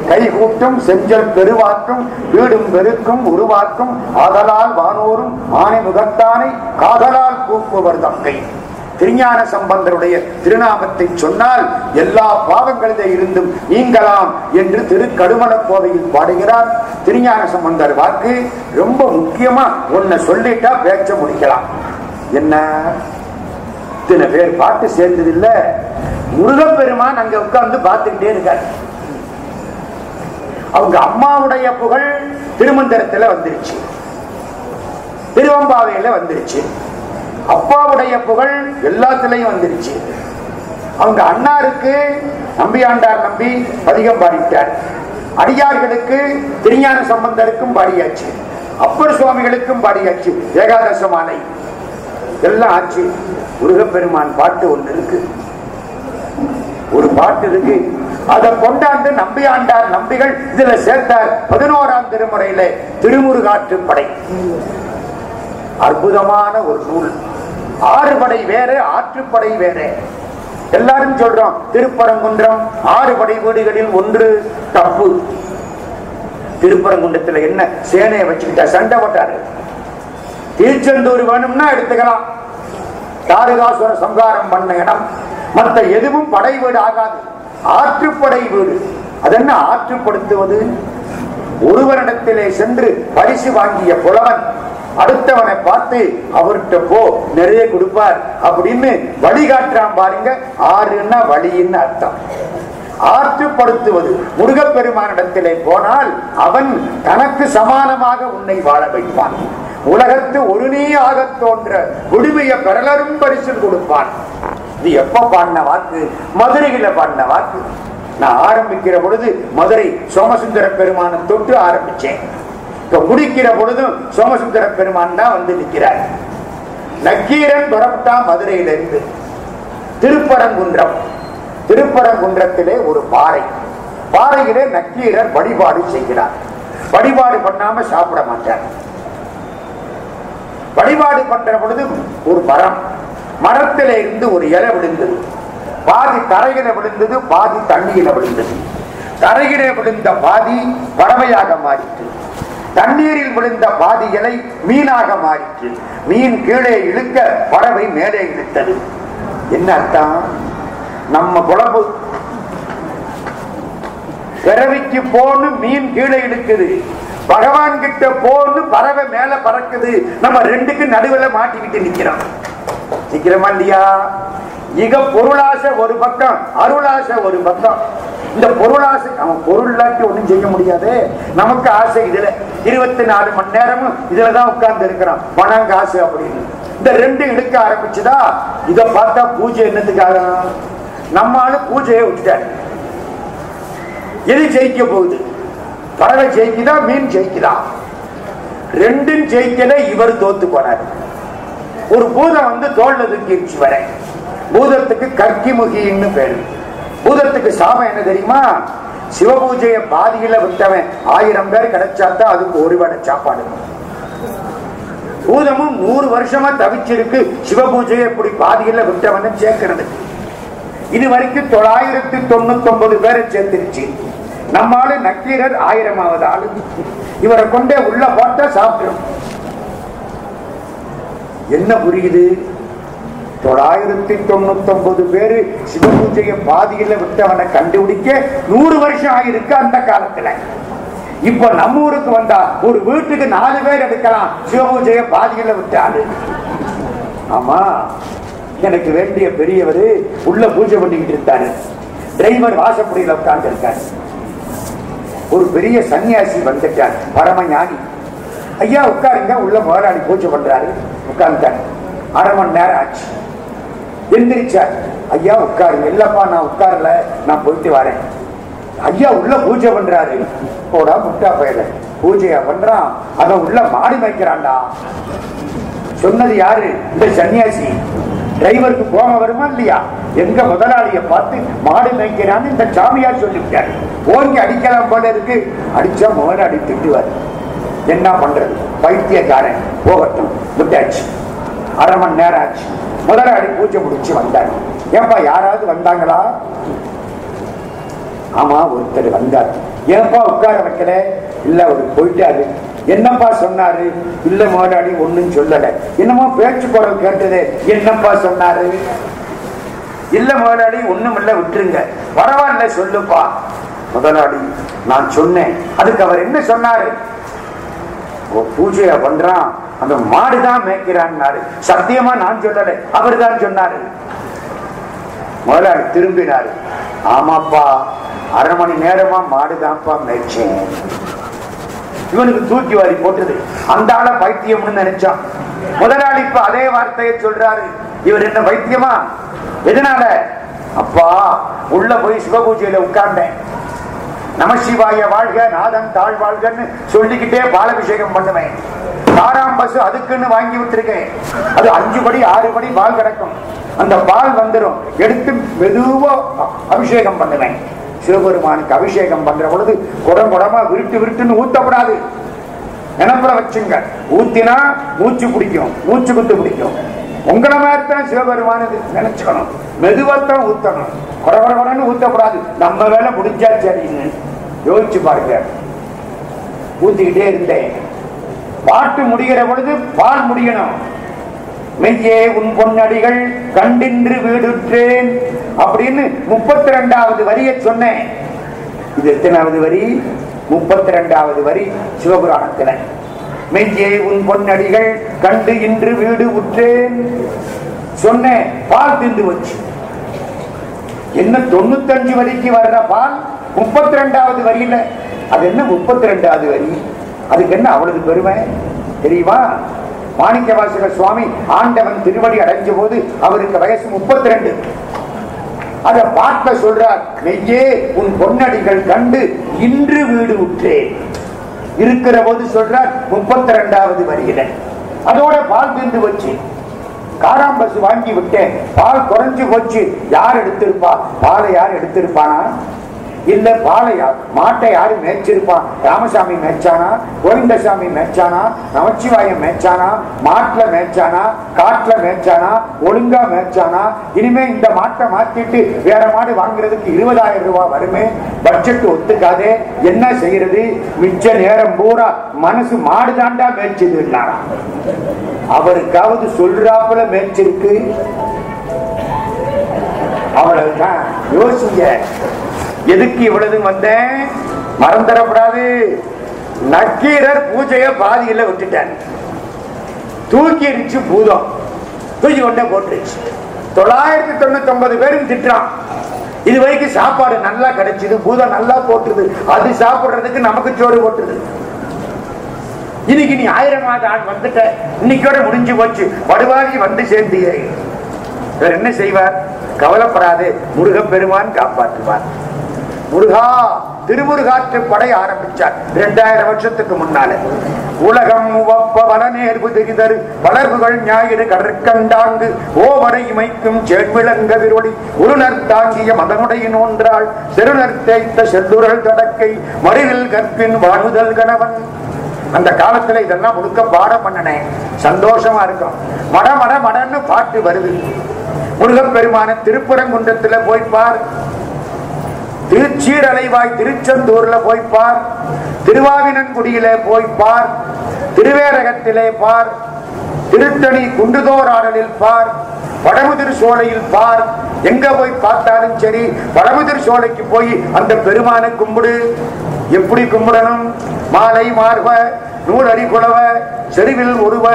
கைகூட்டும் செஞ்சல் பெருவாக்கும் வீடும் பெருக்கும் உருவாக்கும் ஆதலால் வானோரும் ஆணை முகத்தானை காதலால் கூப்புவர் தங்கை. திருஞான சம்பந்தருடைய திருநாமத்தை சொன்னால் எல்லா பாவங்களிலே இருந்தும் நீங்கலாம் என்று திருக்கடுமல கோவையில் பாடுகிறார். திருஞான சம்பந்தர் வாக்கு ரொம்ப முக்கியமா. ஒன்ன சொல்லிட்டா பேச்ச முடிக்கலாம். என்ன இத்தனை பேர் பாட்டு சேர்ந்தது இல்ல. முருகப்பெருமான் அங்க உட்கார்ந்து பார்த்துக்கிட்டே இருக்கார். அவங்க அம்மாவுடைய புகழ் திருமந்திரத்துல வந்துருச்சு, திருவம்பாவையில வந்துருச்சு. அப்பாவுடைய புகழ் எல்லாத்திலையும் வந்துருச்சு. அவங்க அண்ணாருக்கு நம்பியாண்டார் நம்பி அதிகம் பாடிட்டார். அடியார்களுக்கு திருஞான சம்பந்தருக்கும் பாடியாச்சு, அப்பர் சுவாமிகளுக்கும் பாடியாச்சு. ஏகாதச மாலை எல்லாம் ஆச்சு. முருகப்பெருமான் பாட்டு ஒன்று இருக்கு, ஒரு பாட்டு இருக்கு. அதை கொண்டாந்து நம்பியாண்டார் நம்பிகள் இதுல சேர்த்தார். 11ஆம் திருமுறையில திருமுருகாற்றுப்படை. அற்புதமான ஒரு நூல். 6 படை வேற, ஆற்றுப்படை வேற. எல்லாரும் சொல்றோம் திருப்பரங்குன்றம் 6 படை வீடுகளில் 1 தப்பு. திருப்பரங்குன்றத்துல என்ன சேனையை வச்சுக்கிட்டா சண்டை போட்டாரு. திருச்செந்தூர் வேணும்னா எடுத்துக்கலாம், தாரகாசுர சங்காரம் பண்ண இடம். மற்ற எதுவும் படை வீடு ஆகாது, ஆற்றுப்படை வீடு. அதென்ன ஆற்றுப்படுத்துவது? ஒருவரிடத்திலே சென்று பரிசு வாங்கிய புலவன் அடுத்தவனை பார்த்து அவர்கிட்ட போ நிறைய கொடுப்பார் அப்படின்னு வழிகாட்டுறான் பாருங்க. ஆறுன்னா வழின்னு அர்த்தம். ஆற்றுப்படுத்துவது. முருகப்பெருமானிடத்திலே போனால் அவன் தனக்கு சமானமாக உன்னை வாழ வைப்பான். உலகத்து ஒரு நீ ஆக தோன்ற விடுமைய பெறலரும் பரிசு கொடுப்பான். இது எப்ப பாடின வாக்கு? மதுரையில பாடின வாக்கு. நான் ஆரம்பிக்கிற பொழுது மதுரை சோமசுந்தர பெருமானை தொட்டு ஆரம்பிச்சேன். இப்ப முடிக்கிற பொழுதும் சோமசுந்தர பெருமான் தான் வந்து நிற்கிறார். நக்கீரன் புறப்பட்டா மதுரையிலிருந்து திருப்பரங்குன்றம். திருப்பரங்குன்றத்திலே ஒரு பாறை, பாறையிலே நக்கீரர் வழிபாடு செய்கிறார். வழிபாடு பண்ணாம சாப்பிட மாட்டார். வழிபாடு பண்ற பொழுது ஒரு மரம், மரத்திலே இருந்து ஒரு இலை விழுந்தது. பாதி தரையில விழுந்தது, பாதி தண்ணியில விழுந்தது. தரையிலே விழுந்த பாதி பறவையாக மாறிற்று, தண்ணீரில் விழுந்த பாதி இலை மீனாக மாறிற்று. மீன் கீழே இழுக்க பறவை மேலே இழுத்தது. என்ன அர்த்தம்? நம்ம குழம்பு பிறவிக்கு போன்னு மீன் கீழே இழுக்குது, பகவான் கிட்ட போன்னு பறவை மேல பறக்குது. நம்ம ரெண்டுக்கு நடுவில் மாட்டிக்கிட்டு நிக்கிறோம். நிக்கிறோமா இல்லையா? இக பொருளாசை ஒரு பக்கம், அருளாசை ஒரு பக்கம். இந்த பொருளாசை அவன் பொருள் இல்லாட்டி ஒண்ணும் செய்ய முடியாது. நமக்கு ஆசை இதுல 24 மணி நேரமும் இதுலதான் உட்கார்ந்து இருக்கிறோம், பணம் காசு அப்படின்னு. இந்த ரெண்டு இழுக்க ஆரம்பிச்சுதா இத பார்த்தா பூஜை என்னத்துக்காக? நம்மால பூஜையை விட்டுட்டாரு. எது ஜெயிக்க போகுது? பறவை ஜெயிக்குதா, மீன் ஜெயிக்குதா? ரெண்டும் ஜெயிக்கல. இவர் தோத்து போனார். ஒரு பூதம் வந்து தோல்ல தூக்கிடுச்சு வர. பூதத்துக்கு கர்க்கிமுகின்னு பேரு. பூதத்துக்கு சாபம் என்ன தெரியுமா? சிவபூஜையை பாதியில விட்டவன் 1000 பேர் கிடைச்சாத்தான் அதுக்கு ஒரு வேளை சாப்பாடு. பூதமும் 100 வருஷமா தவிச்சிருக்கு சிவபூஜையை இப்படி பாதியில விட்டவன சேர்க்கிறது. இது வரைக்கும் 999 பேரை சேர்த்துருச்சு. நம்மால நக்கீரர் 1000வது ஆளு. இவரை கொண்டே உள்ள போட்டா சாப்பிடும். என்ன புரியுது? 999 பேரு சிவபூஜையை பாதியில விட்டவனை கண்டுபிடிக்க 100 வருஷம் ஆயிருக்கு அந்த காலத்துல. இப்ப நம்ம ஊருக்கு வந்தா ஒரு வீட்டுக்கு 4 பேர் எடுக்கலாம் சிவபூஜையை பாதியில விட்டாரு. ஆமா, எனக்கு வேண்டிய பெரியவர் உள்ள பூஜை பண்ணிக்கிட்டு இருந்தாரு. டிரைவர் வாசப்படியில் உட்கார்ந்து இருக்காரு. ஒரு பெரிய சன்னியாசி வந்துட்டார், பரம ஞானி. ஐயா உட்காருங்க, உள்ள முதலாளி பூஜை பண்றாரு. உட்கார்ந்தார். 1/2 மணி நேரம் ஆச்சு. எந்திரிச்சார். ஐயா உட்காருங்க. இல்லப்பா நான் உட்காரல, நான் போயிட்டு வரேன். ஐயா உள்ள பூஜை பண்றாரு. போடா முட்டா பயல, பூஜையா பண்றான், அவன் உள்ள மாடு மேய்க்கிறான்டா. சொன்னது யாரு? இந்த சன்னியாசி. டிரைவருக்கு கோபம் வருமா இல்லையா? எங்க முதலாளிய பார்த்து மாடு மேய்க்கிறான்னு இந்த சாமியார் சொல்லிவிட்டாரு. ஓங்கி அடிக்கலாம் போல இருக்கு. அடிச்சா முதலாளி திட்டுவார். என்ன பண்றது? பைத்தியக்காரன், போகட்டும் விட்டாச்சு. 1/2 மணி நேரம் ஆச்சு. முதலாளி பூஜை முடிச்சு வந்தார். ஏன்பா யாராவது வந்தாங்களா? ஆமா ஒருத்தர் வந்தார். ஏன்பா உட்கார வைக்கல? இல்ல அவரு போயிட்டாரு. என்னப்பா சொன்னாரு? இல்ல முதலாளி ஒண்ணும் சொல்லல. என்னமோ பேச்சு குரல் கேட்டது. என்னப்பா சொன்னாரு? இல்ல முதலாளி ஒண்ணும் இல்ல, விட்டுருங்க. பரவாயில்ல சொல்லுப்பா. முதலாளி நான் சொன்னேன். அதுக்கு அவர் என்ன சொன்னாரு? பூஜையா பண்றான், அந்த மாடுதான் மேய்க்கிறான். சத்தியமா நான் சொல்லல, அவர் தான் சொன்னாரு. முதலாளி திரும்பினாரு. ஆமாப்பா, 1/2 மணி நேரமா மாடுதான்ப்பா மேய்ச்சேன். இவனுக்கு தூக்கி வாரி போட்டது. அந்த ஆள பைத்தியம்னு நினைச்சான். முதலாளி இப்ப அதே வார்த்தையை சொல்றாரு. இவர் என்ன பைத்தியமா? எதனால? அப்பா உள்ள போய் சிவபூஜையில உட்கார்ந்தேன். நமசிவாய வாழ்க, நாதன் தாழ் வாழ்கன்னு சொல்லிக்கிட்டே பாலாபிஷேகம் பண்ணுவேன். 6ஆம் பசு அதுக்குன்னு வாங்கி விட்டுருக்கேன். அது 5 படி 6 படி பால் கிடக்கும். அந்த பால் வந்துடும். எடுத்து மெதுவா அபிஷேகம் பண்ணுவேன். சிவபெருமானுக்கு அபிஷேகம் பண்ற பொழுது குடம் குடமா விருட்டு விருட்டுன்னு ஊத்தப்படாது. நினைப்புல வச்சுங்க. ஊத்தினா மூச்சு பிடிக்கும், மூச்சு குத்து பிடிக்கும். உங்களை மாதிரி தான் சிவபெருமானு நினைச்சுக்கணும். மெதுவாத்தான் ஊத்தணும், குறகுறன்னு ஊத்தப்படாது. நம்ம வேலை முடிஞ்சா சரின்னு யோசிச்சு பாருங்க. ஊத்திக்கிட்டே இருந்தேன். பாட்டு முடிகிற பொழுது பால் முடியணும். மெய்யே உன் பொன்னடிகள் கண்டின்று வீடுற்றேன் அப்படின்னு 32வது வரியை சொன்னேன். இது எத்தனாவது வரி? 32வது வரி சிவபுராணத்துல. மெய்யே உன் பொன்னடிகள் கண்டு இன்று வீடு உற்றேன் சொன்னேன். பால் திண்டு வச்சு என்ன 95 வரிக்கு வர்ற பால் 32வது வரியில. அது என்ன 32வது வரி? அதுக்கு என்ன அவ்வளவு பெருமை தெரியுமா? மாணிக்கவாசக சுவாமி ஆண்டவன் திருவடி அடைஞ்ச போது அவருக்கு வயசு 32. அத பார்க்க சொல்றார். மெய்யே உன் பொன்னடிகள் கண்டு இன்று வீடு உற்றேன் இருக்கிற போது சொல்றார் 32வது வரியில. அதோட பால் திண்டு வச்சு காராம்பசு வாங்கி விட்டேன். பால் குறைஞ்சு போச்சு. யார் எடுத்திருப்பா? பாலை யார் எடுத்திருப்பானா? இல்ல பாலையா மாட்டை யாரு மேய்ச்சிருப்பான்? ராமசாமி மேய்ச்சானா? கோவிந்தசாமி மேய்ச்சானா? நமச்சிவாயம் மேய்ச்சானா? மாட்டுல மேய்ச்சானா? காட்டுல மேய்ச்சானா? ஒழுங்கா மேய்ச்சானா? இனிமே இந்த மாட்டை மாத்திட்டு வேற மாடு வாங்குறதுக்கு 20,000 ரூபாய் வருமே. பட்ஜெட் ஒத்துக்காதே. என்ன செய்யறது? மிச்ச நேரம் பூரா மனசு மாடு தாண்டா மேய்ச்சது இல்லைனா அவருக்காவது சொல்றாப்புல மேய்ச்சிருக்கு. அவ்வளவுதான். யோசிங்க. எதுக்கு இவ்வளவு வந்தேன் மறந்துடக்கூடாது. நக்கீரர் பூஜைய பாதியில விட்டுட்டார். தூக்கிடுச்சு பூதம், தூக்கி கொண்டே போட்டுருச்சு. 999 பேரும் திட்டுறான். இது வரைக்கும் சாப்பாடு நல்லா கிடைச்சது, பூதம் நல்லா போட்டுது, அது சாப்பிடுறதுக்கு நமக்கு சோறு போட்டுது. இன்னைக்கு நீ 1000வது ஆள் வந்துட்ட, இன்னைக்கோட முடிஞ்சு போச்சு, படுவாகி வந்து சேர்ந்தியே. என்ன செய்வார்? கவலைப்படாது, முருகப்பெருமான் காப்பாற்றுவார். முருகா திருமுருகாற்று படை ஆரம்பிச்சார் 2000 வருஷத்துக்கு முன்னால. உலகம் உவப்ப வளநேர்வு தெரிதரு வளர்வுகள் ஞாயிறு கடற்கண்டாங்கு ஓவரை இமைக்கும் செவ்விளங்க விரொளி உருணர் தாங்கிய மதனுடையின் ஒன்றாள் செருணர் தேய்த்த செல்லுரல் தடக்கை மறிவில் கற்பின் வானுதல் கணவன். அந்த காலத்துல இதெல்லாம் முழுக்க பாடம் பண்ணனேன், சந்தோஷமா இருக்கும். மட மட மடன்னு பாட்டு வருது. முருகப்பெருமான திருப்பரங்குன்றத்துல போய்ப்பார், திருச்சீரலைவாய் திருச்செந்தூர்ல போய்ப்பார், திருவாவினன்குடியிலே போய்ப்பார், திருவேரகத்திலே பார், திருத்தணி குண்டுதோராடலில் பார், வடமுதிர் சோலையில் பார். எங்க போய் பார்த்தாலும் சரி, வடமுதிர் சோலைக்கு போய் அந்த பெருமானை கும்பிடு. எப்படி கும்பிடணும்? மாலை மார்ப நூலடி குலவ செருவில் ஒருவ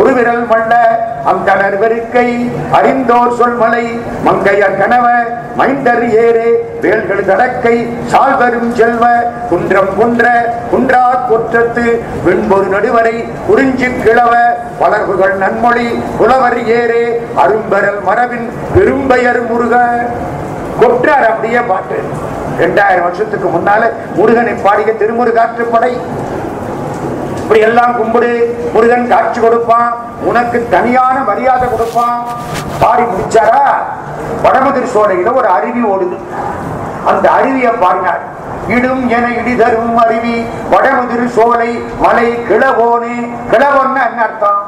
ஒரு விரல் மண்ட அந்தனர் வெறுக்கை அறிந்தோர் சொல்மலை மங்கையர் கனவ மைந்தர் ஏரே வேல்கள் தடக்கை சால்வரும் செல்வ குன்றம் குன்ற குன்றா குற்றத்து வெண்பொரு நடுவரை குறிஞ்சி கிழவ வளர்வுகள் நன்மொழி புலவர் ஏரே அரும்பரல் மரபின் பெரும்பெயர் முருக. கொற்றார் அப்படியே பாட்டு. 2000 வருஷத்துக்கு முன்னால முருகனை பாடிய திருமுருகாற்று படை. இப்படி எல்லாம் கும்பிடு, முருகன் காட்சி கொடுப்பான், உனக்கு தனியான மரியாதை கொடுப்பான். பாடி முடிச்சாரா? வடமுதிர் சோலையில ஒரு அருவி ஓடுது. அந்த அருவியை பாடினார். இடும் என இடிதரும் அருவி வடமுதிர் சோலை மலை கிழவோனே. கிழவோன்னு என்ன அர்த்தம்?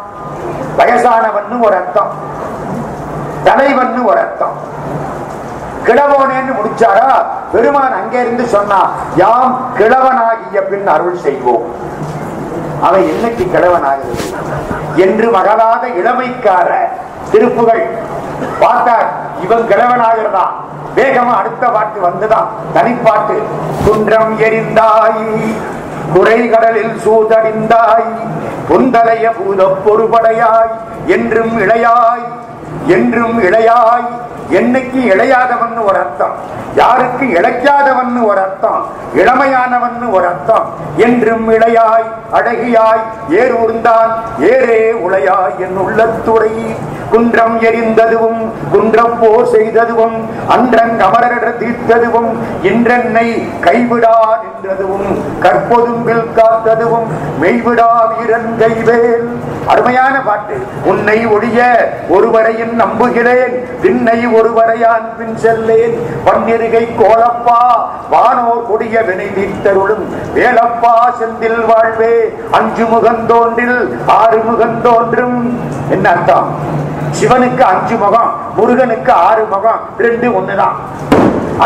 வயசானவன்னு ஒரு அர்த்தம், தலைவன்னு ஒரு அர்த்தம். கிழவோனேன்னு முடிச்சாரா? பெருமான் அங்கே இருந்து சொன்னா, யாம் கிழவனாகிய பின் அருள் செய்வோம். அவன் என்னைக்கு கிழவனாகிறது என்று மகளாத இளமைக்கார திருப்புகள் பார்த்தார். இவன் கிழவனாகிறதா? வேகமா அடுத்த பாட்டு வந்துதான், தனிப்பாட்டு. குன்றம் எரிந்தாய் குறை கடலில் சூதடிந்தாய் பொந்தலைய பூத பொறுபடையாய் என்றும் இளையாய் என்றும் இளையாய். என்னைக்கு இளையாதவன் ஒரு அர்த்தம், யாருக்கு இழைக்காதவன் ஒரு அர்த்தம், இளமையானவன் ஒரு அர்த்தம். என்றும் இளையாய் அழகியாய் ஏரூர்ந்தான் ஏரே உளையாய் என் உள்ளத்துறை. குன்றம் எரிந்ததுவும் குன்றம் போர் செய்ததுவும் அன்றன் அமரர தீர்த்ததுவும் இன்றென்னை கைவிடா நின்றதுவும் கற்பொதும்பில் காத்ததுவும் மெய்விடா வீரன் கைவேல். அருமையான பாட்டு. உன்னை ஒழிய ஒருவரையும் நம்புகிறேன், பின்னை ஒருவரையான் பின் செல்லேன். பன்னிருகை கோலப்பா வானோர் கொடிய வினை தீர்த்தருளும் வேலப்பா செந்தில் வாழ்வே. 5 முகந்தோன்றில் 6 முகந்தோன்றும். என்ன அர்த்தம்? சிவனுக்கு 5 முகம், முருகனுக்கு 6 முகம், 2 ஒண்ணுதான்.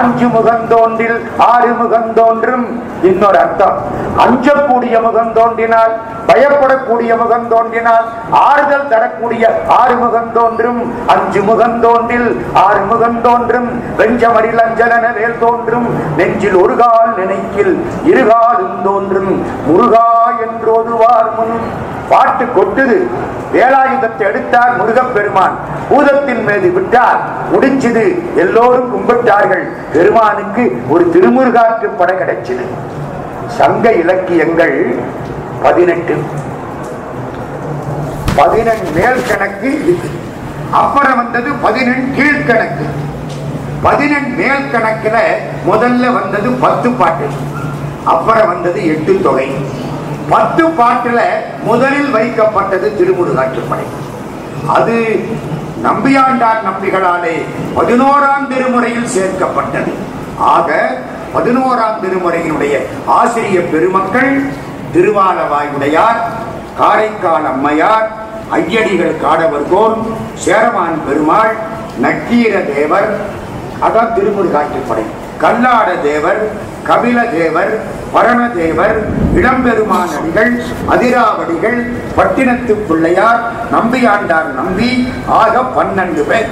5 முகந்தோன்றில் 6 முகந்தோன்றும். இன்னொரு அர்த்தம், அஞ்சக்கூடிய முகம் தோன்றினால், பயப்படக்கூடிய முகம் தோன்றினால், ஆறுதல் தரக்கூடிய 6 முகம் தோன்றும். 5 முகந்தோன்றில் 6 முகந்தோன்றும். வெஞ்சமரில் அஞ்சலன வேல் தோன்றும் நெஞ்சில் ஒரு கால் நினைக்கில் இருகாலும் தோன்றும் முருகா என்றோதுவார் முன். பாட்டு கொட்டுது. வேலாயுதத்தை எடுத்தார் முருகப்பெருமான், பூதத்தின் மீது விட்டார், முடிஞ்சது. எல்லோரும் கும்பிட்டார்கள். பெருமானுக்கு ஒரு திருமுருகாற்று படை கிடைச்சது. சங்க இலக்கியங்கள் 18 மேல் கணக்கு, அப்புறம் வந்தது 18 கீழ்கணக்கு. 18 மேல் கணக்குல முதல்ல வந்தது 10 பாட்டு, அப்புறம் வந்தது 8 தொகை. 10 பாட்டுல முதலில் வைக்கப்பட்டது திருமுருகாற்றுப்படை. அது நம்பியாண்டார் நம்பிகளாலே 11ஆம் திருமுறையில் சேர்க்கப்பட்டது. ஆக 11ஆம் திருமுறையினுடைய ஆசிரியர் பெருமக்கள் திருவாலவாயுடையார், காரைக்கால் அம்மையார், ஐயடிகள் காடவர்கோன், சேரமான் பெருமாள், நக்கீர தேவர், அதான் திருமுருகாற்றுப்படை. கல்லாட தேவர், கபில தேவர், பரணதேவர், இளம்பெருமான் அடிகள், அதிராவடிகள், பட்டினத்து பிள்ளையார், நம்பியாண்டார் நம்பி, ஆக 12 பேர்.